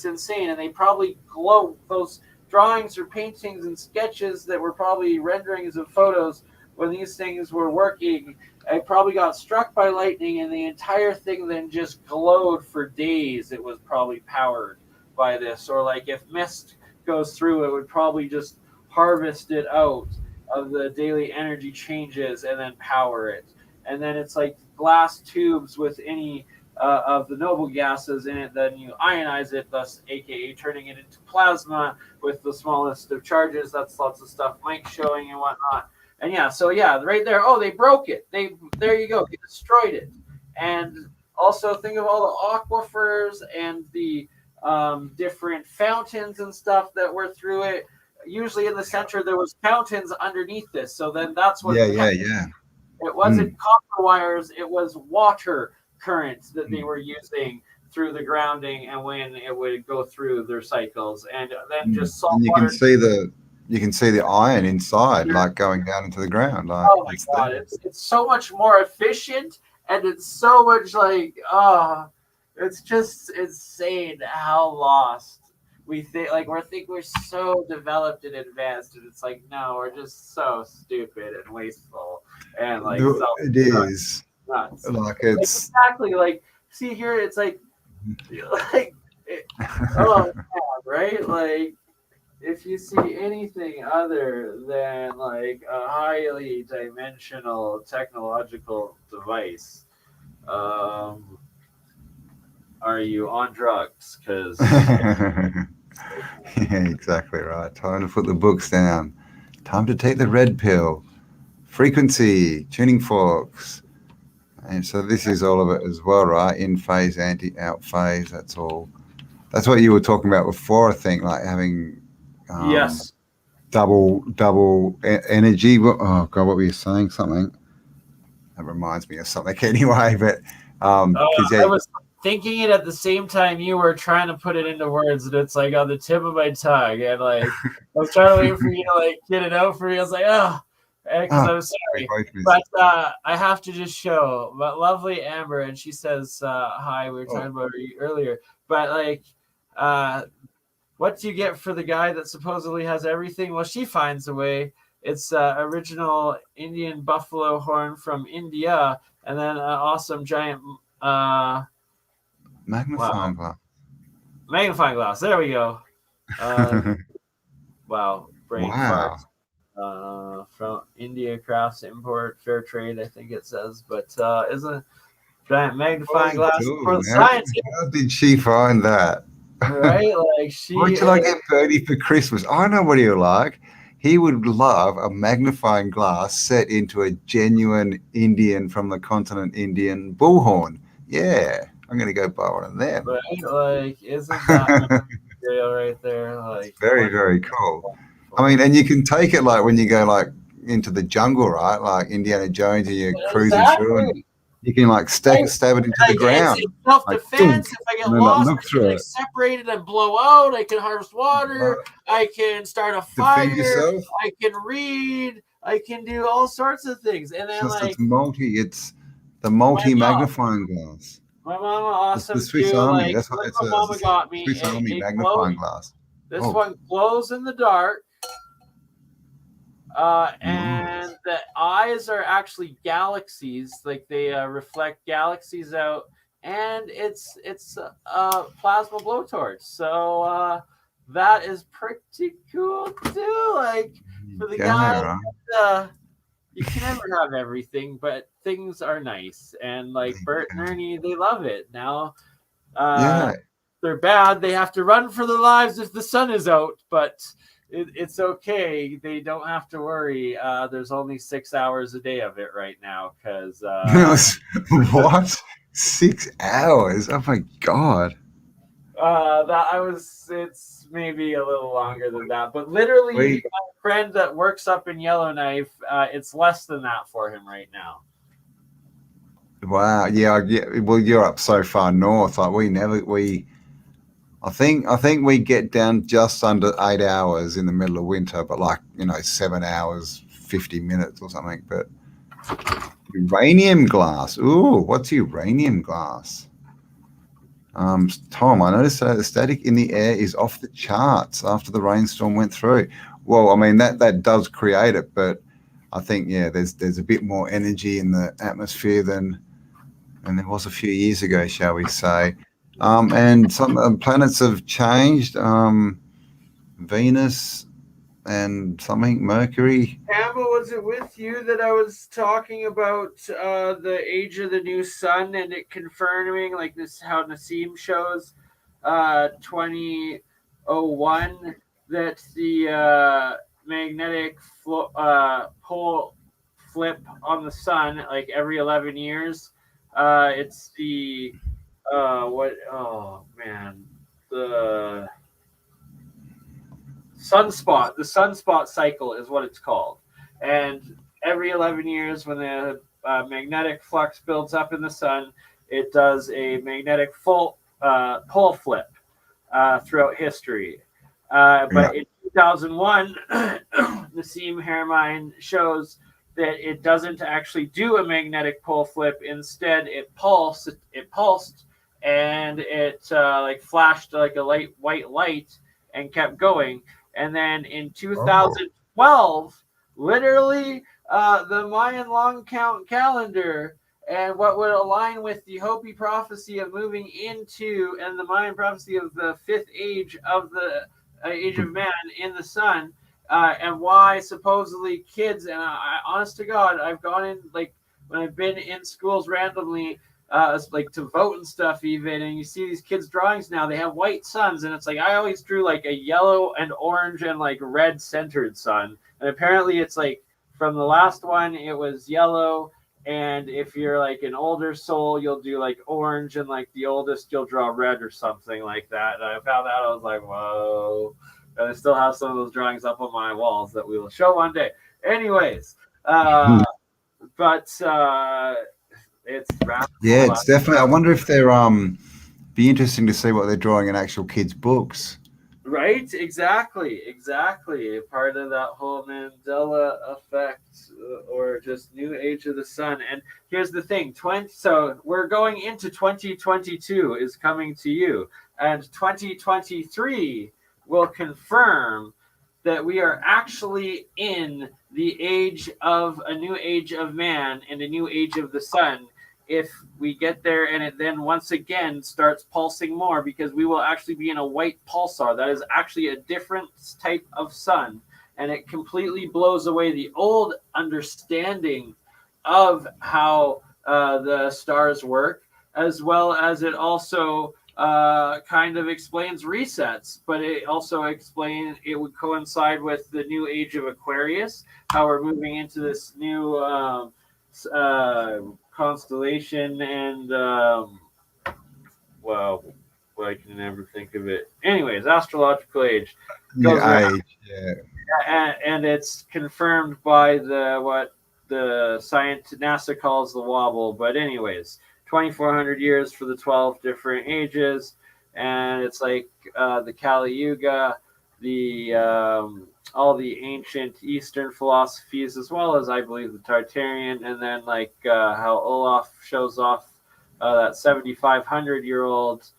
insane. And they probably glow, those drawings or paintings and sketches that were probably renderings of photos when these things were working, it probably got struck by lightning and the entire thing then just glowed for days. It was probably powered by this. Or like if mist goes through, it would probably just harvest it out of the daily energy changes and then power it. And then it's like glass tubes with any of the noble gases in it, then you ionize it, thus aka turning it into plasma with the smallest of charges. That's lots of stuff Mike's showing and whatnot. And right there, they broke it. There you go, they destroyed it. And also think of all the aquifers and the different fountains and stuff that were through it. Usually in the center there was fountains underneath this, so then that's what it wasn't copper wires, it was water currents that they were using through the grounding, and when it would go through their cycles, and then just salt water.
You can see the iron inside, like going down into the ground. Like,
oh my god, it's so much more efficient, and it's so much like it's just insane how lost we think. Like we're so developed and advanced, and it's like no, we're just so stupid and wasteful, and like
it is
nuts.
Like it's
exactly like see here, it's like right, like. If you see anything other than like a highly dimensional technological device, are you on drugs? Because
yeah, exactly right. Time to put the books down. Time to take the red pill. Frequency, tuning forks. And so this is all of it as well, right? In phase, out phase. That's all. That's what you were talking about before, I think, like having
Yes.
double energy. Oh God, what were you saying? Something that reminds me of something anyway. But
I was thinking it at the same time you were trying to put it into words, and it's like on the tip of my tongue, and like I was trying to wait for you to like get it out for me. I was like, because I'm sorry, but I have to just show. But lovely Amber, and she says hi. We were talking about her earlier, but like, what do you get for the guy that supposedly has everything? Well, she finds a way. It's original Indian buffalo horn from India, and then an awesome giant
magnifying glass.
Magnifying glass. There we go. Wow, brain fart. From India Crafts Import Fair Trade, I think it says, but isn't a giant magnifying glass for the science?
How did she find that?
Right, like she.
What did I get Bertie for Christmas? I know what he'll like. He would love a magnifying glass set into a genuine Indian from the continent Indian bullhorn. Yeah, I'm going to go buy one of them.
Right, like, isn't that material right there? Like,
very, very cool. I mean, and you can take it like when you go like into the jungle, right? Like Indiana Jones, and you're cruising through, and you can like stab it into the ground.
It's self-defense. If I get lost, I can like separate it and blow out. I can harvest water. I can start a fire. I can read. I can do all sorts of things. And then
it's the multi-magnifying glass.
My mama awesome.
The Swiss Army. That's what
my mama got me.
Swiss Army magnifying glass.
This one glows in the dark. And the eyes are actually galaxies, like they reflect galaxies out, and it's a plasma blowtorch. So that is pretty cool too. Like for the guy, you can never have everything, but things are nice. And like Bert and Ernie, they love it now. They're bad. They have to run for their lives if the sun is out, but it's okay. They don't have to worry. There's only 6 hours a day of it right now because
what? 6 hours? Oh my God.
It's maybe a little longer than that, but literally my friend that works up in Yellowknife, it's less than that for him right now.
Wow. Yeah. Well, you're up so far north. Like I think we get down just under 8 hours in the middle of winter, but 7 hours, 50 minutes or something. But uranium glass. Ooh, what's uranium glass? Tom, I noticed that the static in the air is off the charts after the rainstorm went through. Well, I mean, that does create it, but I think, there's a bit more energy in the atmosphere than there was a few years ago, shall we say. And some planets have changed. Venus and something, Mercury.
Cambell, was it with you that I was talking about the age of the new sun and it confirming, like this, how Nassim shows 2001, that the magnetic pole flip on the sun, like every 11 years, it's the the sunspot cycle is what it's called. And every 11 years when the magnetic flux builds up in the sun, it does a magnetic pole flip throughout history. But in 2001, Nassim Haramein shows that it doesn't actually do a magnetic pole flip. Instead, it pulsed, and it flashed like a white light and kept going. And then in 2012, literally the Mayan long count calendar and what would align with the Hopi prophecy of moving into and the Mayan prophecy of the fifth age of the age of man in the sun, and why supposedly kids, and I honest to God, I've gone in, like when I've been in schools randomly, like to vote and stuff even, and you see these kids' drawings now, they have white suns, and it's like I always drew like a yellow and orange and like red centered sun, and apparently it's like from the last one it was yellow And if you're like an older soul, you'll do like orange, and like the oldest, you'll draw red or something like that. And I found that, I was like, whoa. And I still have some of those drawings up on my walls that we will show one day. Anyways, but it's
yeah, it's definitely. I wonder if they're be interesting to see what they're drawing in actual kids' books.
Right, exactly. Part of that whole Mandela effect, or just new age of the sun. And here's the thing: so we're going into 2022 is coming to you, and 2023 will confirm that we are actually in the age of a new age of man and a new age of the sun. If we get there and it then once again starts pulsing more, because we will actually be in a white pulsar. That is actually a different type of sun, and it completely blows away the old understanding of how the stars work, as well as it also kind of explains resets, but it also explains, it would coincide with the new age of Aquarius, how we're moving into this new constellation, and well, I can never think of it. Anyways, astrological age goes around, and it's confirmed by what the NASA calls the wobble. But anyways, 2,400 years for the 12 different ages, and it's like the Kali Yuga, all the ancient Eastern philosophies, as well as I believe the Tartarian, and then like how Olaf shows off that 7,500-year-old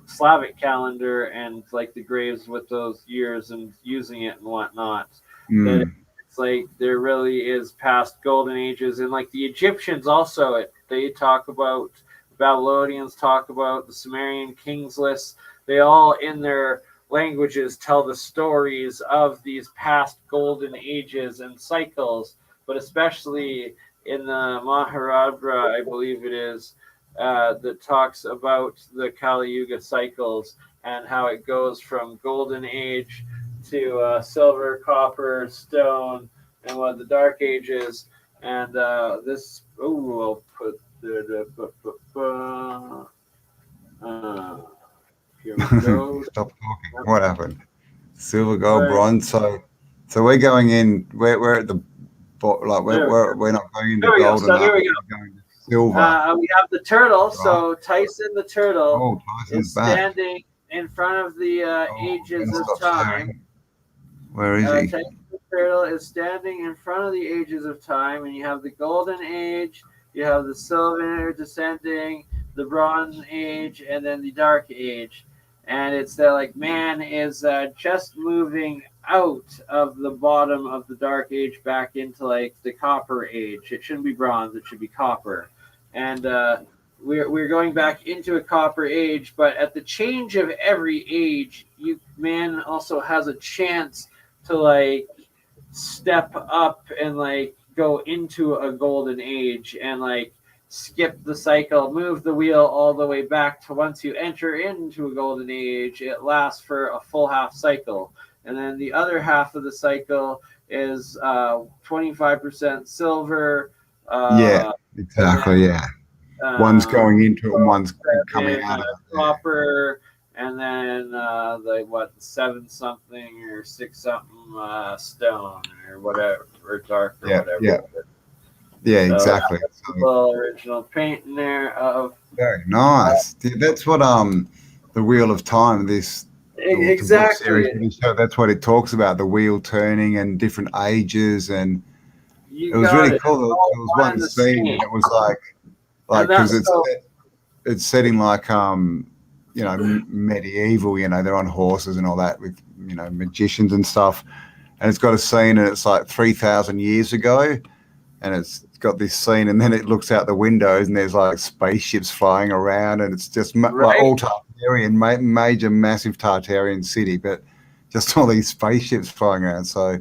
Slavic calendar, and like the graves with those years and using it and whatnot. That it's like there really is past golden ages, and like the Egyptians also, they talk about, Babylonians talk about, the Sumerian kings list. They all in their languages tell the stories of these past golden ages and cycles, but especially in the Mahabharata, I believe it is, that talks about the Kali Yuga cycles and how it goes from golden age to silver, copper, stone, and what the dark age is. And this, I'll put here we go.
Stop talking. What happened? Silver, gold, bronze. So we're going in. We're at the like we're not going into gold.
So here we go.
We're going to silver.
We have the turtle. So Tyson the turtle
Tyson's
is
back.
standing in front of the ages of time.
Where is he?
Tyson the turtle is standing in front of the ages of time, and you have the golden age, you have the silver descending, the bronze age, and then the dark age. And it's that like man is just moving out of the bottom of the dark age back into like the copper age. It shouldn't be bronze, it should be copper. And we're going back into a copper age, but at the change of every age, man also has a chance to like step up and like go into a golden age and like skip the cycle, move the wheel all the way back to once you enter into a golden age, it lasts for a full half cycle. And then the other half of the cycle is 25% silver.
Yeah, exactly.
Then,
one's going into it and one's coming out of it.
Copper, and then like what, 7 something or 6 something stone or whatever, or dark or whatever.
Yeah, exactly.
A little original paint in there of
very nice. That's what the Wheel of Time, this
exactly
series, that's what it talks about, the wheel turning and different ages, and it was really cool. There was one scene and it was like because it's setting like medieval, they're on horses and all that with magicians and stuff, and it's got a scene and it's like 3,000 years ago, and it's got this scene, and then it looks out the windows and there's like spaceships flying around, and it's just like all Tartarian, major massive Tartarian city, but just all these spaceships flying around. So,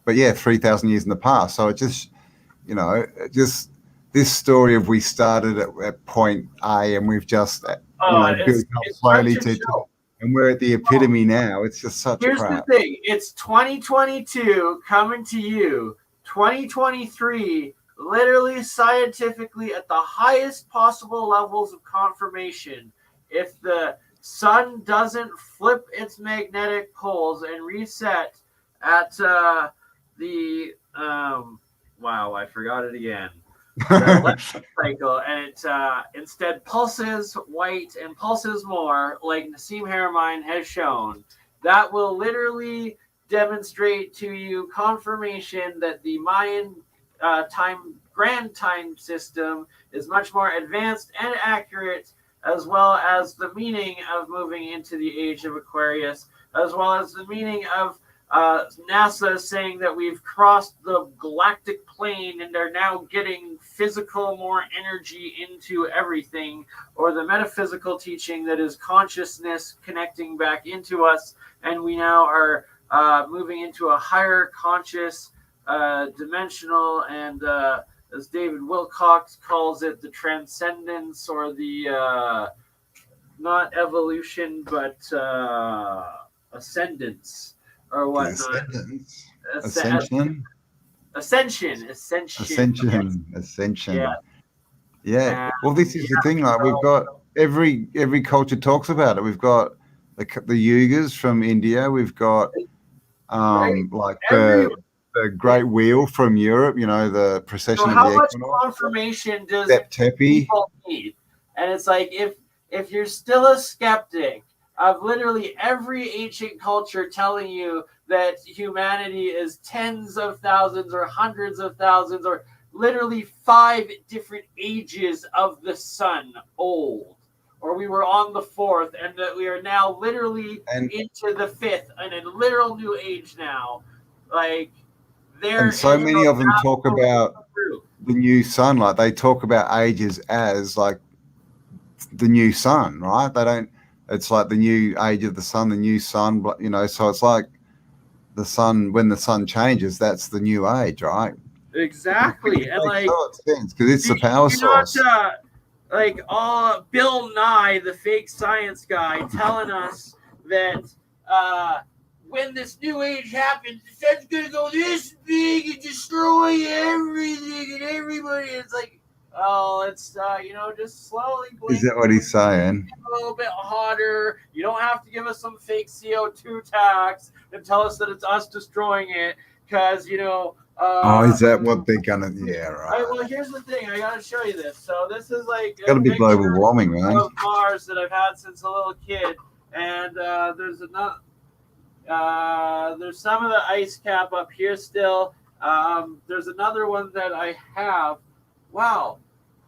but yeah, 3,000 years in the past. So it just, just this story of we started at point A and we've just built up slowly to, and we're at the epitome now. It's just such
Here's
crap.
the thing: it's 2022 coming to you. 2023 literally scientifically at the highest possible levels of confirmation, if the sun doesn't flip its magnetic poles and reset at the wow, I forgot it again. The electric cycle, and it instead pulses white and pulses more, like Nassim Haramein has shown, that will literally demonstrate to you confirmation that the Mayan grand time system is much more advanced and accurate, as well as the meaning of moving into the age of Aquarius, as well as the meaning of NASA saying that we've crossed the galactic plane and are now getting physical more energy into everything, or the metaphysical teaching that is consciousness connecting back into us, and we now are moving into a higher conscious dimensional, and as David Wilcox calls it, the transcendence, or the not evolution but ascendance or whatnot.
Ascension.
Yeah.
Yeah. Well, this is the thing. Like, we've got every culture talks about it. We've got the Yugas from India. We've got like the Great Wheel from Europe. You know, the precession
So
of
how
the
much
equinox.
confirmation does
Tepe.
people need? And it's like, if you're still a skeptic of literally every ancient culture telling you that humanity is tens of thousands or hundreds of thousands or literally 5 different ages of the sun old, or we were on the 4th, and that we are now literally into the 5th and a literal new age now, like there.
And so many of them talk about the new sun. Like, they talk about ages as like the new sun, right? They don't. It's like the new age of the sun, the new sun. You know, so it's like the sun. When the sun changes, that's the new age, right?
Exactly, and like
because it's the power source.
Like Bill Nye, the fake science guy, telling us that when this new age happens, the sun's gonna go this big and destroy everything and everybody. It's like, oh, it's just slowly.
Is that what he's saying?
A little bit hotter. You don't have to give us some fake CO2 tax and tell us that it's us destroying it, because
is that what they're gonna? Yeah, right.
Well, here's the thing. I gotta show you this. So this is like
It's gotta be global warming, man.
Of Mars that I've had since a little kid, and there's another. There's some of the ice cap up here still. There's another one that I have. Wow,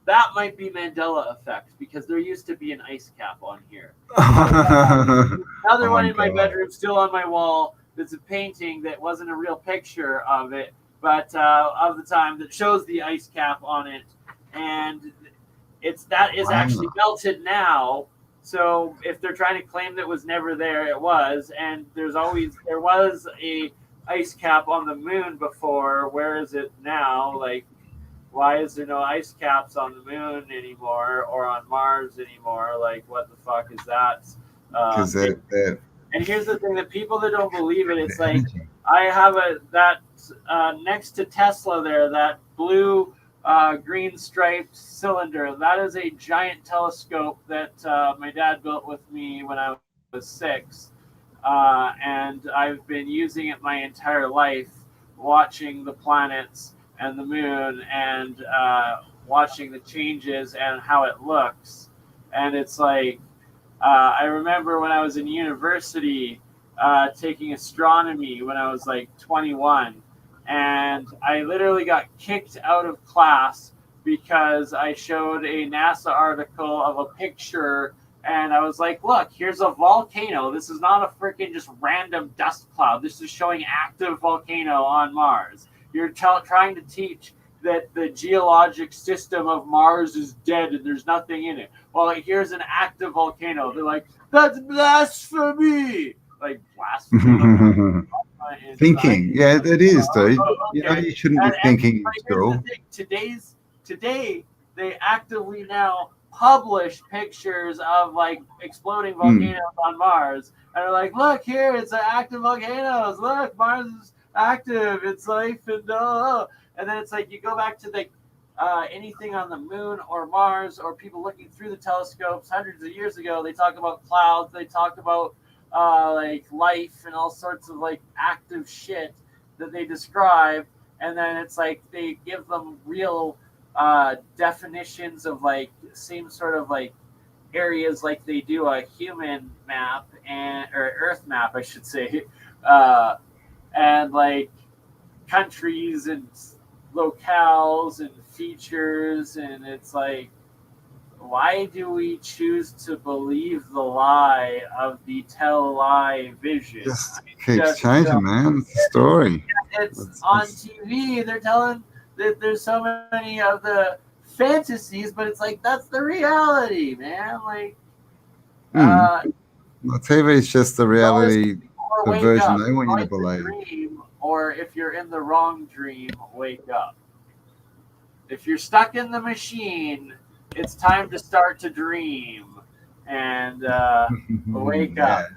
that might be Mandela effect, because there used to be an ice cap on here. Another one in my bedroom, still on my wall. It's a painting that wasn't a real picture of it, but of the time, that shows the ice cap on it, and that is actually melted now. So if they're trying to claim that it was never there, it was. And there was a ice cap on the moon before. Where is it now? Like, why is there no ice caps on the moon anymore, or on Mars anymore? Like, what the fuck is that?
Because they're
and here's the thing: that people that don't believe it, it's like, I have that next to Tesla there, that blue green striped cylinder. That is a giant telescope that my dad built with me when I was 6, and I've been using it my entire life, watching the planets and the moon, and watching the changes and how it looks. And it's like, I remember when I was in university taking astronomy when I was like 21, and I literally got kicked out of class because I showed a NASA article of a picture, and I was like, look, here's a volcano. This is not a freaking just random dust cloud. This is showing active volcano on Mars. You're trying to teach that the geologic system of Mars is dead and there's nothing in it. Well, here's an active volcano. They're like, that's blasphemy. Like, blasphemy.
thinking. Yeah, it is, dude. You shouldn't be thinking in school.
Today, they actively now publish pictures of like exploding volcanoes on Mars, and they're like, look here, it's an active volcanoes. Look, Mars is active. It's life, and And then it's like you go back to the anything on the moon or Mars or people looking through the telescopes hundreds of years ago. They talk about clouds. They talk about like life and all sorts of like active shit that they describe. And then it's like they give them real definitions of like same sort of like areas, like they do a human map or Earth map, I should say, and like countries and locales and features, and it's like, why do we choose to believe the lie of the tell-lie vision?
Just keeps changing, man. It's a story.
It's on TV. They're telling that there's so many of the fantasies, but it's like that's the reality, man. Like,
well, TV is just the reality, the
wake
version
up.
they want you to
It's a
believe.
dream, or if you're in the wrong dream, wake up. If you're stuck in the machine, it's time to start to dream and wake up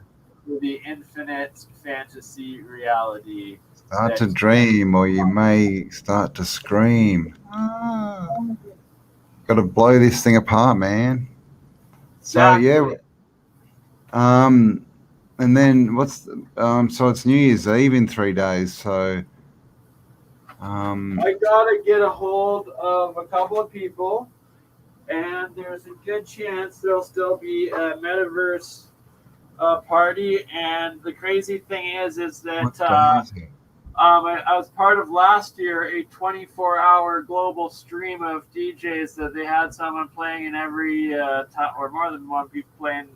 to the infinite fantasy reality.
Start to dream, or you may start to scream. Got to blow this thing apart, man. So yeah. And then what's so it's New Year's Eve in 3 days. So
I gotta get a hold of a couple of people, and there's a good chance there'll still be a metaverse party. And the crazy thing is that I was part of last year a 24-hour global stream of DJs that they had someone playing in every time, or more than one people playing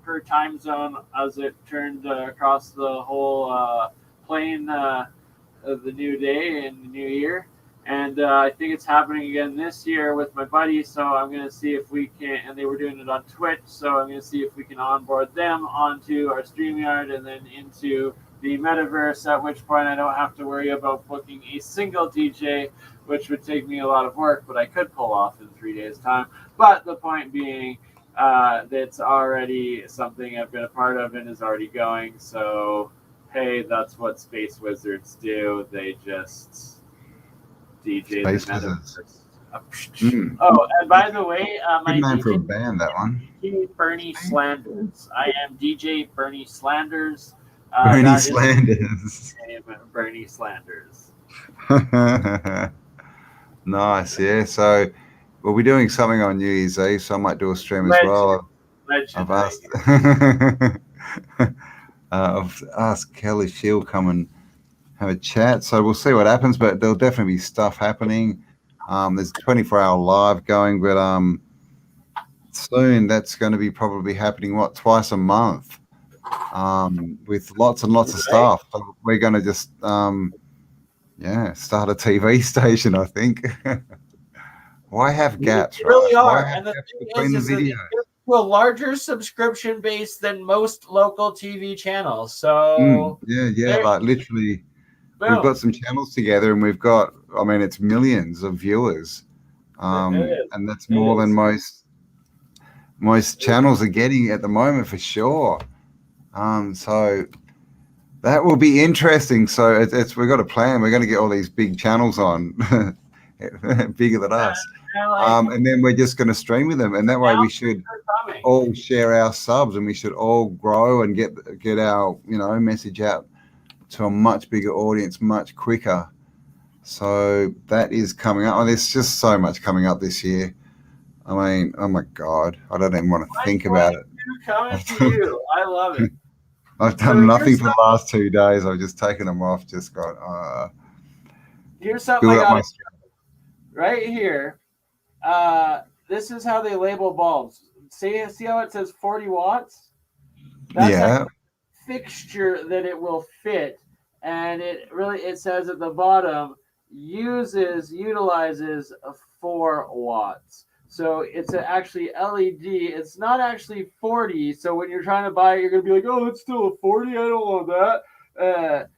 per time zone as it turned across the whole plane of the new day and the new year. And I think it's happening again this year with my buddy. So I'm going to see if we can, and they were doing it on Twitch. So I'm going to see if we can onboard them onto our StreamYard and then into the metaverse, at which point I don't have to worry about booking a single DJ, which would take me a lot of work, but I could pull off in 3 days' time. But the point being, that's already something I've been a part of and is already going. So, hey, that's what Space Wizards do. They just DJ
Space
the
Wizards.
metaverse. Oh, and by the way, my
Good name for a
DJ
band, that one.
DJ Bernie Slanders. I am DJ Bernie Slanders.
Bernie
that is
Slanders.
my name, Bernie Slanders.
Nice, yeah. So we'll be doing something on New Year's Eve, so I might do a stream as well. I've asked, I've asked Kelly if she'll come and have a chat. So we'll see what happens, but there'll definitely be stuff happening. There's 24-hour live going, but soon that's going to be probably happening, twice a month. With lots and lots of stuff. So we're going to just, start a TV station, I think. Why have gaps?
You really
right?
are.
Why have
And the
gaps
thing
between
is
the
that
videos?
to a larger subscription base than most local TV channels. So
Yeah, like literally,
boom.
we've got some channels together, and we've got, I mean, it's millions of viewers, and that's more than most channels are getting at the moment for sure. So that will be interesting. So we've got a plan. We're going to get all these big channels on, bigger than us, and then we're just going to stream with them. And that way, we should all share our subs, and we should all grow and get our message out to a much bigger audience much quicker. So that is coming up. Oh, there's just so much coming up this year. I mean, oh my God, I don't even want to think about it.
Coming to you. I love it.
I've done nothing for the last 2 days. I've just taken them off. Just got
here's something
build
I
up my
got right here. This is how they label bulbs. See how it says 40 watts? That's a fixture that it will fit, and it says at the bottom utilizes 4 watts. So it's actually LED. It's not actually 40. So when you're trying to buy it, you're going to be like, oh, it's still a 40. I don't want that.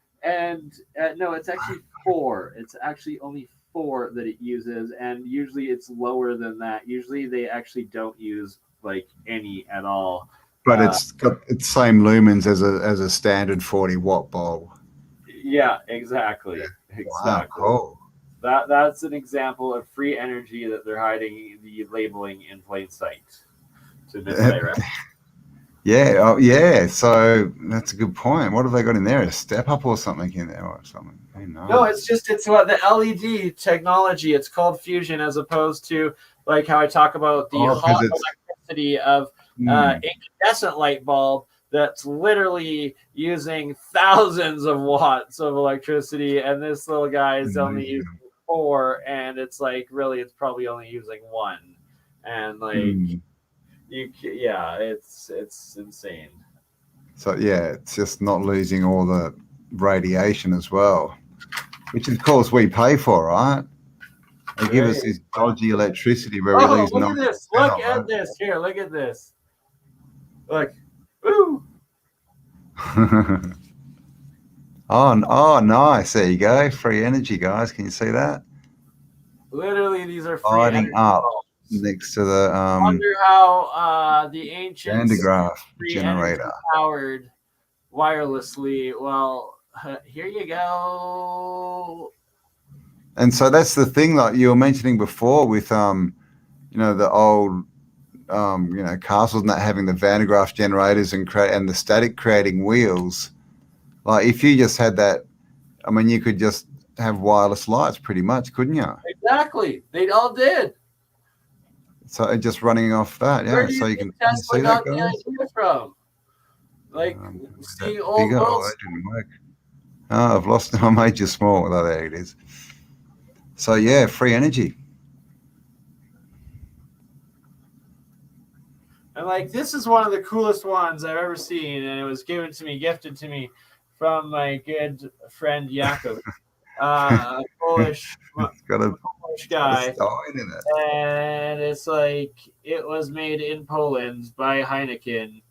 No, it's actually 4. It's actually only 4 that it uses. And usually it's lower than that. Usually they actually don't use like any at all.
But it's got its same lumens as a standard 40-watt bulb.
Yeah, exactly.
Wow, cool.
That's an example of free energy that they're hiding the labeling in plain sight to misdirect.
Yeah, oh, yeah. So that's a good point. What have they got in there? A step up or something in there or something? Who knows?
No, it's what the LED technology. It's called fusion, as opposed to like how I talk about the hot electricity of incandescent light bulb. That's literally using thousands of watts of electricity, and this little guy is only using 4, and it's like really, it's probably only using 1, and like. It's insane.
So yeah, it's just not losing all the radiation as well, which of course we pay for, right? They give us this dodgy electricity where we lose.
Look at this! Look at this! Here, look at this! Look, woo!
Oh, nice! There you go, free energy, guys. Can you see that?
Literally, these are free
lighting
energy
up
bulbs.
Next to the
I wonder how the ancient
generator
powered wirelessly. Well, here you go.
And so that's the thing, like you were mentioning before, with the old castles not having the Van de Graaff generators and the static creating wheels. Like if you just had that, I mean, you could just have wireless lights pretty much, couldn't you?
Exactly, they all did.
So just running off that, yeah. So you can
Tesla
see
got
that,
the
guys.
idea from. Like, see old
Bigger? Oh,
world.
that didn't work. Oh, I've lost. I made you small. Oh, there it is. So yeah, free energy.
And like, this is one of the coolest ones I've ever seen, and it was gifted to me from my good friend Jakub, a Polish guy. And it's like, it was made in Poland by Heineken.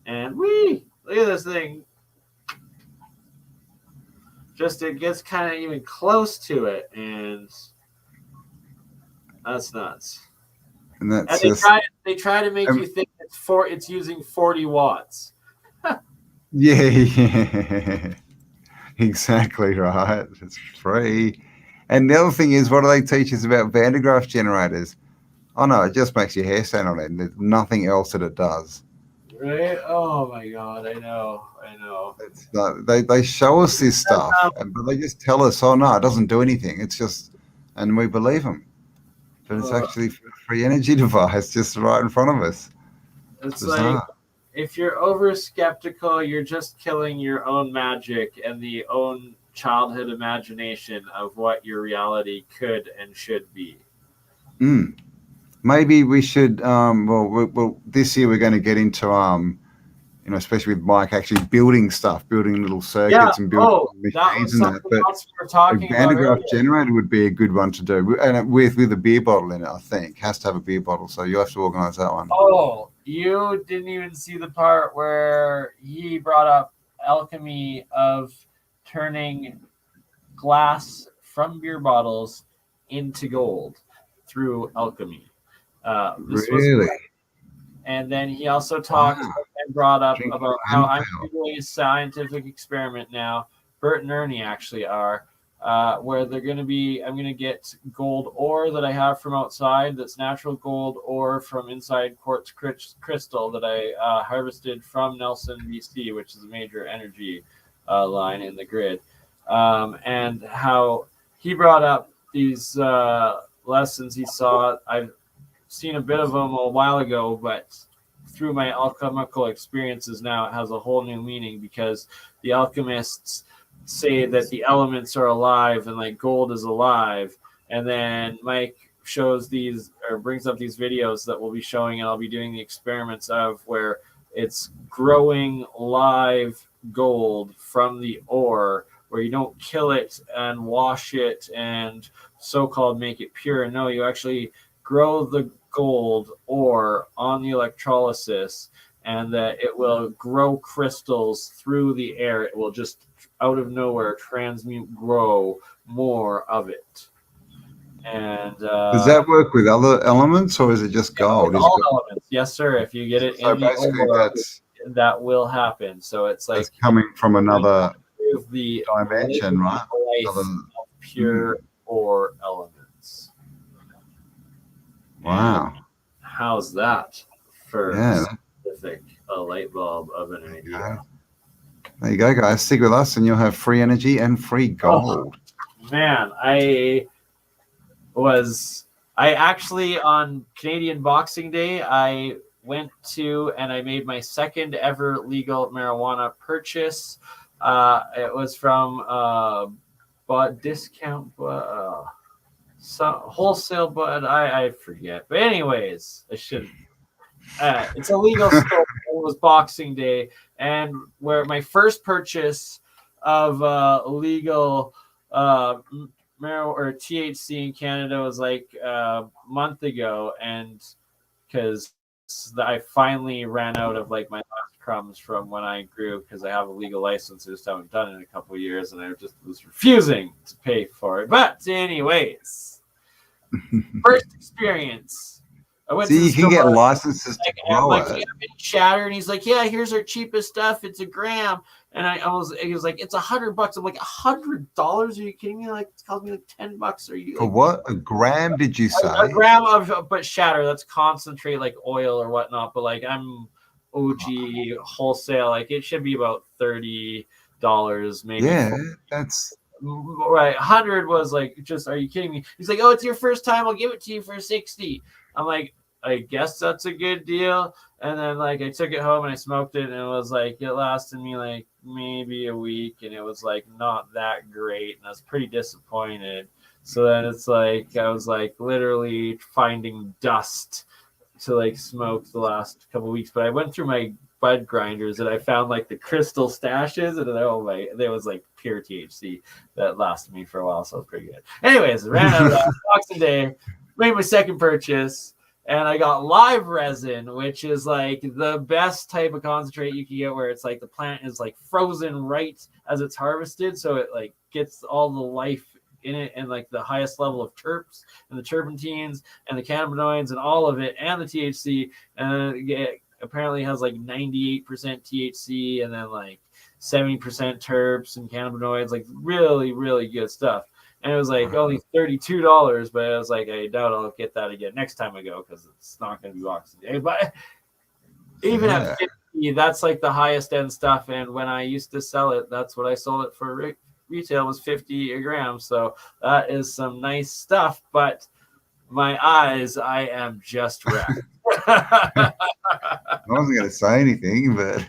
And look at this thing. Just it gets kind of even close to it, and that's nuts.
And that's
they try to make you think it's using 40 watts.
Yeah, exactly right. It's free. And the other thing is, what do they teach us about Van de Graaff generators? Oh no, it just makes your hair stand on end. There's nothing else that it does.
Right? Oh my God, I know.
It's not, they show us this stuff, but they just tell us, oh no, it doesn't do anything. It's just, and we believe them. But it's actually a free energy device just right in front of us.
It's like, if you're over skeptical, you're just killing your own magic and the own childhood imagination of what your reality could and should be.
Maybe we should. Well, this year we're going to get into especially with Mike actually building stuff, building little circuits and building machines and that. But a Van de Graaff generator would be a good one to do, and with a beer bottle in it. I think has to have a beer bottle, so you have to organise that one.
Oh, you didn't even see the part where he brought up alchemy of turning glass from beer bottles into gold through alchemy.
Really?
And then he also talked and brought up about how I'm doing a scientific experiment now. Bert and Ernie actually are, where I'm going to get gold ore that I have from outside, that's natural gold ore from inside quartz crystal that I harvested from Nelson, BC, which is a major energy line in the grid. And how he brought up these lessons he saw. I've seen a bit of them a while ago, but through my alchemical experiences now, it has a whole new meaning, because the alchemists say that the elements are alive and like gold is alive. And then Mike shows these, or brings up these videos that we'll be showing, and I'll be doing the experiments of where it's growing live gold from the ore, where you don't kill it and wash it and so-called make it pure. No, you actually grow the gold ore on the electrolysis, and that it will grow crystals through the air. It will just out of nowhere grow more of it. And
does that work with other elements, or is it just gold?
All elements, yes, sir. If you get it in the ore, that will happen. So it's like
it's coming from another
the
dimension, right?
pure ore elements.
Wow.
And how's that for
Yeah.
a light bulb of an idea?
There you go, guys. Stick with us and you'll have free energy and free gold.
Man, I actually on Canadian Boxing Day, I went to and I made my second ever legal marijuana purchase. It was from discount, some wholesale, but I forget. But anyways, I should. It's a legal store. It was Boxing Day, and where my first purchase of legal marijuana or THC in Canada was like a month ago, and because I finally ran out of like my last crumbs from when I grew, because I have a legal license, I just haven't done it in a couple of years, and I just was refusing to pay for it. But anyways, first experience. I went to
See,
the
you can get
store,
licenses to grow
like,
it.
Shatter, and he's like, "Yeah, here's our cheapest stuff. It's a gram." And he was like, "It's $100." I'm like, $100? Are you kidding me? Like, it cost me like $10. Are you
For
like,
what? A gram, did you say?
a gram of but shatter? That's concentrate, like oil or whatnot. But like, I'm OG wholesale. Like, it should be about $30, maybe.
Yeah,
40.
that's
Right. 100 was like, just, are you kidding me? He's like, "Oh, it's your first time. I'll give it to you for 60." I'm like, I guess that's a good deal. And then like I took it home and I smoked it, and it was like, it lasted me like maybe a week, and it was like not that great, and I was pretty disappointed. So then it's like I was like literally finding dust to like smoke the last couple of weeks. But I went through my bud grinders and I found like the crystal stashes, and there was like pure THC that lasted me for a while, so it was pretty good. Anyways, ran out of that. Boxing Day, made my second purchase, and I got live resin, which is like the best type of concentrate you can get, where it's like the plant is like frozen right as it's harvested, so it like gets all the life in it, and like the highest level of terps and the terpentines and the cannabinoids and all of it, and the THC, and it apparently has like 98% THC and then like 70% terps and cannabinoids, like really, really good stuff. And it was like only $32, but I was like, I doubt I'll get that again next time I go, because it's not going to be Boxing Day. But even at 50, that's like the highest end stuff. And when I used to sell it, that's what I sold it for. Retail was 50 a gram. So that is some nice stuff. But my eyes, I am just wrecked.
I wasn't going to say anything, but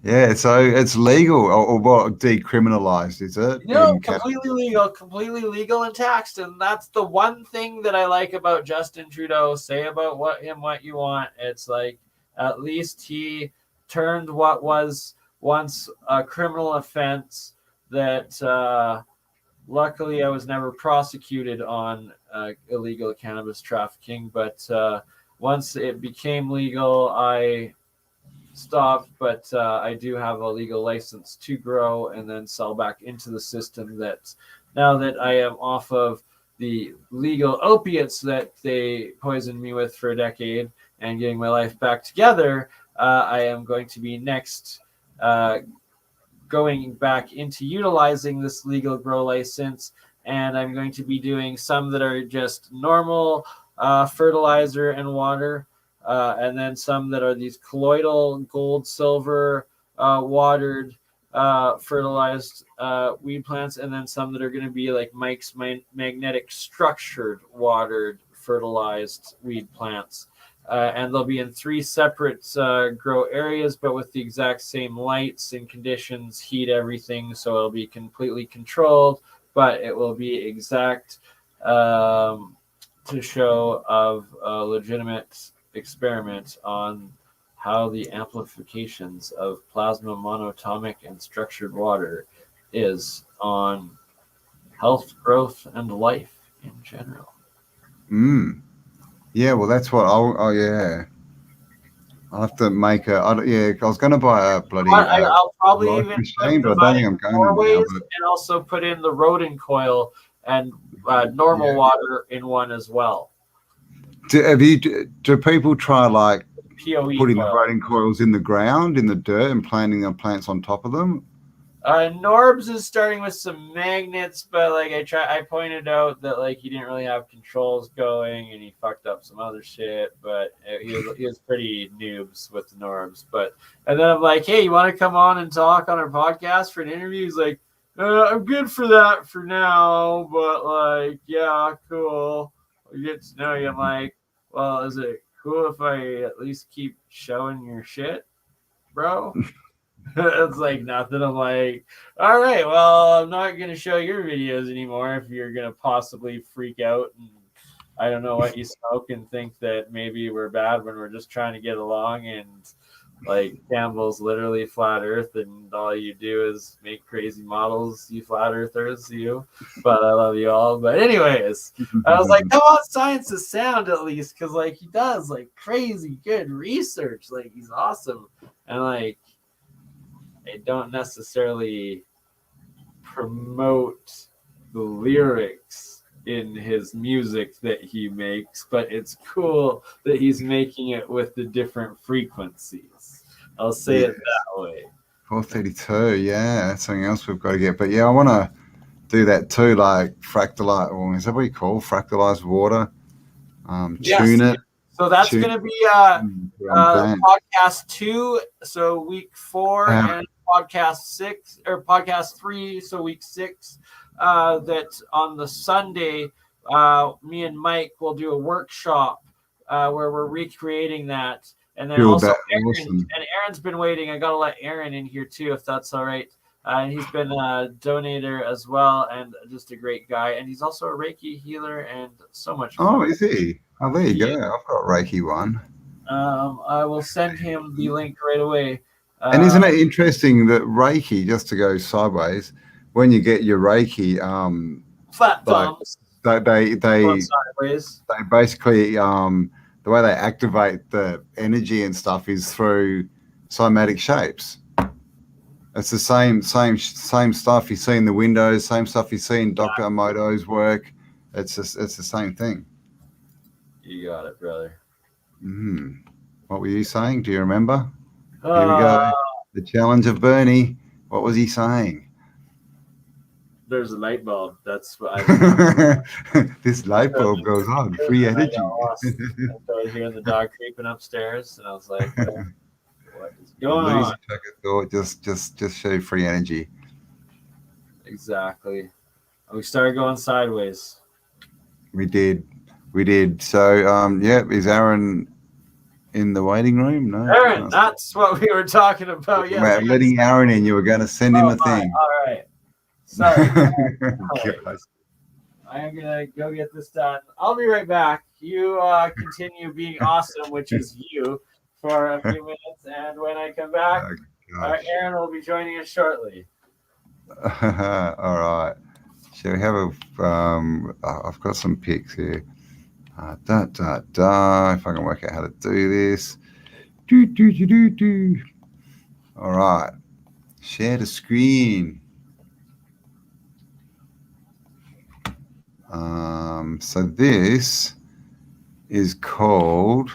yeah, so it's legal or what, decriminalized, is it?
No, completely legal and taxed. And that's the one thing that I like about Justin Trudeau. Say about what you want. It's like, at least he turned what was once a criminal offense that luckily I was never prosecuted on illegal cannabis trafficking. But once it became legal, I stopped, but I do have a legal license to grow and then sell back into the system. That now that I am off of the legal opiates that they poisoned me with for a decade and getting my life back together, I am going to be next going back into utilizing this legal grow license, and I'm going to be doing some that are just normal fertilizer and water, and then some that are these colloidal gold, silver, watered, fertilized weed plants, and then some that are going to be like Mike's magnetic structured, watered, fertilized weed plants. And they'll be in 3 separate grow areas, but with the exact same lights and conditions, heat, everything. So it'll be completely controlled, but it will be exact to show of a legitimate experiment on how the amplifications of plasma, monatomic, and structured water is on health, growth, and life in general.
Yeah, well, that's what I'll have to make I was going to buy a bloody
I'll probably even
machine, but I don't think I'm going to now.
And also put in the rodent coil and normal water in one as well.
Do people try like
POE
putting
coil.
the rodent coils in the ground, in the dirt, and planting their plants on top of them?
Norbs is starting with some magnets, but like I pointed out that like he didn't really have controls going, and he fucked up some other shit. But he was pretty noobs with the Norbs. And then I'm like, hey, you want to come on and talk on our podcast for an interview? He's like, I'm good for that for now, but like, yeah, cool. We get to know you. I'm like, well, is it cool if I at least keep showing your shit, bro? It's like nothing. I'm like, all right, well, I'm not going to show your videos anymore if you're going to possibly freak out and I don't know what you smoke and think that maybe we're bad when we're just trying to get along. And like Cambell's literally flat earth and all you do is make crazy models, you flat earthers, you. But I love you all. But anyways, I was like, come on, Science is Sound at least, because like he does like crazy good research. Like he's awesome. And like, I don't necessarily promote the lyrics in his music that he makes, but it's cool that he's making it with the different frequencies. I'll say it that way.
432, yeah, that's something else we've got to get. But yeah, I want to do that too, like fractalize, or is that what you call fractalized water? Tune it.
So that's going to be podcast 2, so week 4, and podcast 3, so week 6. That on the Sunday, me and Mike will do a workshop where we're recreating that. And then also Aaron's been waiting. I got to let Aaron in here too, if that's all right. And he's been a donator as well, and just a great guy. And he's also a Reiki healer and so much more.
Oh, is he? Oh, there you go. I've got Reiki one.
I will send him the link right away.
And isn't it interesting that Reiki, just to go sideways, when you get your Reiki,
flat thumbs.
They basically the way they activate the energy and stuff is through cymatic shapes. It's the same stuff you see in the windows, same stuff you see in Dr. Emoto's work. It's the same thing.
You got it, brother.
What were you saying? Do you remember? Here we go. The challenge of BurnEye. What was he saying?
There's a light bulb. That's what I.
This light bulb goes on. Free energy.
I was hearing the dog creeping upstairs, and I was like, "What is going on?"
Thought, just show free energy.
Exactly. We started going sideways.
We did. So, is Aaron in the waiting room? No.
Aaron, that's what we were talking about.
Yeah. Letting Aaron in. You were going to send him a thing.
All right. Sorry. I'm going to go get this done. I'll be right back. You continue being awesome, which is you, for a few minutes. And when I come back, Aaron will be joining us shortly.
All right. Shall we have I've got some pics here. If I can work out how to do this. All right. Share the screen. So this is called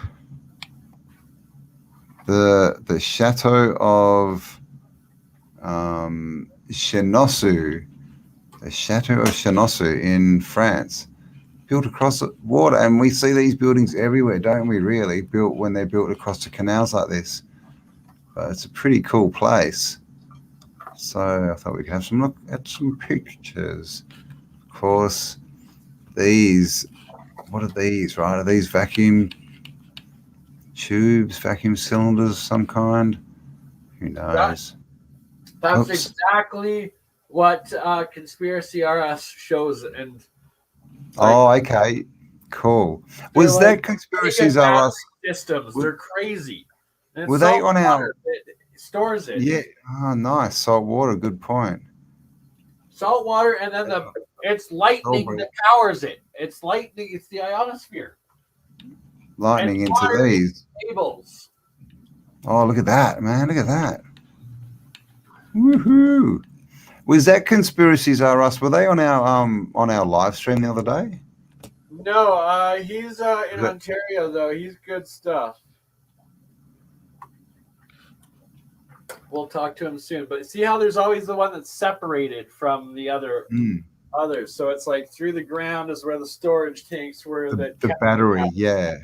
the Chateau of Chenossu. The Chateau of Chenossu in France. Built across the water, and we see these buildings everywhere, don't we? Really, built when they're built across the canals like this. But it's a pretty cool place. So I thought we could have some look at some pictures. Of course, these. What are these? Right? Are these vacuum tubes, vacuum cylinders, some kind? Who knows?
That's exactly what Conspiracy RS shows, and.
Oh, okay, cool. Was that Conspiracies Are Us
systems? They're crazy. And
were they on our?
It stores it.
Yeah. Oh, nice. Salt water. Good point.
Salt water, and then it's lightning that powers it. It's lightning. It's the ionosphere.
Lightning into these
cables.
Oh, look at that, man! Look at that. Woohoo! Was that Conspiracies Are Us? Were they on our live stream the other day?
No, he's in Ontario though. He's good stuff. we'll talk to him soon. But see how there's always the one that's separated from the others. So it's like through the ground is where the storage tanks were.
The battery, yeah.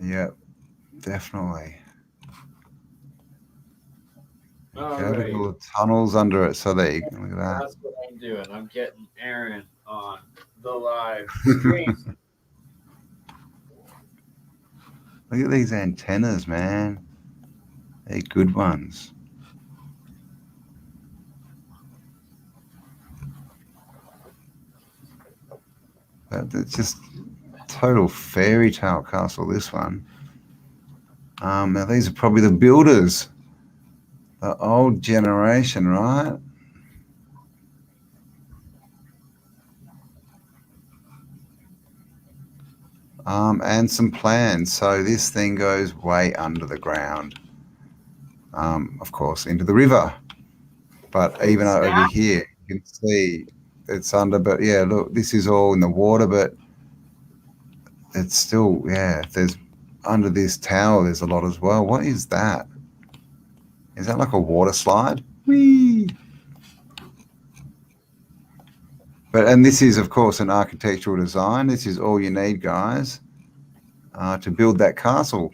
Yeah, definitely. Okay, all the tunnels under it, so there you go. Look at that.
That's what I'm doing. I'm getting Aaron on the live stream.
Look at these antennas, man. They're good ones. It's just total fairy tale castle, this one. Now these are probably the builders. The old generation, right? And some plans. So this thing goes way under the ground. Of course, into the river. But even over here, you can see it's under. But yeah, look, this is all in the water, but it's still, yeah, there's under this tower, there's a lot as well. What is that? Is that like a water slide? Whee! And this is, of course, an architectural design. This is all you need, guys, to build that castle.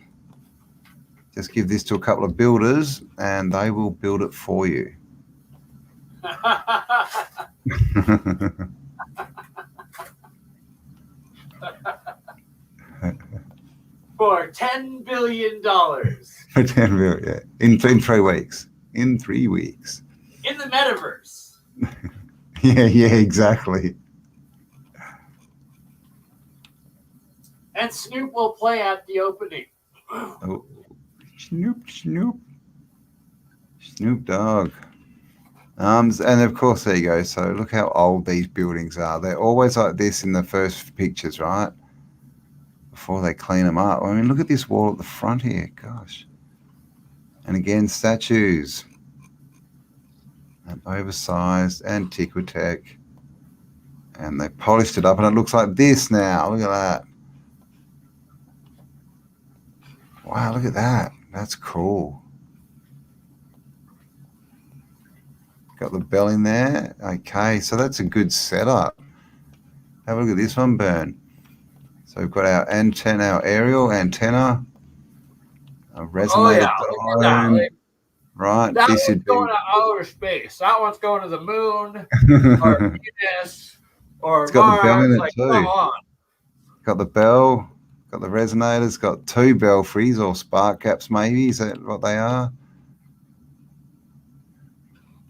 Just give this to a couple of builders, and they will build it for you.
For $10 billion.
For 10 billion, yeah. In 3 weeks. In 3 weeks.
In the metaverse.
Yeah, exactly.
And Snoop will play at the opening.
Oh, Snoop Dogg. And of course, there you go. So look how old these buildings are. They're always like this in the first pictures, right? Before they clean them up. I mean, look at this wall at the front here. Gosh. And again, statues. An oversized Antiquitech. And they polished it up, and it looks like this now. Look at that. Wow, look at that. That's cool. Got the bell in there. Okay, so that's a good setup. Have a look at this one, Burn. So we've got our antenna, our aerial antenna, a resonator dome. Right,
That
this
one's
would
going
be.
to outer space. That one's going to the moon or Venus or
It's got the bell in
Mars.
it
Like,
too.
come on.
Got the bell, got the resonators, got 2 belfries or spark gaps maybe. Is that what they are?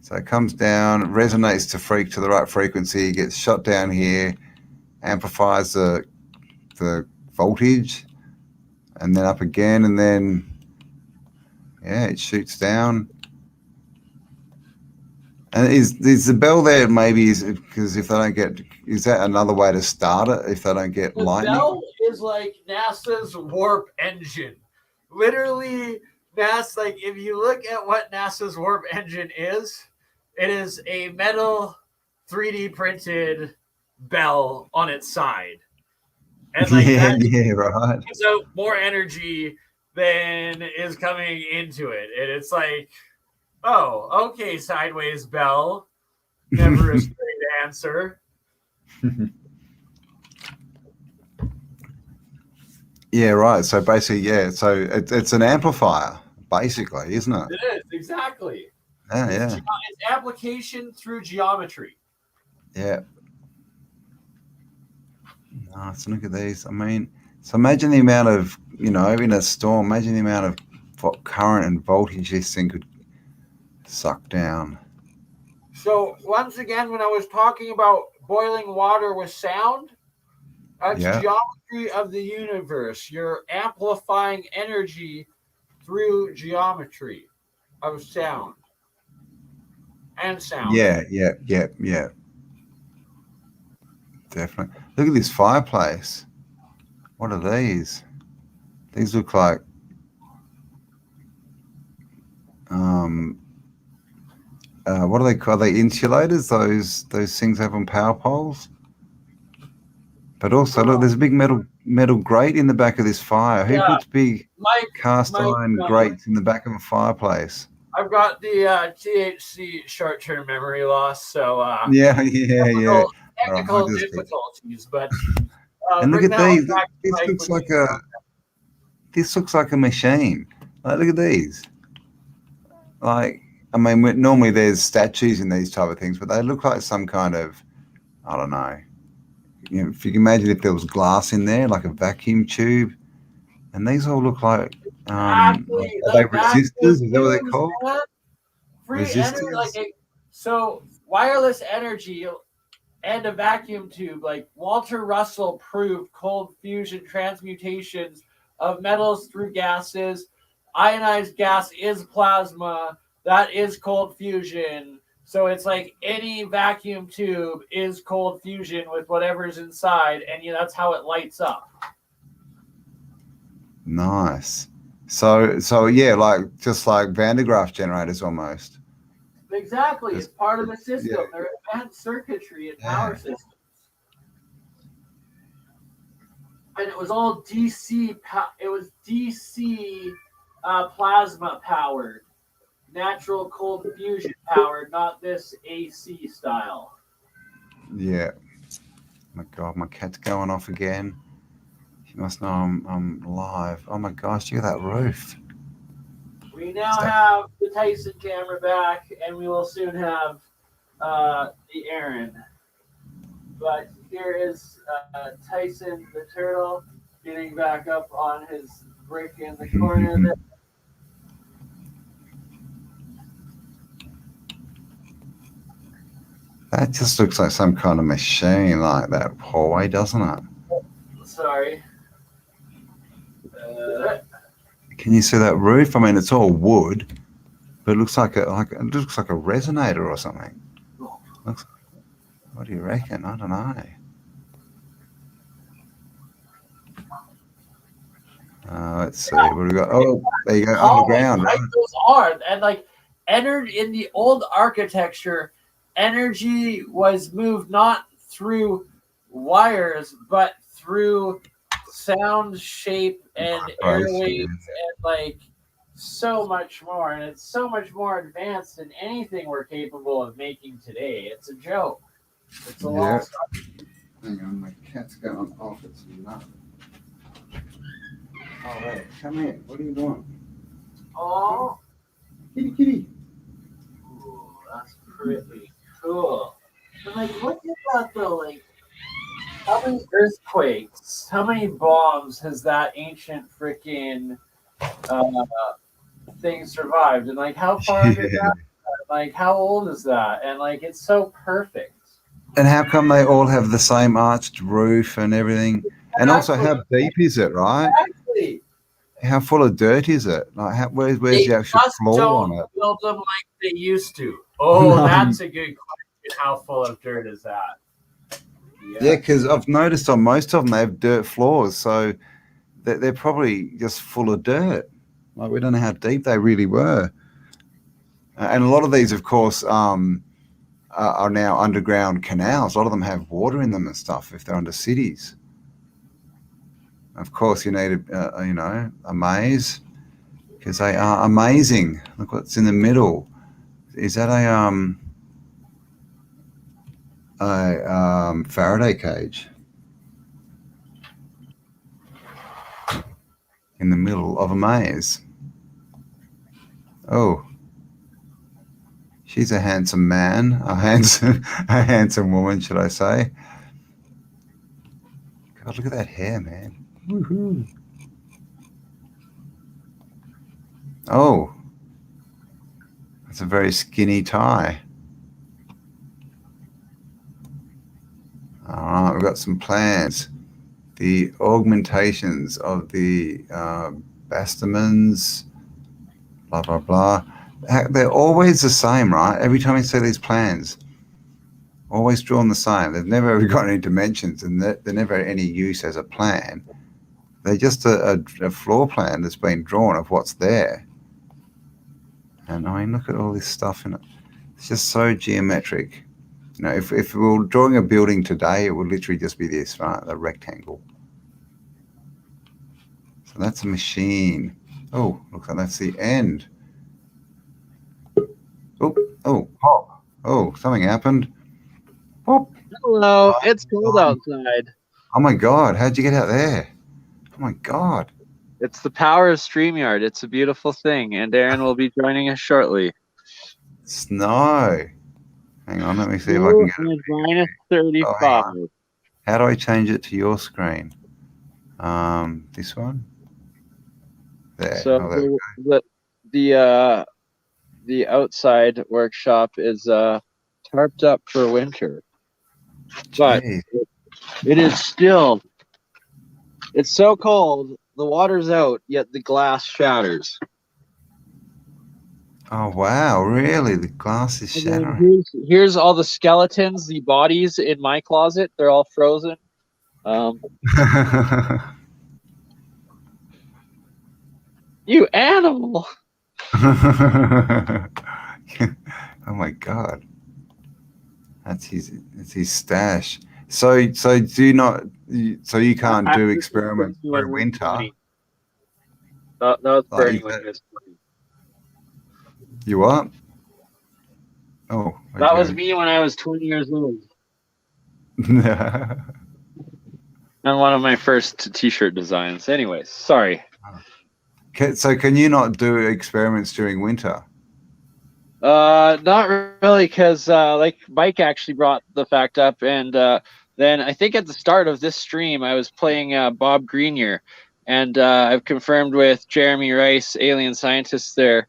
So it comes down, resonates to the right frequency, gets shot down here, amplifies the voltage, and then up again, and then yeah, it shoots down. And is the bell there maybe because if they don't get, is that another way to start it if they don't get
The
lightning?
bell is like NASA's warp engine. Literally, NASA, like if you look at what NASA's warp engine is, it is a metal 3D printed bell on its side. And like
Yeah, right.
gives out more energy than is coming into it. And it's like, oh, okay, sideways bell. Never a straight answer.
Yeah, right. So basically, yeah. So it's an amplifier, basically, isn't it?
It is, exactly.
Yeah.
It's application through geometry.
Yeah. Nice. Look at these. I mean, so imagine the amount of, in a storm, imagine the amount of current and voltage this thing could suck down.
So once again, when I was talking about boiling water with sound, that's geometry of the universe. You're amplifying energy through geometry of sound. And sound.
Yeah. Definitely. Look at this fireplace. What are these? These look like what are they called? Are they insulators? Those things have on power poles? But also, look, there's a big metal grate in the back of this fire. Who puts big cast iron grates in the back of a fireplace?
I've got the THC short-term memory loss, so
Yeah.
technical
Right,
difficulties. But
and look
bring
at
that one
these.
back to
This
life
looks
with
like
you.
this looks like a machine. Like, look at these. Like, I mean, normally there's statues in these type of things, but they look like some kind of, I don't know. You know, if you can imagine if there was glass in there, like a vacuum tube, and these all look like, are they resistors? Is that what they're called?
Free
Resistors?
energy, so wireless energy and a vacuum tube. Like Walter Russell proved cold fusion transmutations of metals through gases. Ionized gas is plasma. That is cold fusion. So it's like any vacuum tube is cold fusion with whatever's inside, and that's how it lights up.
Nice. So yeah, like just like Van de Graaff generators almost.
Exactly. It's part of the system. Yeah. They're advanced circuitry and power systems. And it was all DC. It was DC plasma powered, natural cold fusion powered, not this AC style.
Yeah. My God, my cat's going off again. She must know I'm live. Oh my gosh, look at that roof.
We now have the Tyson camera back, and we will soon have the Aaron. But here is Tyson the turtle getting back up on his brick in the corner there.
That just looks like some kind of machine, like that hallway, doesn't it?
Sorry.
Can you see that roof? I mean, it's all wood, but it looks like it looks like a resonator or something. What do you reckon? I don't know. Let's see. What do we got? Oh, there you go, underground.
Right? Those are, and like entered in the old architecture, energy was moved not through wires, but through sound, shape, and airwaves, and like so much more. And it's so much more advanced than anything we're capable of making today. It's a joke. It's a long story.
Hang on, my cat's going off. It's nuts. All right, come in. What are you doing?
Oh,
kitty.
Ooh, that's pretty cool. And like, look at that though. Like, how many earthquakes, how many bombs has that ancient freaking thing survived? And like, how far did that? Like, how old is that? And like, it's so perfect.
And how come they all have the same arched roof and everything? And also, how deep is it, right?
Exactly.
How full of dirt is it? Like, where's the actual floor on it?
Build them like they used to. Oh, that's a good question. How full of dirt is that?
Yeah, because I've noticed on most of them they have dirt floors, so they're probably just full of dirt. Like, we don't know how deep they really were. And a lot of these, of course, are now underground canals. A lot of them have water in them and stuff if they're under cities. Of course, you need a maze, because they are amazing. Look what's in the middle. Is that a Faraday cage in the middle of a maze? Oh, she's a handsome man, a handsome woman, should I say? God, look at that hair, man. Woohoo. Oh, that's a very skinny tie. All right, we've got some plans. The augmentations of the bastaments, blah, blah, blah. They're always the same, right? Every time you see these plans, always drawn the same. They've never ever got any dimensions, and they're never any use as a plan. They're just a floor plan that's been drawn of what's there. And I mean, look at all this stuff in it. It's just so geometric. You know, if we were drawing a building today, it would literally just be this, right? A rectangle. So that's a machine. Oh, looks like that's the end. Oh, pop. Oh, something happened. Pop.
Hello, it's cold outside.
Oh my God, how'd you get out there? Oh my God.
It's the power of StreamYard. It's a beautiful thing, and Aaron will be joining us shortly.
Snow. Hang on, let me see if I can get it.
Minus 35.
Oh, how do I change it to your screen? This one? There.
So
Oh, there we
the outside workshop is tarped up for winter, but it is still. It's so cold. The water's out, yet the glass shatters.
Oh wow, really? The glass is shattering.
Here's all the skeletons, the bodies in my closet. They're all frozen. You animal!
Oh my God, that's his stash. So you can't do experiments through winter.
That was burning when he was 20.
You what? Oh,
that was me when I was 20 years old. And one of my first T-shirt designs. Anyways, sorry.
So can you not do experiments during winter?
Not really, because like Mike actually brought the fact up, and then I think at the start of this stream I was playing Bob Greenyer, and I've confirmed with Jeremy Rice, AlienScientist, there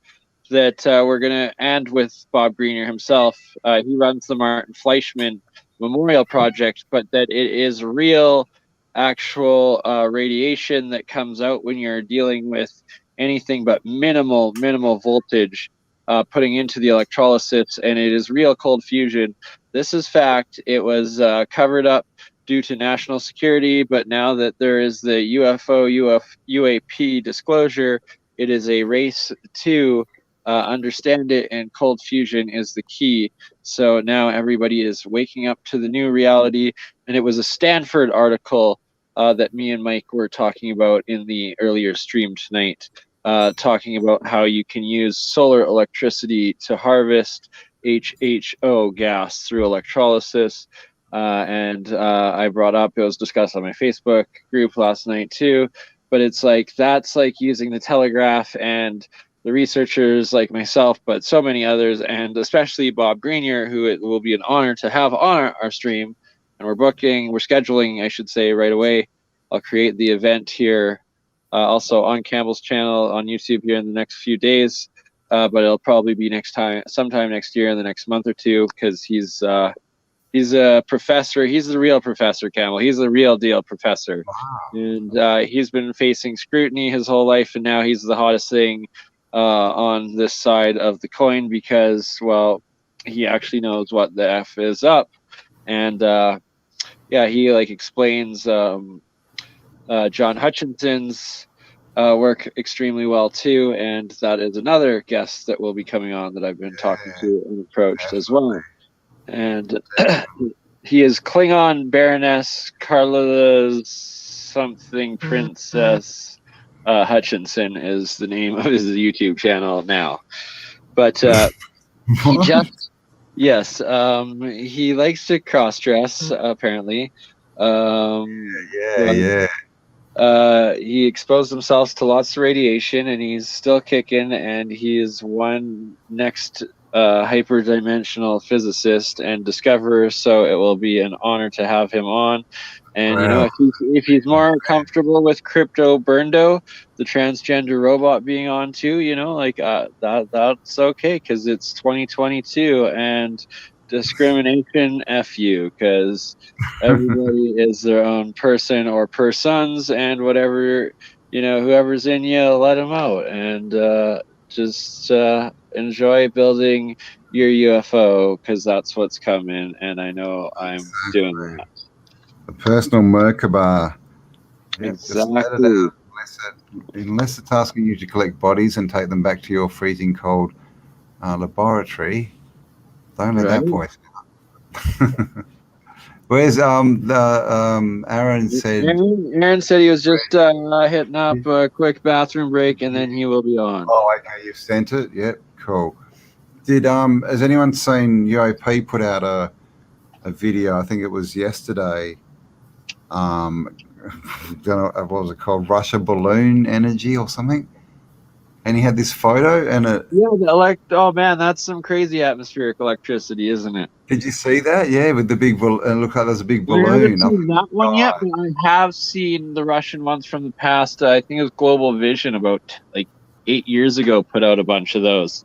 that we're gonna, and with Bob Greenyer himself, he runs the Martin Fleischmann Memorial Project, but that it is real, actual radiation that comes out when you're dealing with anything but minimal voltage putting into the electrolysis, and it is real cold fusion. This is fact. It was covered up due to national security, but now that there is the UAP disclosure, it is a race to understand it, and cold fusion is the key. So now everybody is waking up to the new reality, and it was a Stanford article that me and Mike were talking about in the earlier stream tonight, talking about how you can use solar electricity to harvest HHO gas through electrolysis. And I brought up, it was discussed on my Facebook group last night too, but it's like, that's like using the telegraph, and the researchers like myself, but so many others, and especially Bob Greenyer, who it will be an honor to have on our stream. And we're scheduling, I should say, right away. I'll create the event here, also on Cambell's channel on YouTube here in the next few days. But it'll probably be sometime next year, in the next month or two, because he's a professor. He's the real Professor Cambell. He's the real deal professor. Wow. And he's been facing scrutiny his whole life, and now he's the hottest thing on this side of the coin, because, well, he actually knows what the F is up. And yeah, he like explains John Hutchinson's work extremely well too, and that is another guest that will be coming on that I've been talking to and approached as well. And he is Klingon Baroness Carla something Princess Hutchinson is the name of his YouTube channel now. But he just, yes, he likes to cross-dress, apparently. He exposed himself to lots of radiation, and he's still kicking, and he is one next hyperdimensional physicist and discoverer, so it will be an honor to have him on. And you know, if he's more comfortable with Crypto Burndo, the transgender robot, being on too, you know, like that's okay, because it's 2022 and discrimination F you, because everybody is their own person or persons, and whatever, you know, whoever's in you, let them out, and just enjoy building your UFO, because that's what's coming, and I know I'm doing that.
A personal Merkaba.
Exactly.
Unless it's asking you to collect bodies and take them back to your freezing cold laboratory, don't let that voice out. Where's Aaron said?
Aaron said he was just hitting up a quick bathroom break, and then he will be on.
Oh, okay, you've sent it. Yep, cool. Did has anyone seen UAP put out a video? I think it was yesterday. Don't know, what was it called? Russia balloon energy or something. And he had this photo, and it.
Yeah, oh man, that's some crazy atmospheric electricity, isn't it?
Did you see that? Yeah, with the big balloon. It looked like there's a big
I haven't
balloon.
seen that one yet, but I have seen the Russian ones from the past. I think it was Global Vision about like 8 years ago put out a bunch of those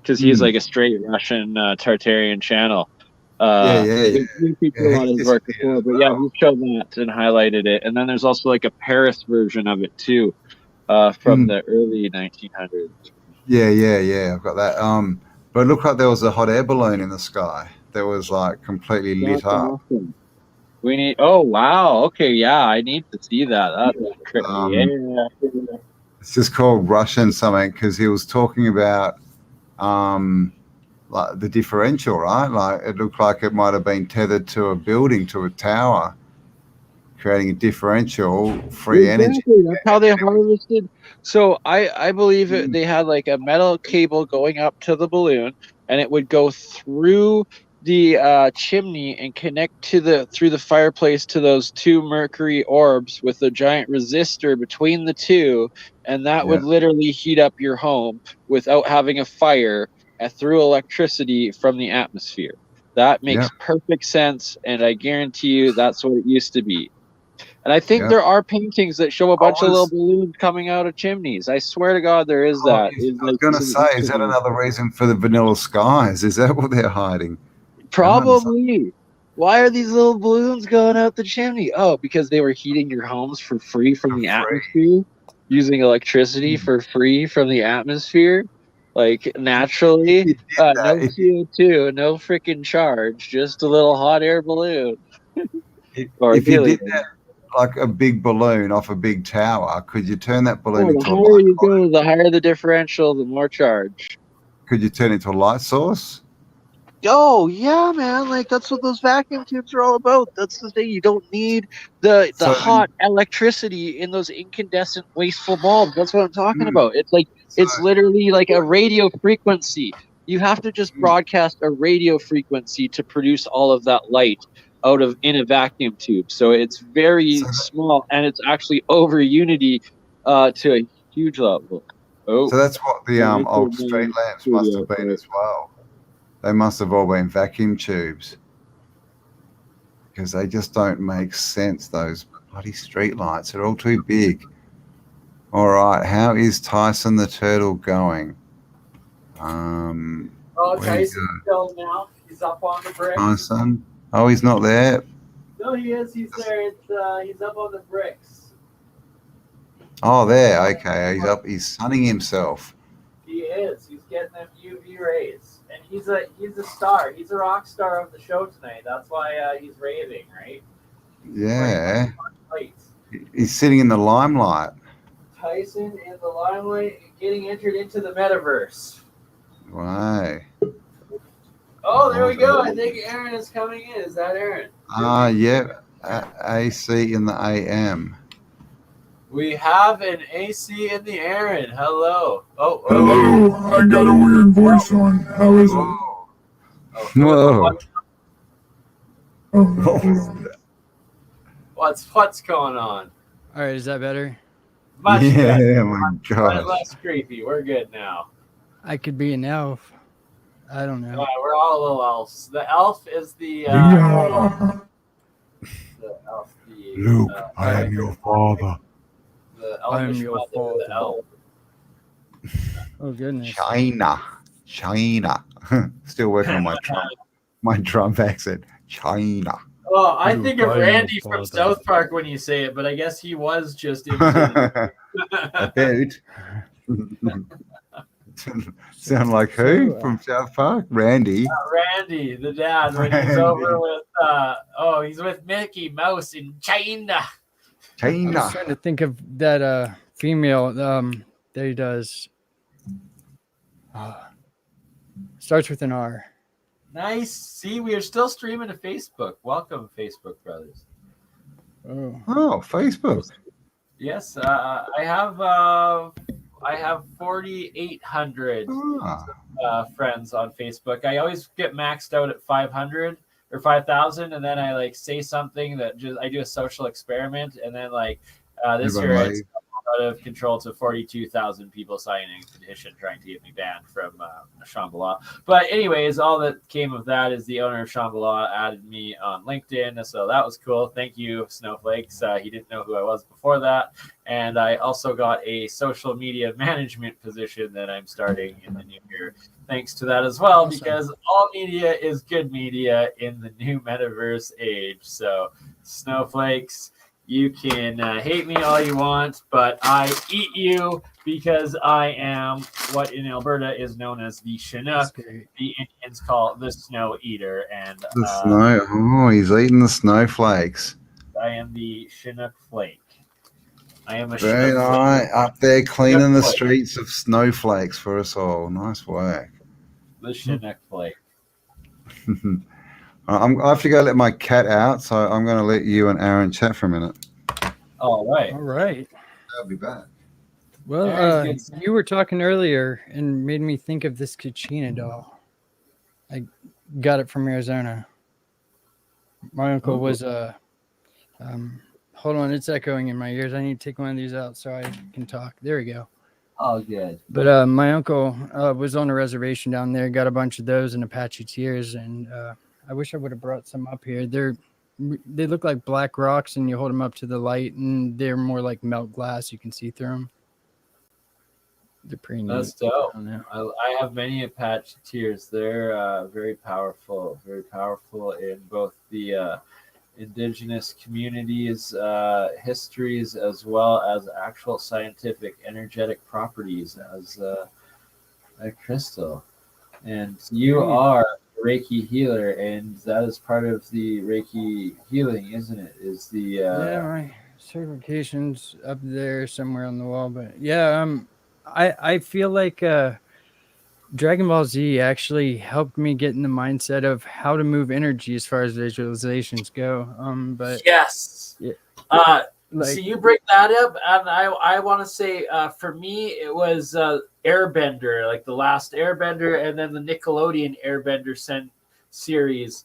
because he's like a straight Russian Tartarian channel.
Yeah.
People on his work before, but yeah, he showed that and highlighted it. And then there's also like a Paris version of it too, from the early 1900s.
Yeah. I've got that. But it looked like there was a hot air balloon in the sky that was like completely lit up.
Awesome. We need. Oh wow. Okay. Yeah, I need to see that. That's crazy.
It's just called Russian something because he was talking about like the differential, right? Like it looked like it might have been tethered to a building, to a tower, creating a differential free energy.
That's how they harvested. So I believe they had like a metal cable going up to the balloon, and it would go through the chimney and connect to through the fireplace to those two mercury orbs with a giant resistor between the two, and that would literally heat up your home without having a fire through electricity from the atmosphere. That makes perfect sense, and I guarantee you that's what it used to be. And I think there are paintings that show a bunch of little balloons coming out of chimneys. I swear to God, there is that.
I was going to say, is that another reason for the vanilla skies? Is that what they're hiding?
Probably. Why are these little balloons going out the chimney? Oh, because they were heating your homes for free from the atmosphere, using electricity for free from the atmosphere, like naturally. No CO2, no freaking charge, just a little hot air balloon.
If you did that, like a big balloon off a big tower, could you turn that balloon into
the higher you go, the higher the differential, the more charge.
Could you turn it into a light source?
Oh yeah, man! Like that's what those vacuum tubes are all about. That's the thing. You don't need the hot electricity in those incandescent, wasteful bulbs. That's what I'm talking about. It's like it's literally like a radio frequency. You have to just broadcast a radio frequency to produce all of that light in a vacuum tube. So it's very small, and it's actually over unity to a huge level.
So that's what the old street lamps must have been as well. They must have all been vacuum tubes because they just don't make sense. Those bloody street lights are all too big. All right, how is Tyson the Turtle going?
Tyson's still now. He's up on the bricks.
Tyson? Oh, he's not there.
No, he is. He's there. He's up on the bricks.
Oh, there. Okay, he's up. He's sunning himself.
He is. He's getting them UV rays. And he's a star. He's a rock star of the show tonight. That's why he's raving, right?
Yeah. He's sitting in the limelight.
Tyson in the limelight, getting entered into the metaverse.
Wow.
Oh, there we go. I think Aaron is coming in. Is that Aaron?
Yeah. AC in the AM.
We have an AC in the Aaron. Hello. Oh.
Hello. I got a weird voice on. How is it?
Whoa.
What's going on?
All right, is that better?
Much better.
My God.
Less creepy. We're good now.
I could be an elf. I don't know.
We're all little elves. The elf is the elf.
Luke, I am your father.
I am your father.
The elf.
Oh goodness.
China. Still working on my Trump accent. China.
Oh, I think of Randy from South Park when you say it, but I guess he was just in.
Sound like who from South Park? Randy.
Randy, the dad, when he's over with. He's with Mickey Mouse in China.
I was trying to think of that female that he does. Starts with an R.
Nice. See, we are still streaming to Facebook. Welcome, Facebook brothers.
Oh, Facebook.
Yes, I have 4,800 friends on Facebook. I always get maxed out at 500 or 5,000, and then I like say something that I do a social experiment, and then like this year it's out of control to 42,000 people signing a petition trying to get me banned from Shambhala. But anyways, all that came of that is the owner of Shambhala added me on LinkedIn, so that was cool. Thank you, Snowflakes. He didn't know who I was before that, and I also got a social media management position that I'm starting in the new year. Thanks to that as well, because all media is good media in the new metaverse age. So, Snowflakes, you can hate me all you want, but I eat you because I am what in Alberta is known as the Chinook. The Indians call it the snow eater, and
The snow. Oh, he's eating the snowflakes.
I am the Chinook flake. I am a
Very
Chinook
nice.
flake.
Up there cleaning
Chinook
the
flake.
streets of snowflakes for us all. Nice work.
The Chinook flake.
I have to go let my cat out, so I'm going to let you and Aaron chat for a minute.
All right.
All right.
I'll be back.
Well, you were talking earlier and made me think of this Kachina doll. I got it from Arizona. My uncle was hold on, it's echoing in my ears. I need to take one of these out so I can talk. There we go.
Oh, good.
But my uncle was on a reservation down there, got a bunch of those and Apache tears, and I wish I would have brought some up here. They look like black rocks, and you hold them up to the light, and they're more like melt glass. You can see through them. They're pretty neat.
That's dope. I have many Apache tears. They're very powerful in both the indigenous communities' histories as well as actual scientific energetic properties as a crystal. And you are a Reiki healer, and that is part of the Reiki healing, isn't it? Is the
yeah, my certification's up there somewhere on the wall, but yeah, I feel like Dragon Ball Z actually helped me get in the mindset of how to move energy as far as visualizations go. But
yes,
yeah,
so you bring that up, and I want to say for me it was Airbender, like the last Airbender, and then the Nickelodeon Airbender series,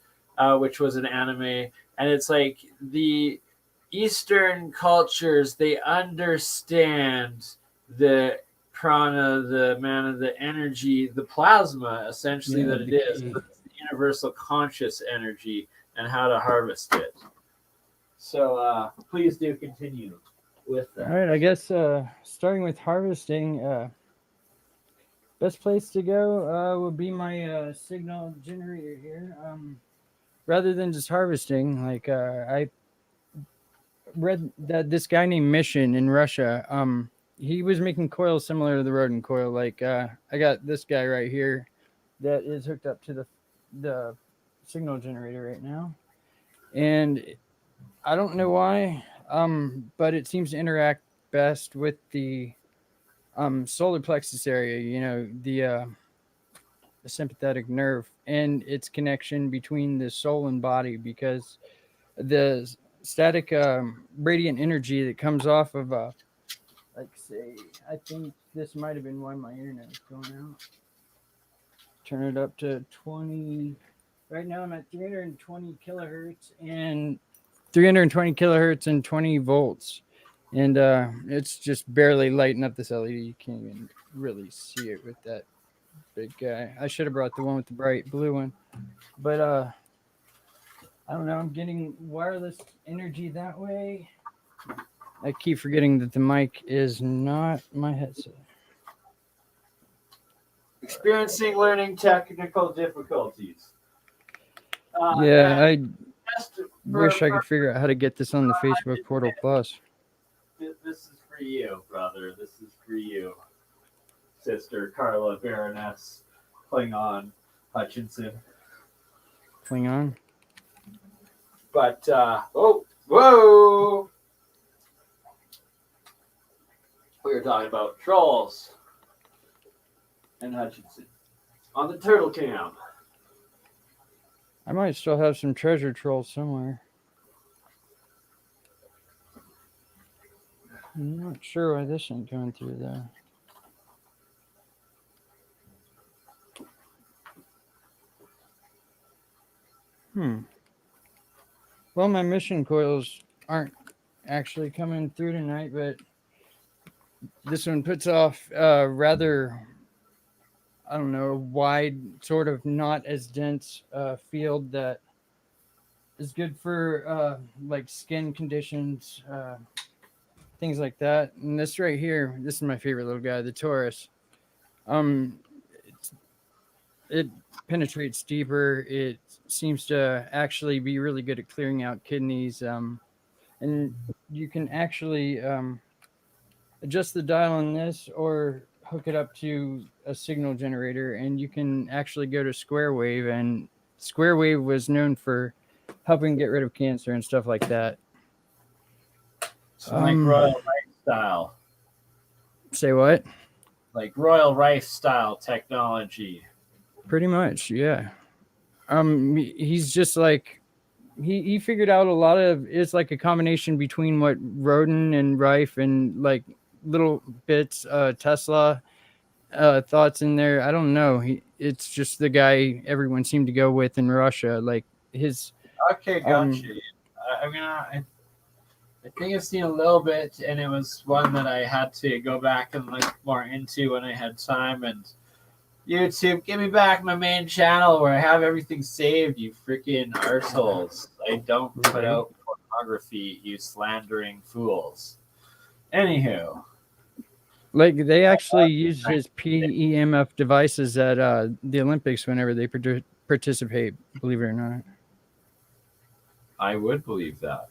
which was an anime, and it's like the Eastern cultures, they understand the prana, the mana, the energy, the plasma, essentially,
Yeah,
that it
the
is,
key.
but it's the universal conscious energy and how to harvest it. So please do continue with that.
all right, I guess starting with harvesting, best place to go would be my signal generator here. Rather than just harvesting, like I read that this guy named Mission in Russia, he was making coils similar to the rodent coil. Like I got this guy right here that is hooked up to the signal generator right now, and I don't know why, but it seems to interact best with the solar plexus area, you know, the sympathetic nerve, and its connection between the soul and body, because the static radiant energy that comes off of like say, I think this might have been why my internet is going out. Turn it up to 20. Right now I'm at 320 kilohertz and 20 volts. And it's just barely lighting up this LED. You can't even really see it with that big guy. I should have brought the one with the bright blue one. But I don't know. I'm getting wireless energy that way. I keep forgetting that the mic is not my headset.
Experiencing learning technical difficulties.
Yeah, I
Just
wish I could figure out how to get this on the Facebook Portal Plus.
This is for you, brother. This is for you, sister Carla Baroness Klingon Hutchinson.
Klingon?
But whoa! We were talking about trolls and Hutchinson on the Turtle Cam.
I might still have some treasure trolls somewhere. I'm not sure why this ain't going through though. Well, my mission coils aren't actually coming through tonight, but this one puts off rather, I don't know, wide, sort of not as dense field that is good for like skin conditions, things like that. And this right here, this is my favorite little guy, the Taurus. It penetrates deeper. It seems to actually be really good at clearing out kidneys. And you can actually adjust the dial on this or hook it up to a signal generator, and you can actually go to square wave. And square wave was known for helping get rid of cancer and stuff like that.
So like Royal Rife style.
Say what?
Like Royal Rife style technology.
Pretty much, yeah. He's just like he figured out a lot of it's like a combination between what Rodin and Rife and like little bits Tesla thoughts in there. I don't know. It's just the guy everyone seemed to go with in Russia. Like his
Okay, gotcha. I mean, I think I've seen a little bit, and it was one that I had to go back and look more into when I had time. And YouTube, give me back my main channel where I have everything saved, you freaking arseholes. I don't put out pornography, you slandering fools. Anywho.
Like they actually use his PEMF devices at the Olympics whenever they participate, believe it or not.
I would believe that.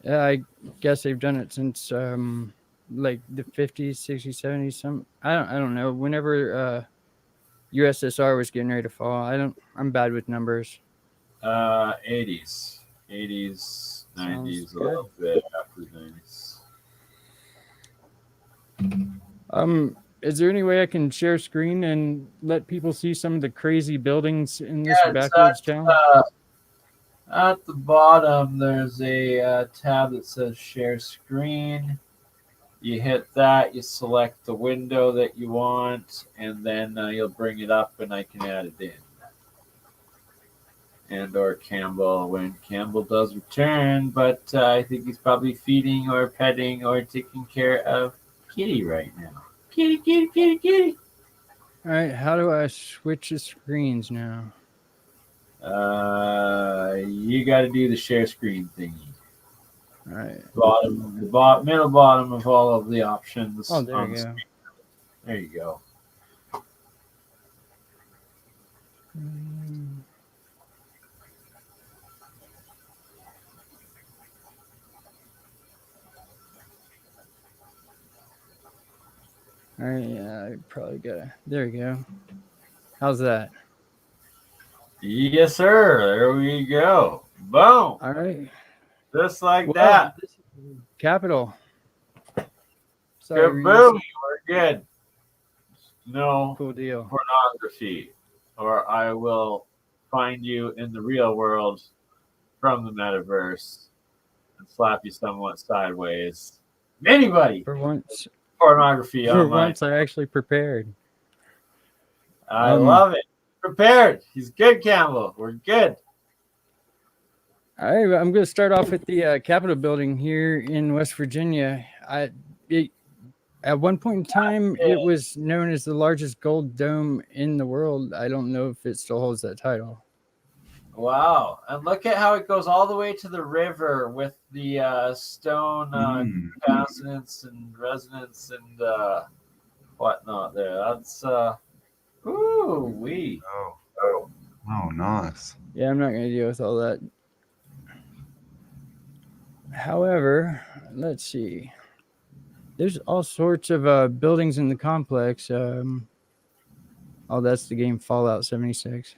Yeah, I guess they've done it since like the 50s, 60s, 70s. Some I don't know. Whenever USSR was getting ready to fall, I'm bad with numbers.
80s, 90s, a little bit after the 90s.
Is there any way I can share screen and let people see some of the crazy buildings in this
Yeah,
backwards town?
At the bottom, there's a tab that says Share Screen. You hit that, you select the window that you want, and then you'll bring it up, and I can add it in. And or Cambell when Cambell does return, but I think he's probably feeding or petting or taking care of Kitty right now. Kitty, kitty, kitty, kitty.
All right, how do I switch the screens now?
You got to do the share screen thingy.
All right.
Middle bottom of all of the options.
Oh, there you go.
Screen. There you go.
All right, yeah, I probably gotta. There we go. How's that?
Yes, sir. There we go. Boom.
All right.
Just like that.
Capital.
Good boom. We're good. No
cool deal.
Pornography, or I will find you in the real world from the metaverse and slap you somewhat sideways. Anybody.
For once.
Pornography
For
online.
once, I actually prepared.
I love it. Prepared. He's good, Cambell. We're good.
All right, I'm going to start off with the Capitol building here in West Virginia. At one point in time, it was known as the largest gold dome in the world. I don't know if it still holds that title.
Wow. And look at how it goes all the way to the river with the stone capacitance and resonance and whatnot there. That's, ooh-wee.
Oh, nice.
Yeah, I'm not going to deal with all that. However, let's see. There's all sorts of buildings in the complex. Oh, that's the game Fallout 76.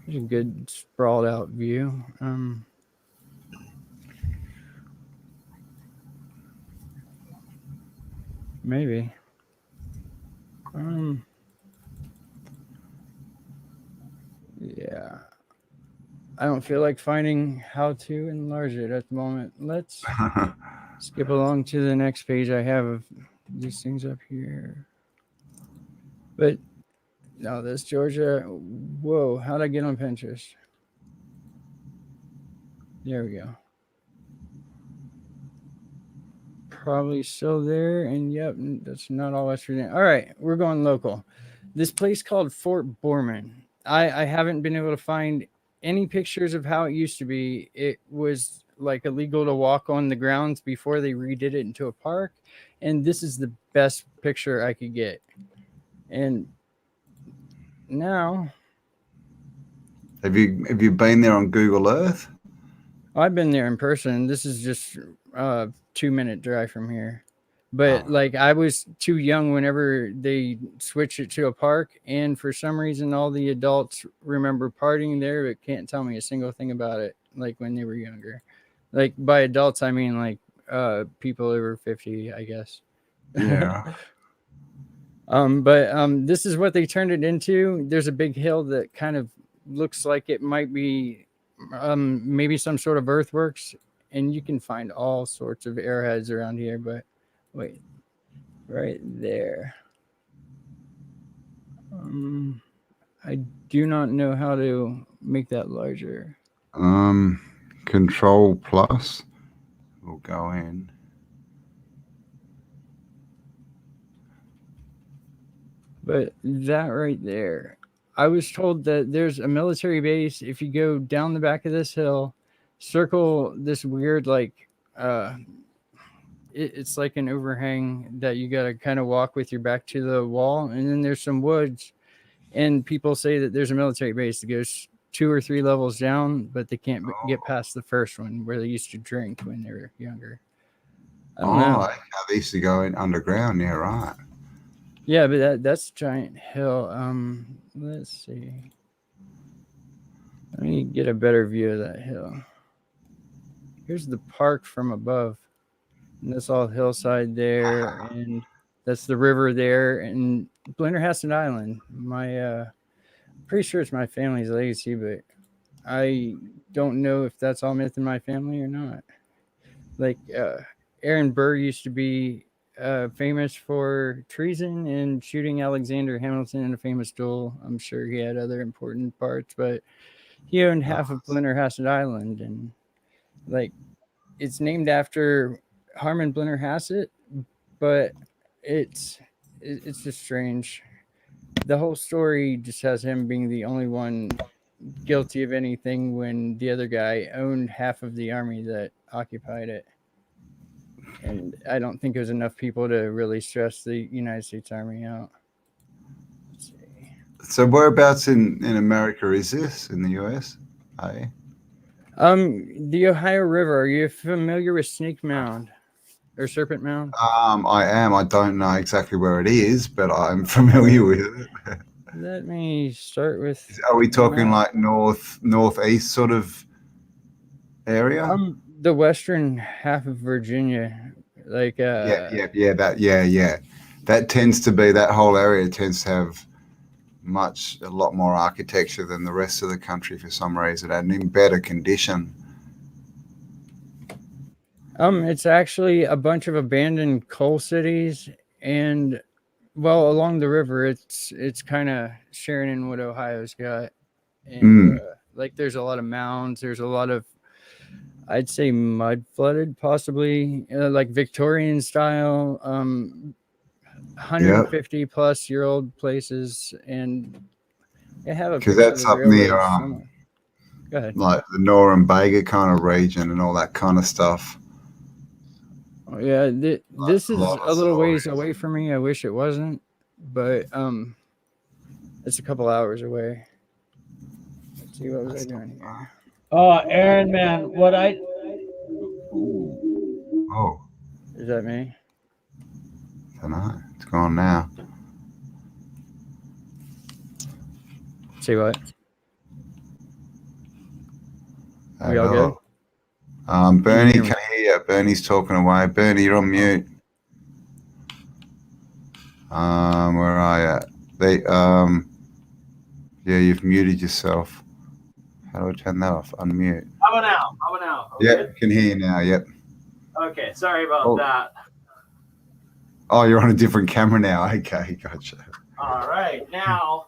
There's a good sprawled out view. Maybe. Yeah. I don't feel like finding how to enlarge it at the moment. Let's skip along to the next page. I have of these things up here. But no, this Georgia. Whoa, how'd I get on Pinterest? There we go. Probably still there. And yep, that's not all West Virginia. All right, we're going local. This place called Fort Borman. I haven't been able to find any pictures of how it used to be. It was like illegal to walk on the grounds before they redid it into a park. And this is the best picture I could get. And now,
have you been there on Google Earth?
I've been there in person. This is just a 2-minute drive from here. But like I was too young whenever they switched it to a park, and for some reason all the adults remember partying there but can't tell me a single thing about it like when they were younger. Like by adults I mean like people over 50, I guess.
Yeah.
But this is what they turned it into. There's a big hill that kind of looks like it might be maybe some sort of earthworks, and you can find all sorts of arrowheads around here. But wait, right there. I do not know how to make that larger.
Control plus. We'll go in.
But that right there, I was told that there's a military base. If you go down the back of this hill, circle this weird, like, it's like an overhang that you got to kind of walk with your back to the wall. And then there's some woods, and people say that there's a military base that goes 2 or 3 levels down, but they can't get past the first one where they used to drink when they were younger. I don't know.
Like how they used to go in underground. Yeah, right.
Yeah, but that's a giant hill. Let's see. Let me get a better view of that hill. Here's the park from above. And that's all hillside there. And that's the river there. And Blennerhassett Island. My pretty sure it's my family's legacy, but I don't know if that's all myth in my family or not. Like Aaron Burr used to be famous for treason and shooting Alexander Hamilton in a famous duel. I'm sure he had other important parts, but he owned half of Blennerhassett Island, and like it's named after Harmon Blennerhassett, but it's just strange. The whole story just has him being the only one guilty of anything when the other guy owned half of the army that occupied it. And I don't think there's enough people to really stress the United States Army out. Let's see.
So whereabouts in America is this? In the US?
The Ohio River. Are you familiar with Snake Mound or Serpent Mound?
I am. I don't know exactly where it is, but I'm familiar with it.
Let me start with.
Are we talking like northeast sort of area?
The western half of Virginia, like
that tends to be, that whole area tends to have a lot more architecture than the rest of the country for some reason, and in better condition.
It's actually a bunch of abandoned coal cities, and well, along the river, it's kind of sharing in what Ohio's got, and like there's a lot of mounds, there's a lot of, I'd say mud flooded, possibly like Victorian style, 150 plus year old places, and they have a,
because that's up near
go ahead.
Like the Norumbega kind of region and all that kind of stuff.
Oh, yeah, this is a little ways away from me. I wish it wasn't, but it's a couple hours away. Let's see, what was I doing here?
Oh, Aaron, man, what I...
Oh.
Is that me?
I don't know. It's gone now.
See what? We all good?
Bernie can hear you. Bernie's talking away. Bernie, you're on mute. Where are you? Yeah, you've muted yourself. How do I turn that off? Unmute.
How about now? How about now?
Yep,
Okay.
can hear you now. Yep.
Okay, sorry about that.
Oh, you're on a different camera now. Okay, gotcha.
All right, now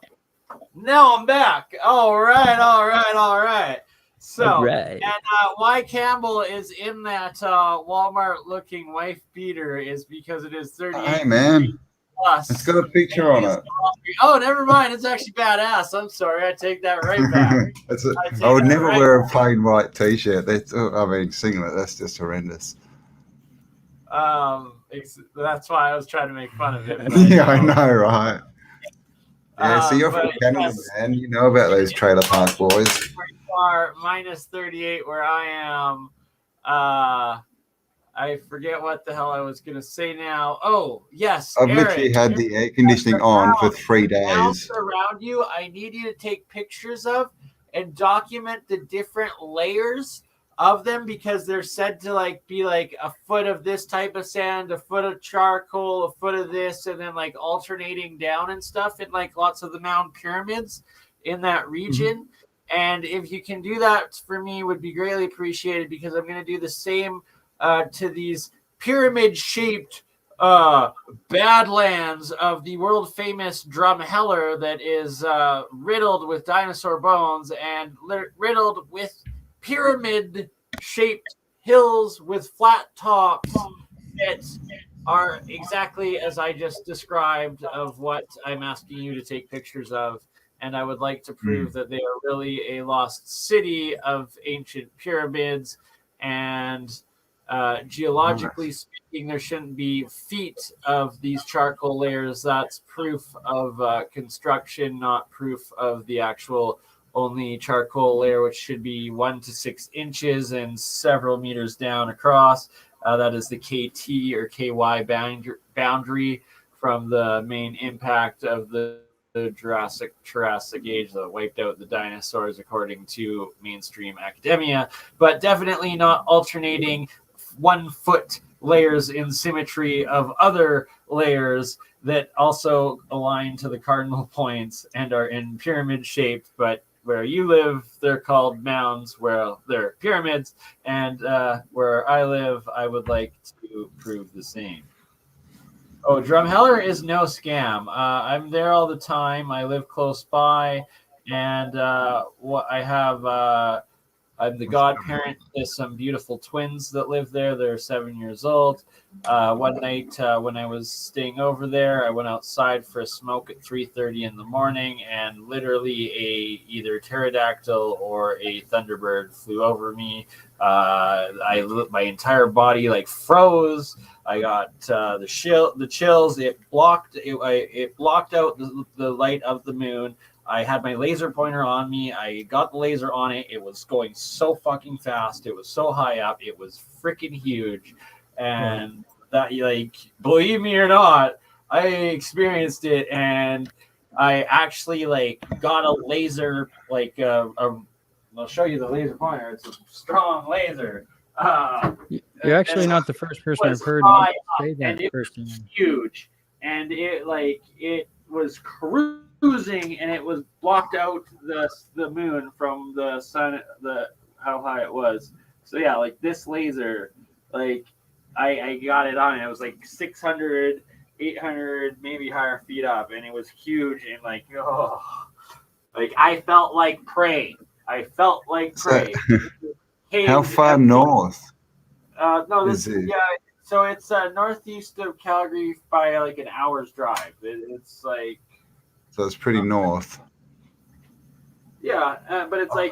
I'm back. All right. So,
All right.
and why Campbell is in that Walmart-looking wife beater is because it is 38
Hey, man.
plus.
It's got a picture on it.
Oh, never mind. It's actually badass. I'm sorry. I take that right back.
I would never wear a plain white T-shirt. Singlet. That's just horrendous.
That's why I was trying to make fun of it.
Yeah, I know, right? Yeah, so you're from Canada, man. You know about those trailer park boys.
Are minus 38 where I am. I forget what the hell I was going to say now. Oh, yes.
I've literally had the air conditioning on for 3 days.
Around you, I need you to take pictures of and document the different layers of them because they're said to be a foot of this type of sand, a foot of charcoal, a foot of this, and then alternating down and stuff in lots of the mound pyramids in that region. Mm-hmm. And if you can do that for me, would be greatly appreciated because I'm going to do the same to these pyramid-shaped badlands of the world-famous Drumheller that is riddled with dinosaur bones and riddled with pyramid-shaped hills with flat tops that are exactly as I just described of what I'm asking you to take pictures of. And I would like to prove that they are really a lost city of ancient pyramids. And geologically speaking, there shouldn't be feet of these charcoal layers. That's proof of construction, not proof of the actual only charcoal layer, which should be 1 to 6 inches and several meters down across. That is the KT or KY boundary from the main impact of the Jurassic age that wiped out the dinosaurs according to mainstream academia, but definitely not alternating 1 foot layers in symmetry of other layers that also align to the cardinal points and are in pyramid shaped, but where you live they're called mounds, where they're pyramids, and where I live I would like to prove the same. Oh, Drumheller is no scam. I'm there all the time. I live close by, and I'm the godparent to some beautiful twins that live there. They're 7 years old. One night when I was staying over there, I went outside for a smoke at 3:30 in the morning, and literally either pterodactyl or a thunderbird flew over me. My entire body froze. I got the chills. It blocked out the light of the moon. I had my laser pointer on me. I got the laser on it. It was going so fucking fast. It was so high up. It was freaking huge. And that, believe me or not, I experienced it. And I actually got a laser, I'll show you the laser pointer. It's a strong laser.
You're actually not the first person I've heard say that.
And it was huge. And it was cruising, and it was blocked out the moon from the sun, how high it was. So yeah, this laser, I got it on it. It was 600, 800, maybe higher feet up, and it was huge. And I felt like prey.
How far north?
No, this is so it's northeast of Calgary by an hour's drive. It's
So it's pretty north.
Yeah, but it's
I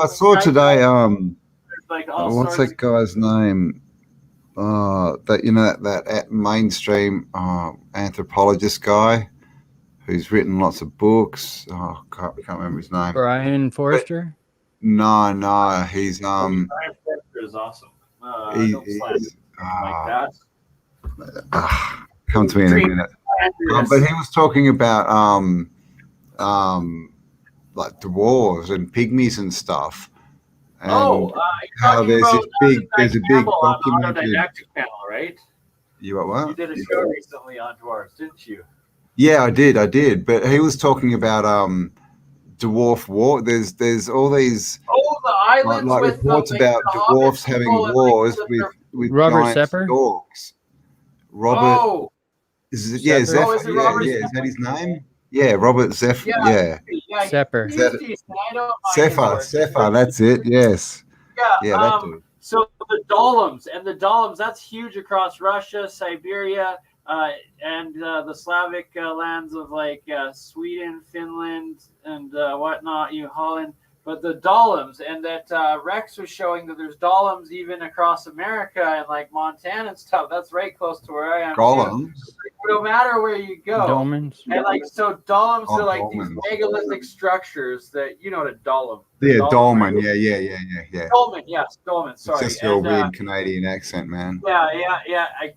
saw today. What's
sorts
that guy's name? That mainstream anthropologist guy who's written lots of books. Oh, I can't remember his name.
Brian Forrester.
No, he's
Brian Forrester is awesome.
Come to me in a minute. But he was talking about dwarves and pygmies and stuff. And how there's a big documentary.
Didactic Channel, right?
You what?
You did a show recently on dwarves, didn't you?
Yeah, I did. But he was talking about dwarf war. There's all these
the islands
like
with
reports
the,
about
the
dwarfs
hobbit
having
people and,
wars
the-
with
Robert
giant
Sepper?
storks. Robert,
Oh,
is it,
Sepper?
Zephyr?
Oh, is it
Yeah,
Robert
yeah. Is that
Sepper?
his name? Yeah, Robert Zephyr.
Yeah,
Yeah,
Sepper.
He's decent. I don't mind his work.
Zephyr. That's it. Yes.
Yeah,
Yeah, that dude.
so the Doloms, that's huge across Russia, Siberia, and the Slavic lands of like Sweden, Finland, and whatnot, Holland. But the Doloms, and that Rex was showing that there's Doloms even across America and like Montana and stuff. That's right close to where I am.
Golems.
No matter where you go.
Dolmens.
And like so Doloms
Oh,
are like
dolmens.
these megalithic structures that you know what a Dolom.
Yeah,
Dolmen,
Dolman. Yeah.
Dolmen, yes, Dolmen.
It's
Sorry.
just your
And,
weird Canadian accent, man.
Yeah.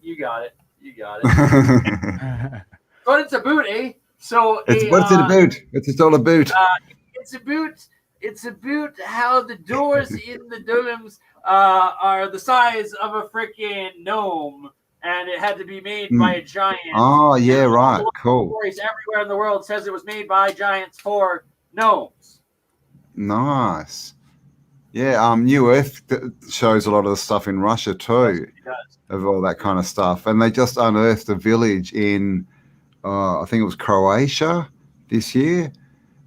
You got it. But it's a boot, eh? So
What's it about? What's it all about?
It's about how the doors in the Doloms are the size of a freaking gnome, and it had to be made by a giant.
Oh, yeah, right. Cool.
Stories everywhere in the world says it was made by giants for gnomes.
Nice. Yeah, New Earth shows a lot of the stuff in Russia too, of all that kind of stuff. And they just unearthed a village in, I think it was Croatia this year.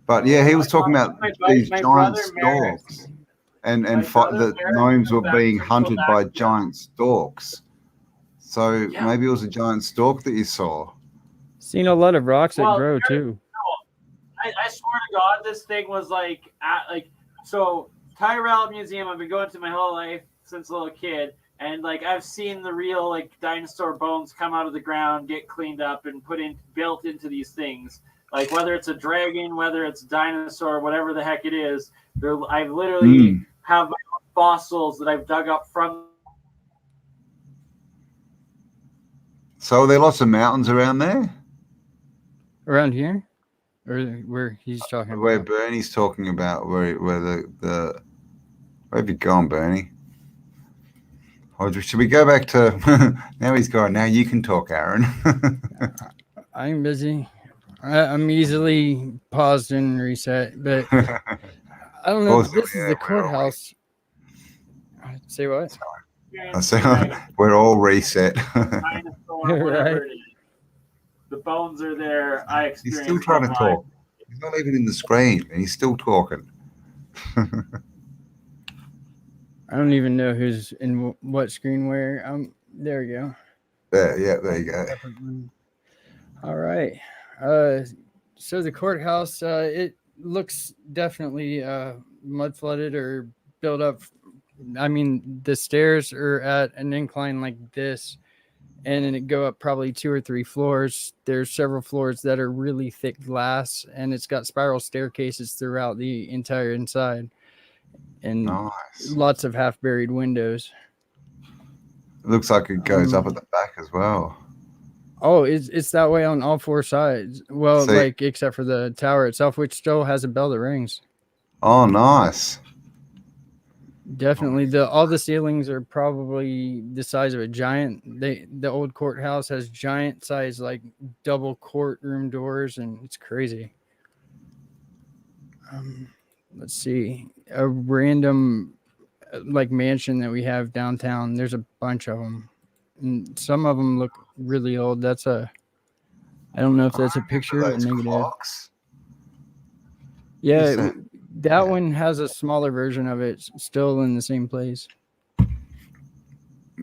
But yeah, he was talking about these giant storks, and the gnomes were being hunted by giant storks. So maybe it was a giant stork that you saw.
Seen a lot of rocks that grow too.
I swear to God, this thing was so Tyrell Museum. I've been going to my whole life since a little kid, and like I've seen the real like dinosaur bones come out of the ground, get cleaned up, and built into these things. Like whether it's a dragon, whether it's a dinosaur, whatever the heck it is, I literally have my own fossils that I've dug up from.
So are there lots of mountains around there?
Around here? Or where he's talking
Where
about?
Bernie's talking about, where where have you gone, Bernie? Or should we go back to, now he's gone, now you can talk, Aaron.
I'm busy. I'm easily paused and reset, but I don't know. This is the courthouse. Say what?
I say we're all reset.
Right.
The bones are there. I
He's
experienced.
still trying to
life.
talk. He's not even in the screen, and he's still talking.
I don't even know who's in what screen where. There we go.
There you go.
All right. So the courthouse, it looks definitely mud flooded or built up. I mean, the stairs are at an incline like this, and then it go up probably 2 or 3 floors. There's several floors that are really thick glass, and it's got spiral staircases throughout the entire inside, and lots of half buried windows.
It looks like it goes up at the back as well.
Oh, it's that way on all 4 sides. Well,
See?
like except for the tower itself, which still has a bell that rings.
Oh, nice.
Definitely, all the ceilings are probably the size of a giant. The old courthouse has giant size, like double courtroom doors, and it's crazy. Let's see, a random like mansion that we have downtown. There's a bunch of them, and some of them look really old. I don't know if that's a picture or a negative.
Clocks?
Yeah, that one has a smaller version of it, still in the same place.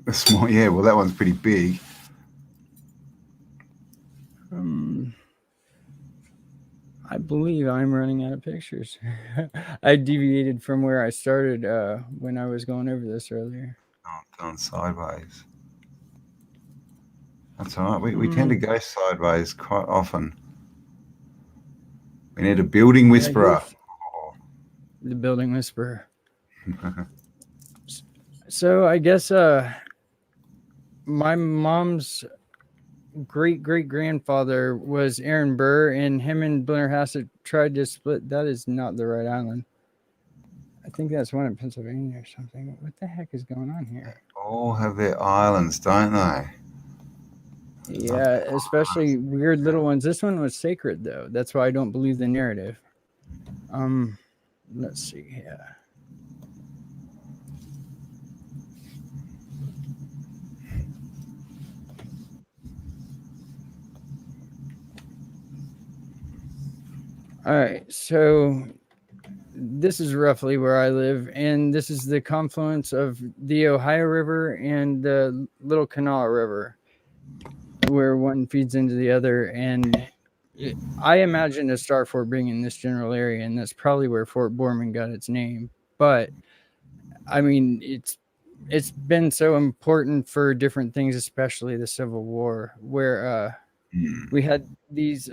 A small, yeah. Well, that one's pretty big.
I believe I'm running out of pictures. I deviated from where I started when I was going over this earlier.
Oh, gone sideways. That's all right. We tend to go sideways quite often. We need a building whisperer.
The building whisperer. So I guess my mom's great-great-grandfather was Aaron Burr, and him and Blennerhassett tried to split. That is not the right island. I think that's one in Pennsylvania or something. What the heck is going on here?
All have their islands, don't they?
Yeah, especially weird little ones. This one was sacred, though. That's why I don't believe the narrative. Let's see here. All right, so this is roughly where I live, and this is the confluence of the Ohio River and the Little Kanawha River, where one feeds into the other. And I imagine a star fort being in this general area, and that's probably where Fort Borman got its name. But I mean, it's been so important for different things, especially the Civil War, where we had these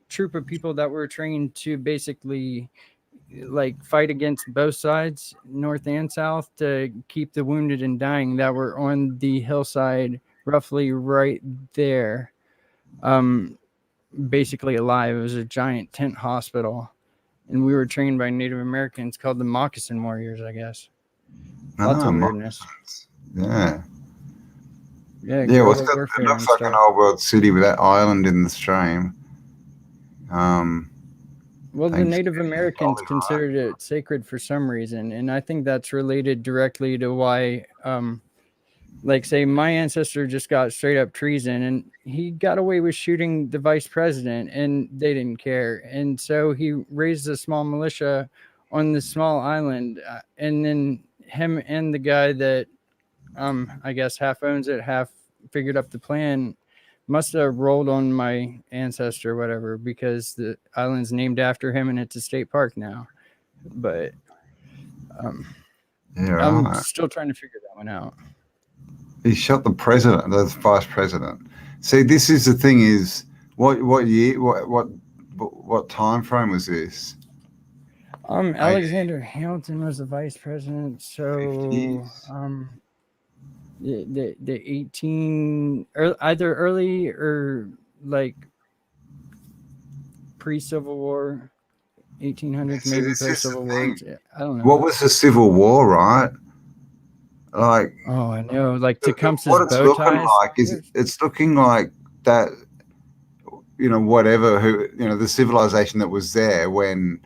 troop of people that were trained to basically like fight against both sides, north and south, to keep the wounded and dying that were on the hillside roughly right there, basically alive. It was a giant tent hospital, and we were trained by Native Americans called the Moccasin Warriors, I guess. Lots of weirdness.
Yeah.
Yeah,
Well, it looks like an old world city with that island in the stream.
Well, the Native Americans considered it sacred for some reason, and I think that's related directly to why, like, say, my ancestor just got straight up treason, and he got away with shooting the vice president, and they didn't care, and so he raised a small militia on this small island, and then him and the guy that, I guess, half owns it, half figured up the plan, must have rolled on my ancestor or whatever, because the island's named after him and it's a state park now. But I'm still trying to figure that one out.
He shot the president, the vice president. See, this is the thing: is what year, what time frame was this?
Alexander Hamilton was the vice president, so
50s.
The 18 either early or like pre-Civil War, 1800s, maybe post-Civil War. I don't know.
What was the Civil War, right? Like,
oh, I know, like Tecumseh's
what it's
bow
looking
ties.
like is it's looking like that, you know, whatever, who, you know, the civilization that was there when,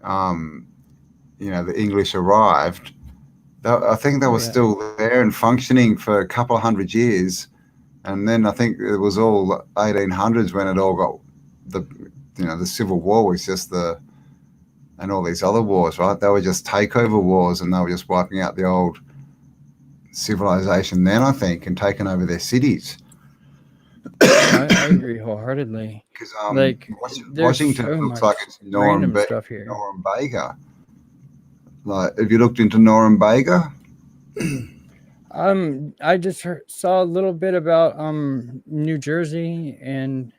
you know, the English arrived. I think they were still there and functioning for a couple of hundred years, and then I think it was all 1800s when it all got the Civil War was just and all these other wars, right? They were just takeover wars, and they were just wiping out the old civilization then, I think, and taking over their cities.
I agree wholeheartedly.
Because
like
Washington
so
looks like it's
stuff here.
Norumbega. Like, have you looked into Norumbega?
I just saw a little bit about New Jersey and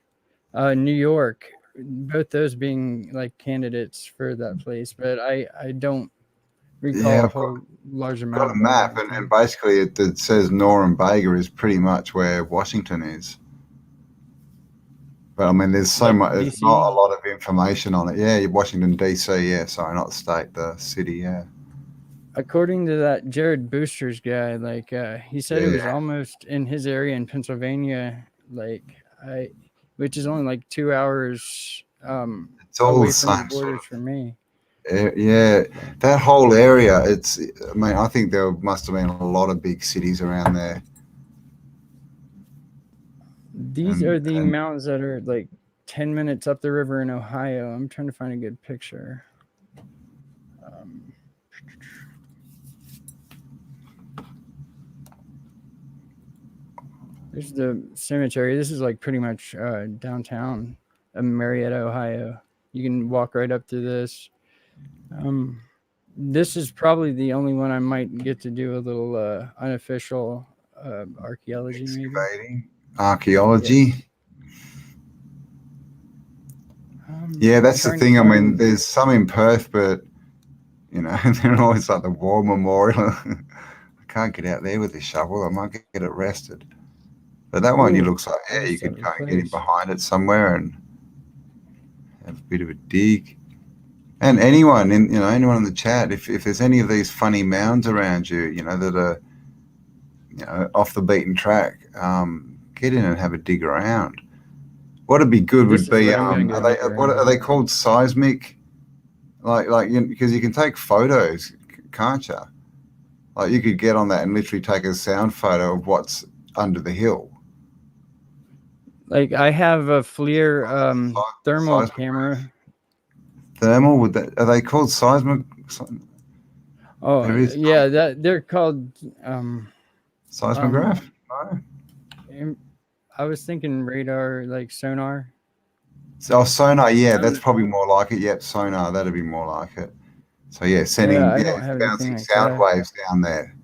New York, both those being like candidates for that place, but I don't recall a whole large amount.
Got a map, and basically it says Norumbega is pretty much where Washington is. But I mean, there's so much. There's not a lot of information on it. Yeah, Washington D.C. Yeah, sorry, not the state, the city. Yeah.
According to that Jared Boosters guy, like he said, it was almost in his area in Pennsylvania, like which is only like 2 hours
it's all
away
the
from the
same
borders for me.
Yeah, that whole area. I mean, I think there must have been a lot of big cities around there.
These are the mountains that are like 10 minutes up the river in Ohio. I'm trying to find a good picture. There's the cemetery. This is like pretty much downtown Marietta, Ohio. You can walk right up to this. This is probably the only one I might get to do a little unofficial archaeology.
Excavating. Archaeology. Yeah, that's the thing. I mean, there's some in Perth, but you know, they're always like the War Memorial. I can't get out there with this shovel. I might get arrested. But that one, looks like, yeah, you could kind of get in behind it somewhere and have a bit of a dig. And anyone in the chat, if there's any of these funny mounds around you, you know, that are, you know, off the beaten track, get in and have a dig around. What'd be good would be, are they called seismic because you can take photos, can't you? Like you could get on that and literally take a sound photo of what's under the hill.
Like I have a FLIR thermal camera.
Thermal, are they called seismic?
Oh, yeah, they're called
seismograph.
No. I was thinking radar, like sonar.
Oh, sonar, yeah, that's probably more like it. Yep, sonar, that'd be more like it. So yeah, sending bouncing
like
sound
that.
waves down there.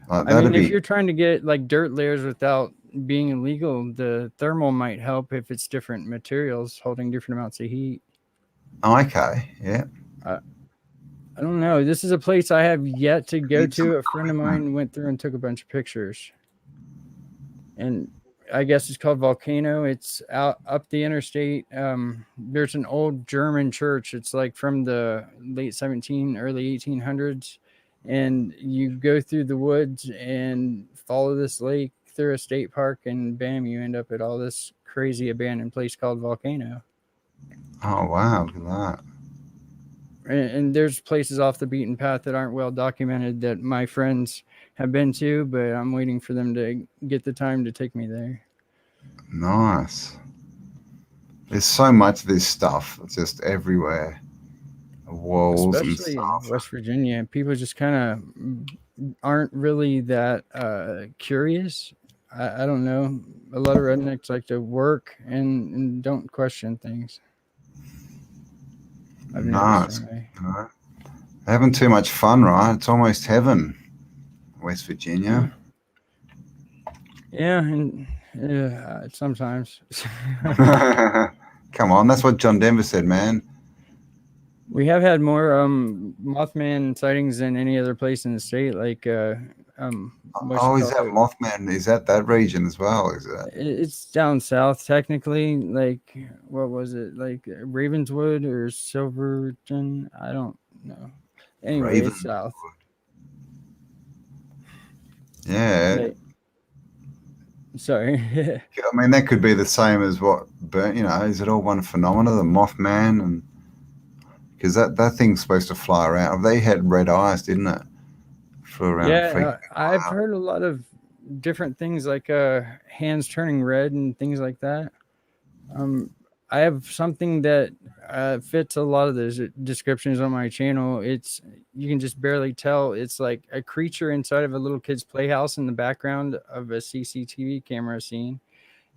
I mean, if you're trying to get like dirt layers without being illegal, the thermal might help if it's different materials holding different amounts of heat.
Okay, yeah.
I don't know. This is a place I have yet to go to. A friend of mine went through and took a bunch of pictures. And I guess it's called Volcano. It's out up the interstate. There's an old German church. It's like from the late early 1800s. And you go through the woods and follow this lake through a state park, and bam, you end up at all this crazy abandoned place called Volcano.
Oh, wow, look at that.
And there's places off the beaten path that aren't well documented that my friends have been to, but I'm waiting for them to get the time to take me there.
Nice. There's so much of this stuff. It's just everywhere. Walls,
especially in West Virginia. People just kind of aren't really that curious. I don't know. A lot of rednecks like to work and don't question things. I've noticed anyway.
They're having too much fun, right? It's almost heaven, West Virginia.
Yeah, and sometimes.
Come on, that's what John Denver said, man.
We have had more Mothman sightings than any other place in the state. Like,
is that Mothman? Is that region as well? Is it?
It's down south, technically. Like, what was it? Like Ravenswood or Silverton? I don't know. Anyway, it's south.
Yeah.
Like, sorry.
I mean, that could be the same as what burnt. Is it all one phenomena? The Mothman and. Because that thing's supposed to fly around. They had red eyes, didn't it? Flew around.
Yeah, I've heard a lot of different things, like hands turning red and things like that. I have something that fits a lot of those descriptions on my channel. You can just barely tell. It's like a creature inside of a little kid's playhouse in the background of a CCTV camera scene.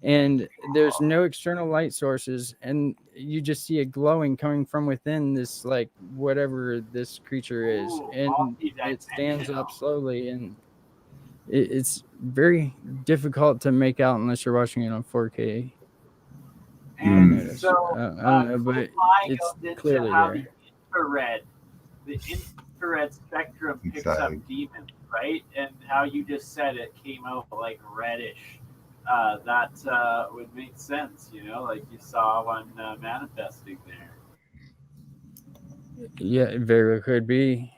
And there's no external light sources, and you just see it glowing coming from within this, like, whatever this creature is. And it stands up slowly, and it's very difficult to make out unless you're watching it on 4K.
And so,
I don't know, but it's clearly there.
The infrared spectrum picks up demons, right? And how you just said it came out like reddish. That would make sense, like you saw one manifesting there.
Yeah, it very well could be.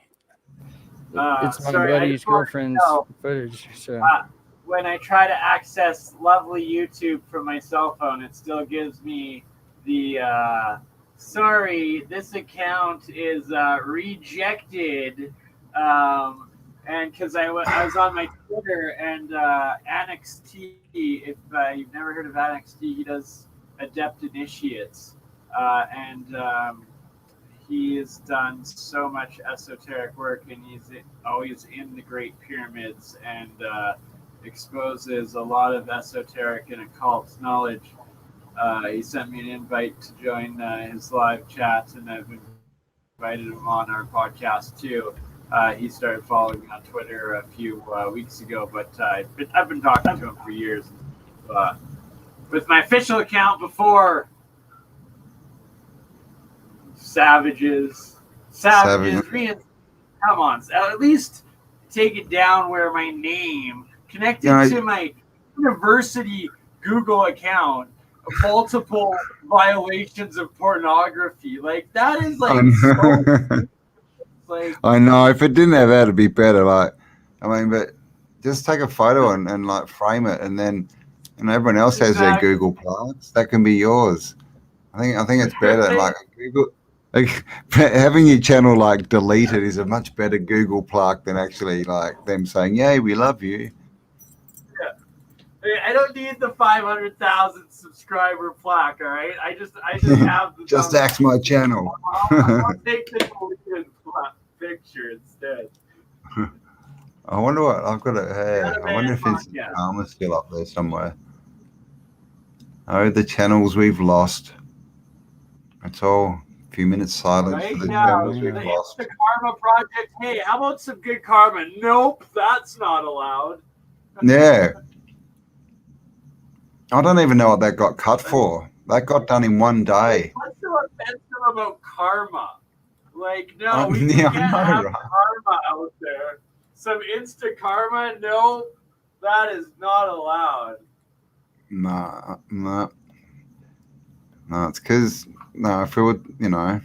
It's my buddy's girlfriend's footage. So
when I try to access lovely YouTube from my cell phone, it still gives me the sorry, this account is rejected. And because I was on my Twitter, and Annex T, if you've never heard of Annex T, he does Adept Initiates. And he has done so much esoteric work, and he's always in the Great Pyramids and exposes a lot of esoteric and occult knowledge. He sent me an invite to join his live chat, and I've invited him on our podcast too. He started following me on Twitter a few weeks ago, but I've been talking to him for years. With my official account before, savages. Come on, at least take it down where my name connected to my university Google account. Multiple violations of pornography. Like, that is like so. Like,
I know, if it didn't have that, it'd be better. But just take a photo and like frame it, and then everyone else has their Google Plus. That can be yours. I think it's better. Like Like having your channel like deleted is a much better Google plaque than actually like them saying, "Yay, we love you."
I don't need the 500,000 subscriber plaque. All right, I just have the
Just axe my channel.
I'll take the deleted picture instead.
I wonder what I've got to. I wonder if Instant Karma's still up there somewhere. Oh, the channels we've lost. That's all. A few minutes silence
Right
for the
now,
channels
the
we've lost.
Karma project. Hey, how about some good karma? Nope, that's not allowed.
Yeah. I don't even know what that got cut for. That got done in one day.
What's so offensive about karma? Like, no, we
Yeah,
can't
I know,
have
right?
karma out there. Some instant karma? No, that is not allowed.
No, it's because, if we would, if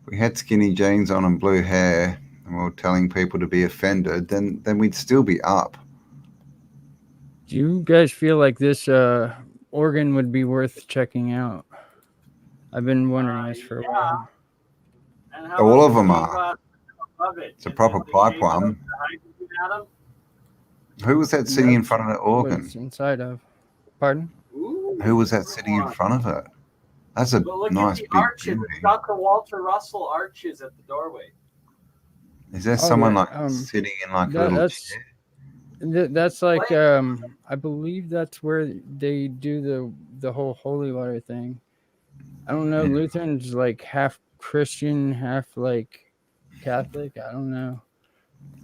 we had skinny jeans on and blue hair and we were telling people to be offended, then we'd still be up.
Do you guys feel like this organ would be worth checking out? I've been wondering this for a while.
And
All of
about
them
the
are.
above it?
It's a proper pipe one.
The hydrogen atom?
Who was that sitting in front of that organ?
What's inside of? Pardon?
Who was that sitting in front of it? That's a
But look
nice
at the
big
arches.
building.
It's got the Walter Russell arches at the doorway.
Is there someone
yeah,
like sitting in like a little chair?
That's like I believe that's where they do the whole holy water thing. I don't know.
Yeah.
Lutherans like half Christian, half like Catholic. I don't know.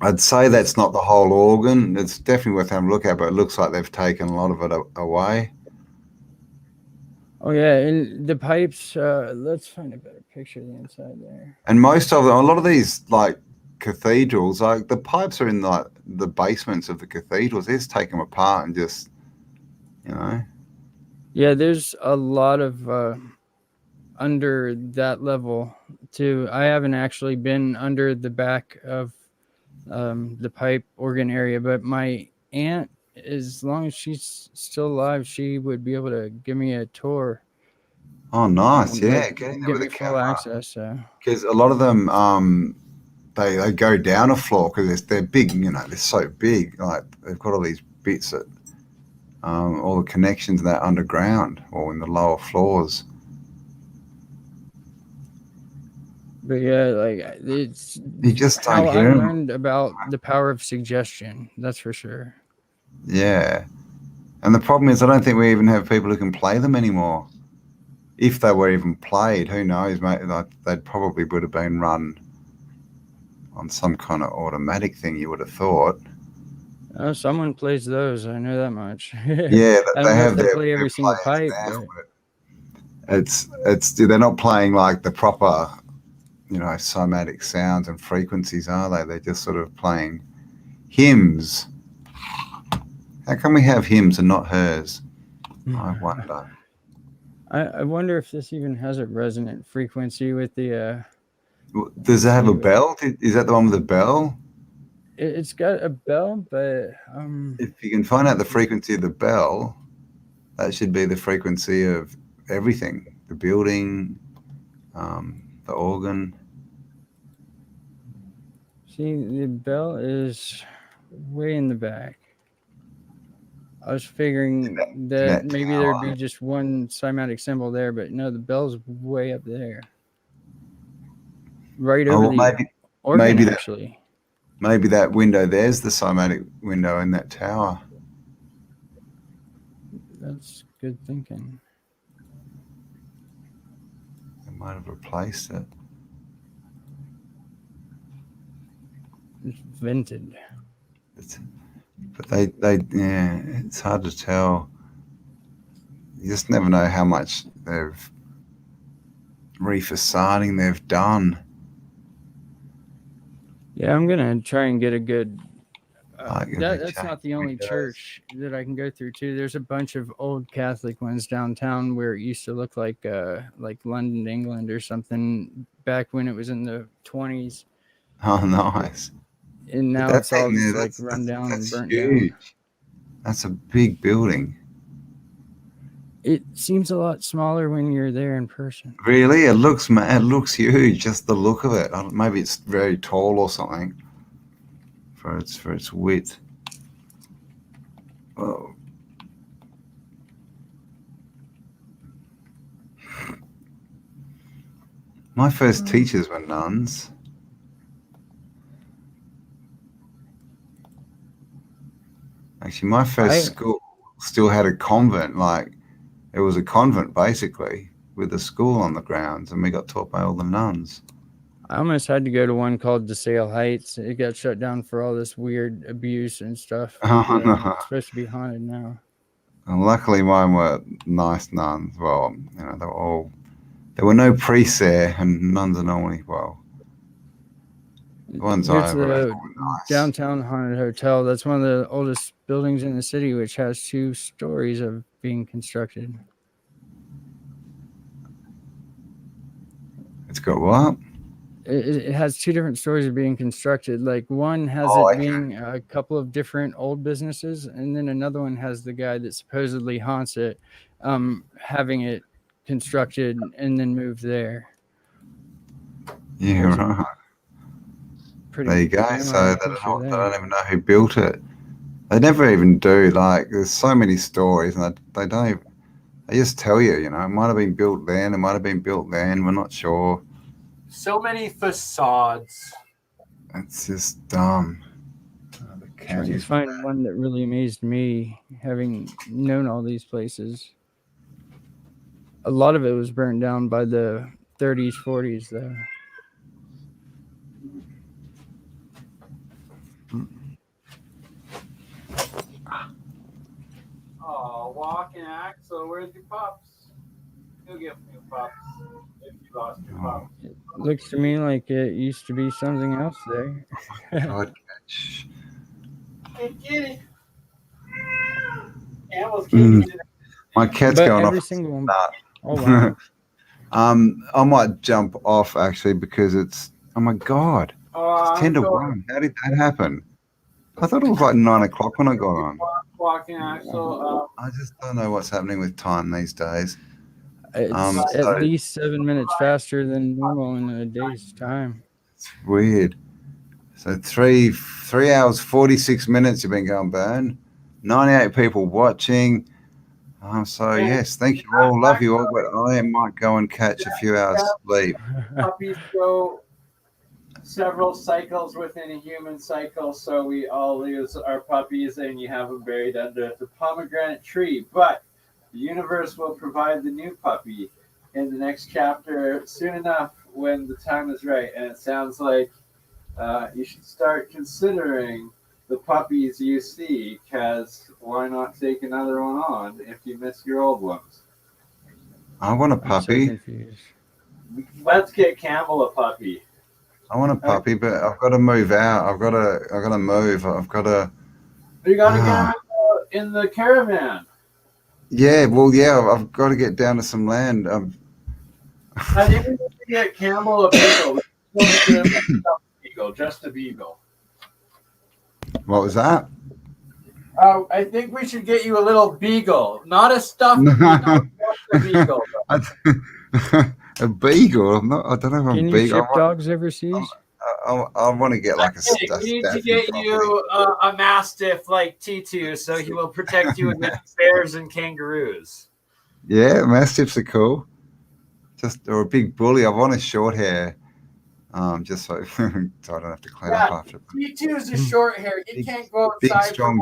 I'd say that's not the whole organ. It's definitely worth having a look at, but it looks like they've taken a lot of it away.
Oh yeah, and the pipes. Let's find a better picture of the inside there.
And most of them, a lot of these like cathedrals, like the pipes are in like the basements of the cathedrals. They just take them apart and just,
Yeah, there's a lot of under that level too. I haven't actually been under the back of the pipe organ area, but my aunt, as long as she's still alive, she would be able to give me a tour.
Oh, nice. Yeah,
Like,
getting there
give
with
me
a
full
camera.
access. So.
Because a lot of them, they go down a floor because they're big. They're so big. Like they've got all these bits that, all the connections that underground or in the lower floors.
But yeah, like it's
You just don't
how I
hear 'em.
learned about the power of suggestion. That's for sure.
Yeah. And the problem is I don't think we even have people who can play them anymore. If they were even played, who knows, mate? They'd probably would have been run on some kind of automatic thing, you would have thought.
Oh, someone plays those. I know that much.
Yeah,
I don't
they
know
have
if they
their
play every single
players
pipe.
now,
But
it's they're not playing like the proper, somatic sounds and frequencies, are they? They're just sort of playing hymns. How come we have hymns and not hers? I wonder.
I wonder if this even has a resonant frequency with the.
Does it have a bell? Is that the one with the bell?
It's got a bell, but
If you can find out the frequency of the bell, that should be the frequency of everything: the building, the organ.
See, the bell is way in the back. I was figuring that maybe there'd be just one cymatic symbol there, but no, the bell's way up there. Right over the organ, actually.
Maybe that window there's the cymatic window in that tower.
That's good thinking.
They might have replaced it.
It's vented.
But they it's hard to tell. You just never know how much they've refacading they've done.
Yeah, I'm gonna try and get a good.
Like
That's not the only church that I can go through too. There's a bunch of old Catholic ones downtown where it used to look like London, England, or something back when it was in the 20s.
Oh, nice.
And now it's all just run down and burnt down.
That's a big building.
It seems a lot smaller when you're there in person.
Really, it looks huge. Just the look of it. Maybe it's very tall or something for its width. Oh. My first teachers were nuns. Actually, my first school still had a convent. Like, it was a convent basically with a school on the grounds, and we got taught by all the nuns.
I almost had to go to one called DeSale Heights. It got shut down for all this weird abuse and stuff.
Oh, no.
It's supposed to be haunted now.
And luckily, mine were nice nuns. Well, you know, there were no priests there, and nuns are normally, well, the ones
Here's
I were
the downtown haunted hotel. That's one of the oldest buildings in the city, which has 2 stories of being constructed.
It's got what?
It has 2 different stories of being constructed. Like, one has being a couple of different old businesses, and then another one has the guy that supposedly haunts it, having it constructed and then moved there.
Yeah, right. There you go. So they don't even know who built it. They never even do. Like, there's so many stories, and they don't even, they just tell you, you know, it might have been built then, it might have been built then, we're not sure.
So many facades.
It's just dumb.
I just find one that really amazed me, having known all these places. A lot of it was burned down by the 30s, 40s, though.
Oh, walking Axel, where's your pups? You'll get new pups if you lost your pups.
It looks to me like it used to be something else there.
God.
Hey, kitty. Campbell's kitty.
My cat's
But
going
every
off.
single one. Oh, wow.
I might jump off actually because it's, oh my God, it's 10 to 1. How did that happen? I thought it was like 9 o'clock when I got on.
Walking Axel.
I just don't know what's happening with time these days.
It's at least 7 minutes faster than normal in a day's time.
It's weird. So 3 hours 46 minutes you've been going, Burn. 98 people watching. So yes, thank you all, love you all, but I might go and catch a few hours sleep.
Puppies go several cycles within a human cycle, so we all lose our puppies and you have them buried under the pomegranate tree. But the universe will provide the new puppy in the next chapter soon enough when the time is right. And it sounds like you should start considering the puppies you see, because why not take another one on if you miss your old ones?
I want a puppy.
Let's get Cambell a puppy.
I want a puppy, but I've got to move out. I've got to move. I've got to.
You got to get in the caravan.
Yeah, well, yeah, I've got to get down to some land.
I think we need to get Cambell a beagle. Just a beagle.
What was that?
I think we should get you a little beagle, not a stuffed beagle, just a beagle.
A beagle? I don't know if I'm
Can you ship dogs overseas?
I want to get like a
We need to get you a mastiff like T2, so he will protect you against bears and kangaroos.
Yeah, mastiffs are cool. Or a big bully. I want a short hair. Just so I don't have to clean up after.
T2 is a short hair. He can't go outside.
Big, strong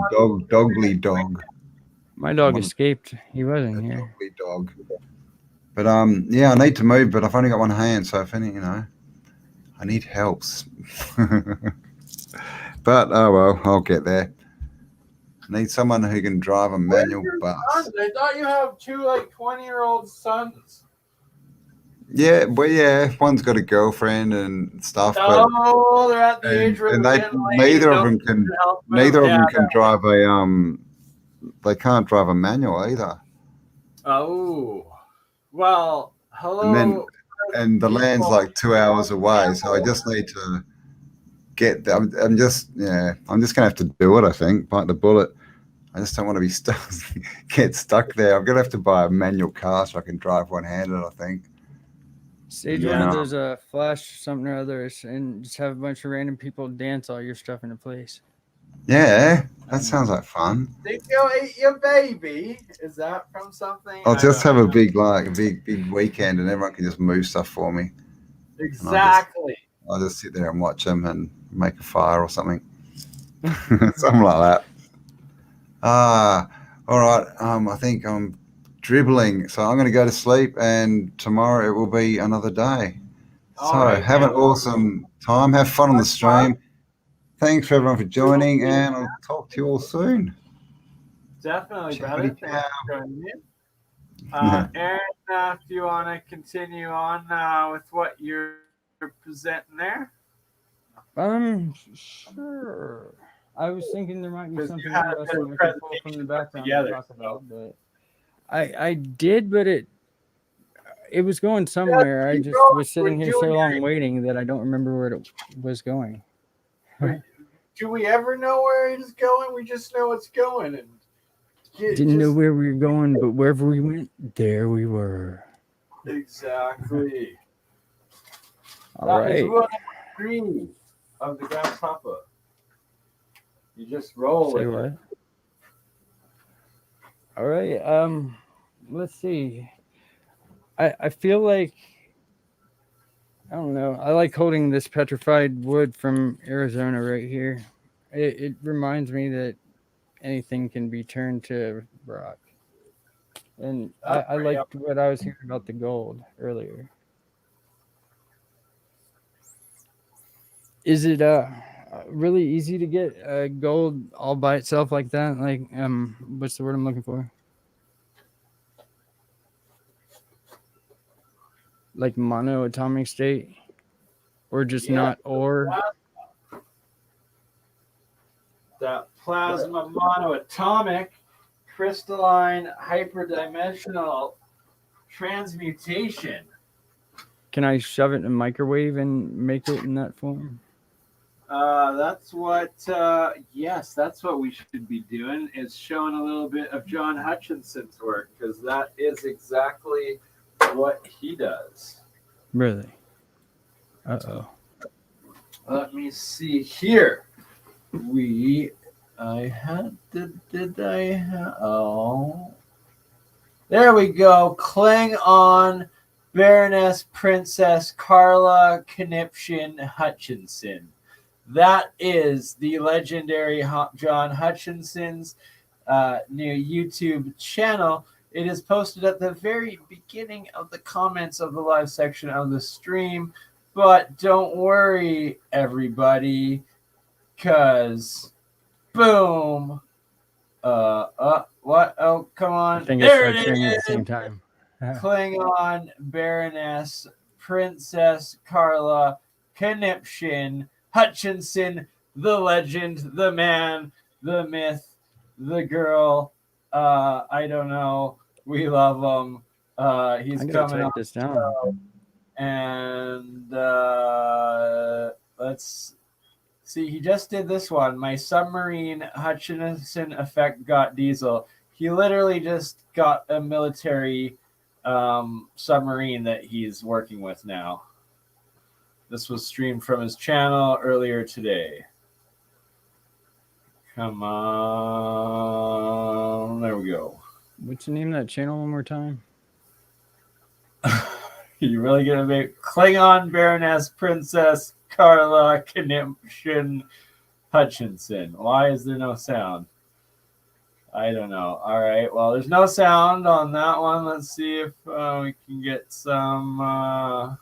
dogly dog.
My dog escaped. He wasn't here.
Dogly dog. But yeah, I need to move, but I've only got one hand, so if any, you know, I need helps. But oh well, I'll get there. I need someone who can drive a manual bus.
I thought you have 2 like 20-year-old sons.
Yeah, well, yeah, one's got a girlfriend and stuff.
Oh, they're at the age where
neither of them can drive a they can't drive a manual either.
Oh, well, hello.
And the land's like 2 hours away, so I just need to get. I'm just gonna have to do it. I think bite the bullet. I just don't want to be stuck, get stuck there. I'm gonna have to buy a manual car so I can drive one-handed, I think.
Stage one of those flash something or others, and just have a bunch of random people dance all your stuff into place.
Yeah, that sounds like fun.
Did you eat your baby? Is that from something?
I'll just have a big weekend, and everyone can just move stuff for me.
Exactly.
I'll just sit there and watch them and make a fire or something. Something like that. All right. I think I'm dribbling, so I'm going to go to sleep, and tomorrow it will be another day. So have an awesome time. Have fun on the stream. Thanks for everyone for joining, and I'll talk to you all soon.
Definitely, brother. Thanks for joining in. Aaron, if you want to continue on with what you're presenting there.
Sure. I was thinking there might be something interesting we could pull from the background to talk about, but I did, but it was going somewhere. I just was sitting here so long waiting that I don't remember where it was going.
Do we ever know where it is going? We just know it's going. And
Didn't know where we were going, but wherever we went, there we were.
Exactly.
All right.
That is one green of the grasshopper. You just roll
Say
with
what?
it.
All right. Let's see. I feel like, I don't know. I like holding this petrified wood from Arizona right here. It reminds me that anything can be turned to rock. And I liked what I was hearing about the gold earlier. Is it really easy to get gold all by itself like that? Like, what's the word I'm looking for? Like monoatomic state? Or just not ore?
That plasma monoatomic crystalline hyperdimensional transmutation.
Can I shove it in a microwave and make it in that form?
That's what, yes, that's what we should be doing, is showing a little bit of John Hutchinson's work, because that is exactly what he does.
Really? Uh-oh.
Let me see here. There we go. Klingon Baroness Princess Carla Conniption Hutchinson. That is the legendary John Hutchinson's new YouTube channel. It is posted at the very beginning of the comments of the live section of the stream. But don't worry, everybody, because boom. What? Oh, come on.
I think
there
I
it
started sharing
is.
at the same time.
Klingon Baroness Princess Carla Conniption Hutchinson, the legend, the man, the myth, the girl. I don't know. We love him. He's coming
type
on
this
the
down.
show. And let's see. He just did this one. My submarine Hutchinson effect got diesel. He literally just got a military submarine that he's working with now. This was streamed from his channel earlier today. Come on. There we go.
What's the name of that channel one more time?
You really gonna make Klingon Baroness Princess Carla Conniption Hutchinson? Why is there no sound? I don't know. All right. Well, there's no sound on that one. Let's see if we can get some.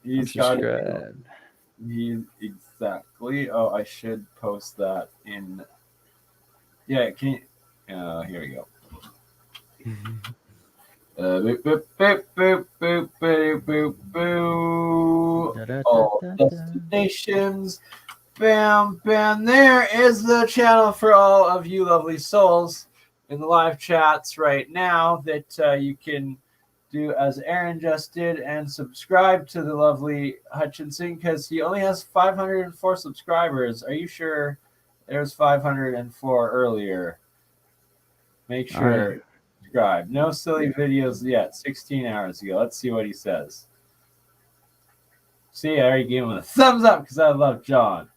He's got it. He exactly. Oh, I should post that in. Yeah. Can you? Here we go. Boop, boop, boop, boop, boop, boop, boop, boop. All destinations. Bam, bam. There is the channel for all of you lovely souls in the live chats right now that you can do as Aaron just did and subscribe to the lovely Hutchinson, because he only has 504 subscribers. Are you sure There's 504 earlier. Make
All
sure
right.
subscribe. No silly videos yet. 16 hours ago. Let's see what he says. See, I already gave him a thumbs up because I love John.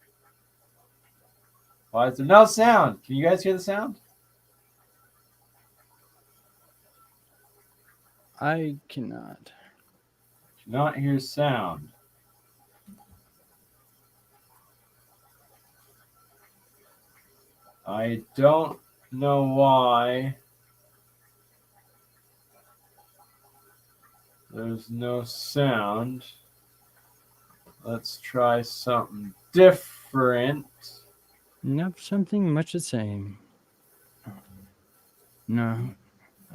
Why is there no sound? Can you guys hear the sound?
I cannot.
Cannot hear sound. I don't know why there's no sound. Let's try something different.
Nope, something much the same. No,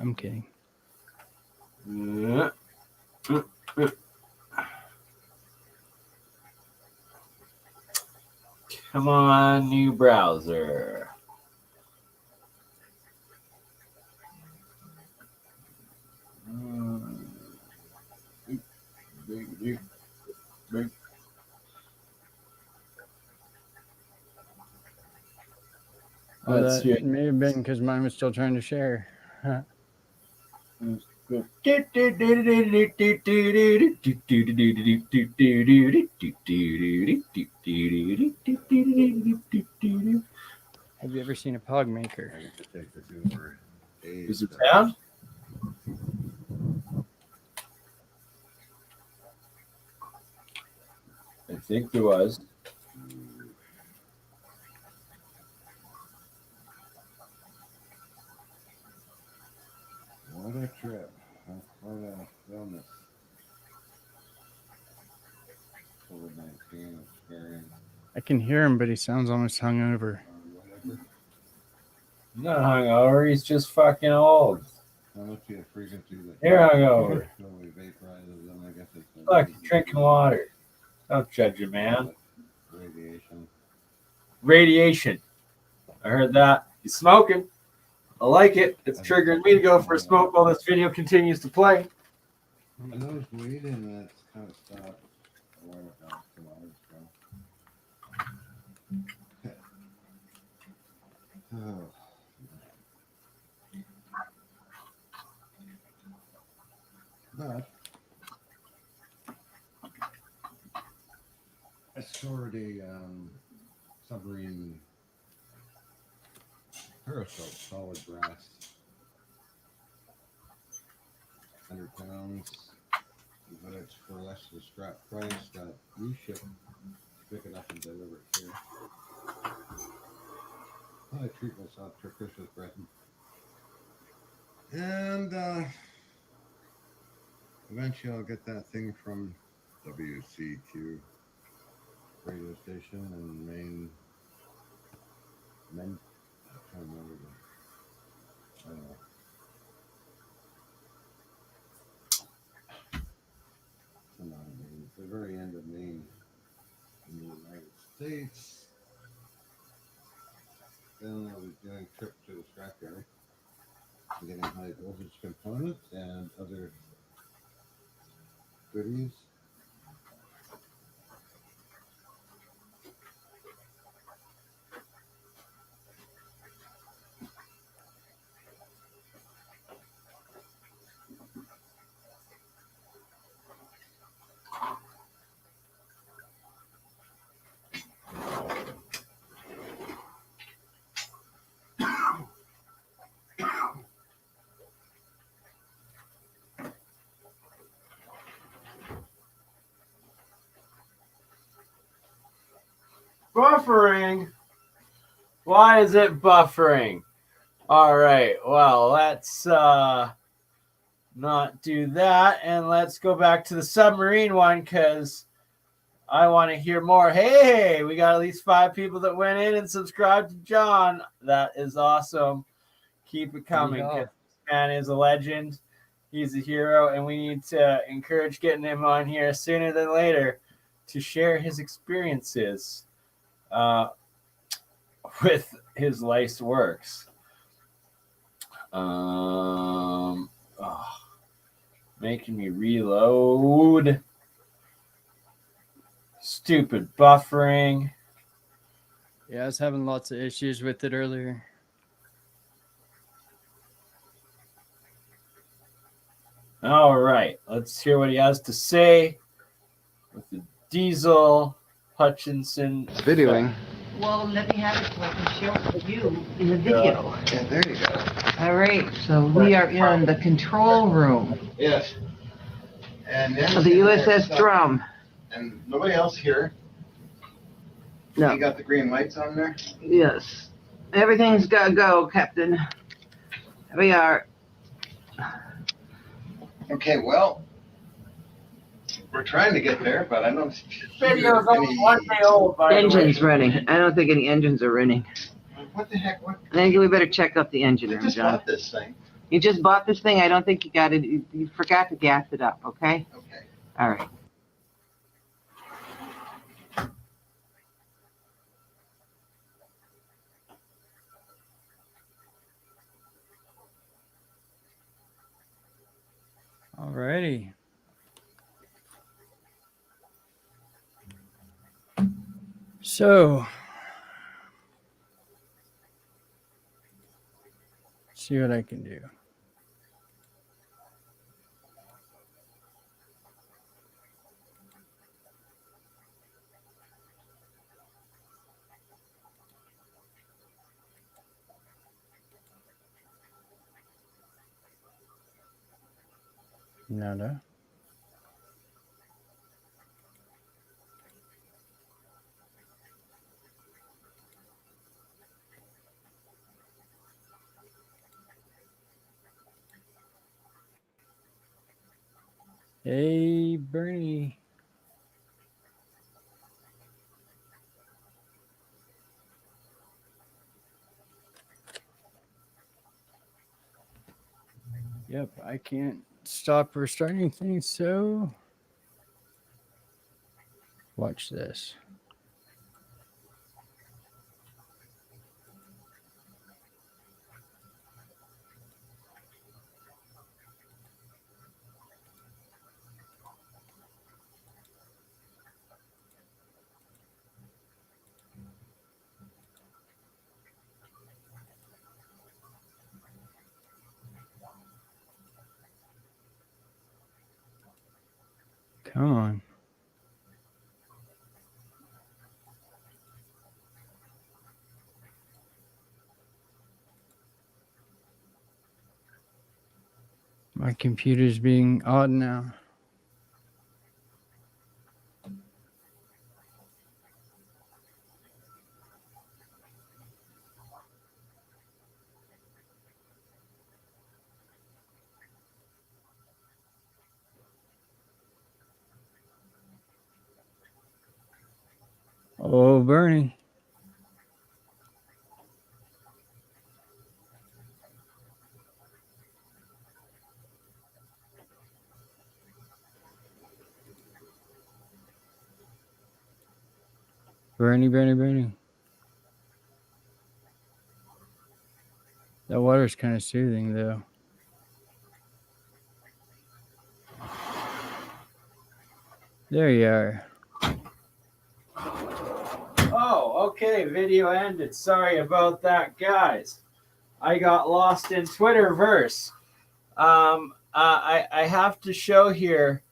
I'm kidding.
Come on, new browser.
Well,
Let's
that
see.
may have been because mine was still trying to share. Have you ever seen a pog maker?
Is it sound? I think there was.
What a trip. What a illness. COVID-19 experience.
I can hear him, but he sounds almost hungover.
Not hungover, he's just fucking old.
How much do you frequency that?
You're hungover.
Totally vaporizes them, I guess it's
Look, he's drinking water. Don't judge a man.
radiation.
Radiation. I heard that. He's smoking. I like it. It's triggering me to go for a smoke while this video continues to play.
I noticed weed and that's kind of stopped. Oh, come on, let's go. Oh. But I stored a submarine periscope, solid brass, 100 pounds, but it's for less than scrap price. Got reship, pick it up and deliver it here. I treat myself for Christmas present. And eventually I'll get that thing from WCQ radio station in Maine. I can't remember the, I don't know. Come on, Maine. It's the very end of Maine in the United States. Then I was doing a trip to the scrapyard, getting high voltage components and other goodies.
Buffering? Why is it buffering? All right, well, let's not do that, and let's go back to the submarine one because I want to hear more. Hey, we got at least 5 people that went in and subscribed to John. That is awesome. Keep it coming. This man is a legend. He's a hero, and we need to encourage getting him on here sooner than later to share his experiences with his life's works. Making me reload. Stupid buffering.
Yeah, I was having lots of issues with it earlier.
All right, let's hear what he has to say with the Diesel Hutchinson.
It's videoing.
Well, let me have it so I can share it with you in the video.
Yeah, there you go.
All right, so we are in the control room
Yes. And then
of the USS Drum.
And nobody else here.
No.
You got the green lights on there?
Yes. Everything's got to go, Captain. We are.
Okay, well, we're trying to get there, but I don't see
Video's only 1 day old, by the way.
Engine's running. I don't think any engines are running.
What the heck? What?
I think we better check out the engine
I
room,
just
John.
bought this thing.
You just bought this thing? I don't think you got it. You forgot to gas it up, okay?
Okay.
All right.
Alrighty. So, see what I can do. Nada. Hey, Bernie. Yep, I can't stop restarting things, so watch this. Come on. My computer's being odd now. Oh, Bernie. Bernie. That water's kind of soothing, though. There you are.
Oh, okay. Video ended. Sorry about that, guys. I got lost in Twitterverse. I have to show here.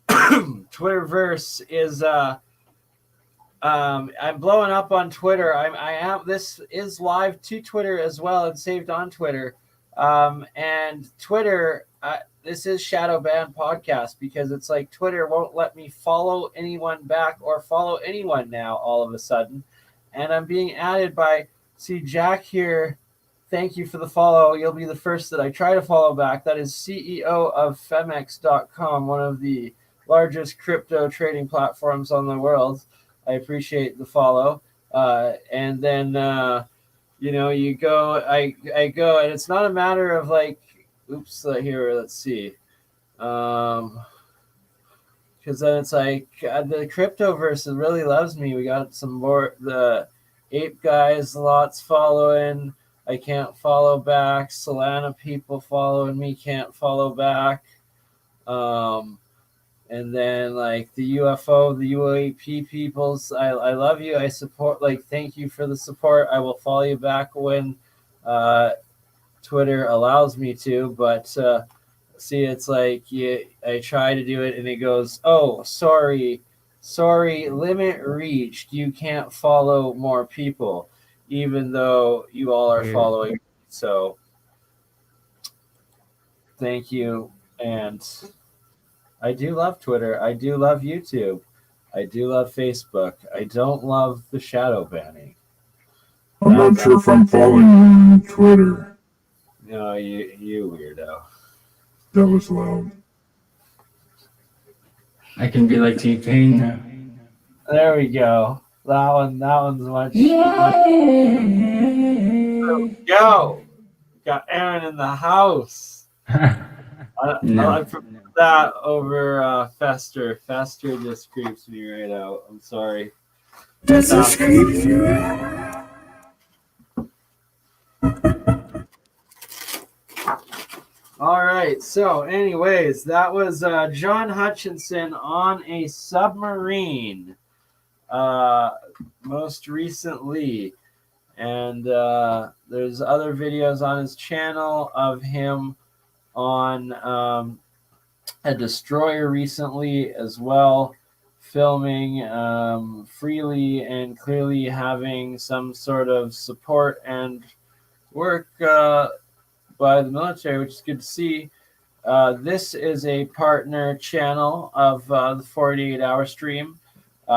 Twitterverse is I'm blowing up on Twitter. I am. This is live to Twitter as well and saved on Twitter. And Twitter. This is Shadow Banned Podcast because it's like Twitter won't let me follow anyone back or follow anyone now all of a sudden. And I'm being added by, see Jack here. Thank you for the follow. You'll be the first that I try to follow back. That is CEO of Femex.com, one of the largest crypto trading platforms on the world. I appreciate the follow. And then, you go, I go, and it's not a matter of like, oops, here, let's see. Because then it's like the cryptoverse really loves me. We got some more, the ape guys, lots following. I can't follow back. Solana people following me can't follow back. And then like the UFO, the UAP peoples, I love you. I support, like, thank you for the support. I will follow you back when Twitter allows me to, but see, it's like I try to do it and it goes, oh, sorry, limit reached. You can't follow more people, even though you all are following. So thank you. And I do love Twitter. I do love YouTube. I do love Facebook. I don't love the shadow banning.
I'm not sure if I'm following you on Twitter.
No, you weirdo.
That was loud.
I can be like T-Pain now.
There we go. That one's much. Go. Got Aaron in the house. I prefer that over Fester. Fester just creeps me right out. I'm sorry.
Does this creep you?
All right. So, anyways, that was John Hutchinson on a submarine. Most recently, and there's other videos on his channel of him on a destroyer recently as well, filming freely and clearly having some sort of support and work by the military, which is good to see. This is a partner channel of the 48-hour stream.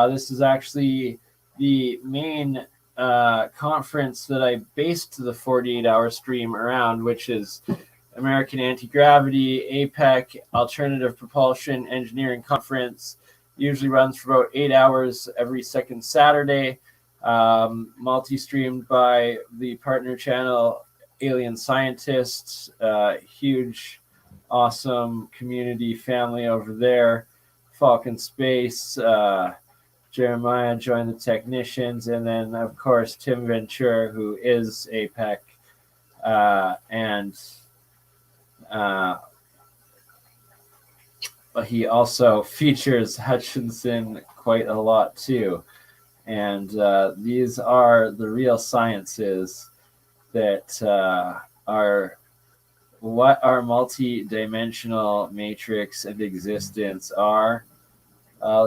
This is actually the main conference that I based the 48-hour stream around, which is American AntiGravity, APEC, Alternative Propulsion Engineering Conference. Usually runs for about 8 hours every second Saturday. Multi-streamed by the partner channel AlienScientist. Huge, awesome community family over there. Falcon Space. Jeremiah joined the technicians, and then of course Tim Ventura, who is APEC, and he also features Hutchinson quite a lot too. And these are the real sciences that are what our multi-dimensional matrix and existence are.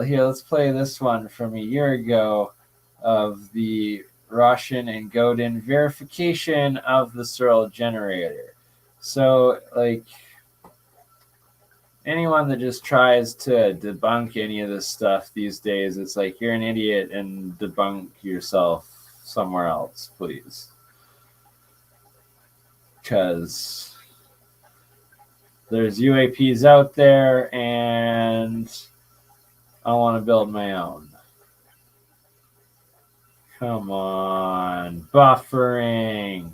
Here, let's play this one from a year ago of the Roshan and Godin verification of the Searle generator. So, like, anyone that just tries to debunk any of this stuff these days, it's like, you're an idiot and debunk yourself somewhere else, please. Because there's UAPs out there, and I want to build my own. Come on. Buffering.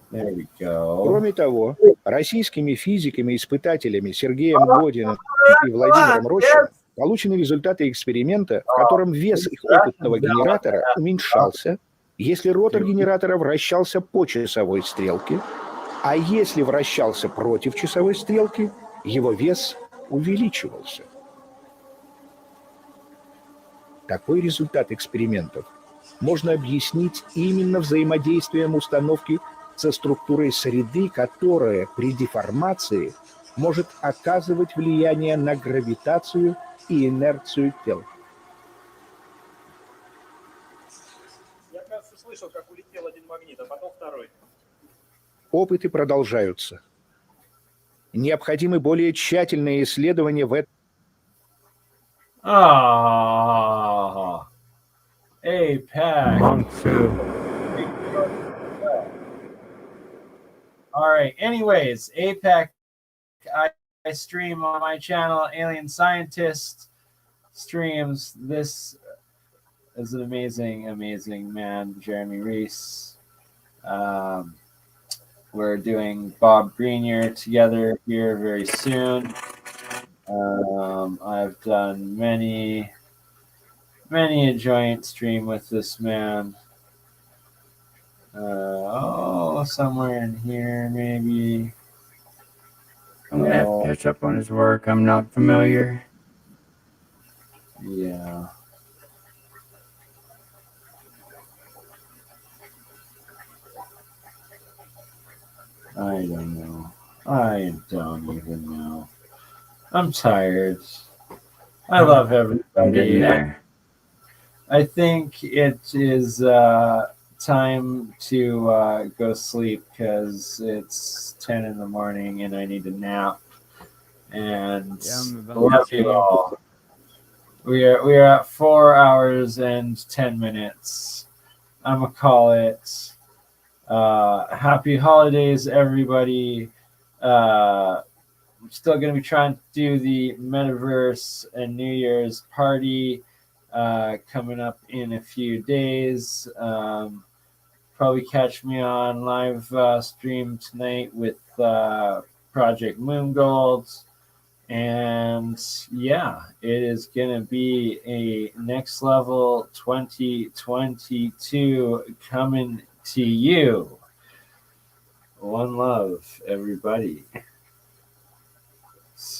There we go.
Кроме того, российскими физиками-испытателями Сергеем Годиным и Владимиром Рощиным получены результаты эксперимента, в котором вес их опытного генератора уменьшался, если ротор генератора вращался по часовой стрелке, а если вращался против часовой стрелки, его вес увеличивался. Такой результат экспериментов можно объяснить именно взаимодействием установки со структурой среды, которая при деформации может оказывать влияние на гравитацию и инерцию тел.
Я, кажется, слышал, как улетел один магнит, а потом второй.
Опыты продолжаются. Необходимы более тщательные исследования в этом.
APEC. All right. Anyways, APEC, I stream on my channel, AlienScientist streams. This is an amazing, amazing man, Jeremy Reese. We're doing Bob Greenyer together here very soon. I've done many a joint stream with this man. Somewhere in here, maybe.
I'm gonna have to catch up on his work. I'm not familiar.
Yeah. I don't know. I don't even know. I'm tired. I love
I'm getting
everybody.
there.
I think it is time to go sleep because it's 10 in the morning and I need a nap. And
Yeah, I'm about
love
to
you
say.
all. We are at 4 hours and 10 minutes. I'm gonna call it. Happy holidays, everybody. I'm still going to be trying to do the Metaverse and New Year's party coming up in a few days. Probably catch me on live stream tonight with Project Moongold. And yeah, it is going to be a next level 2022 coming to you. One love, everybody. See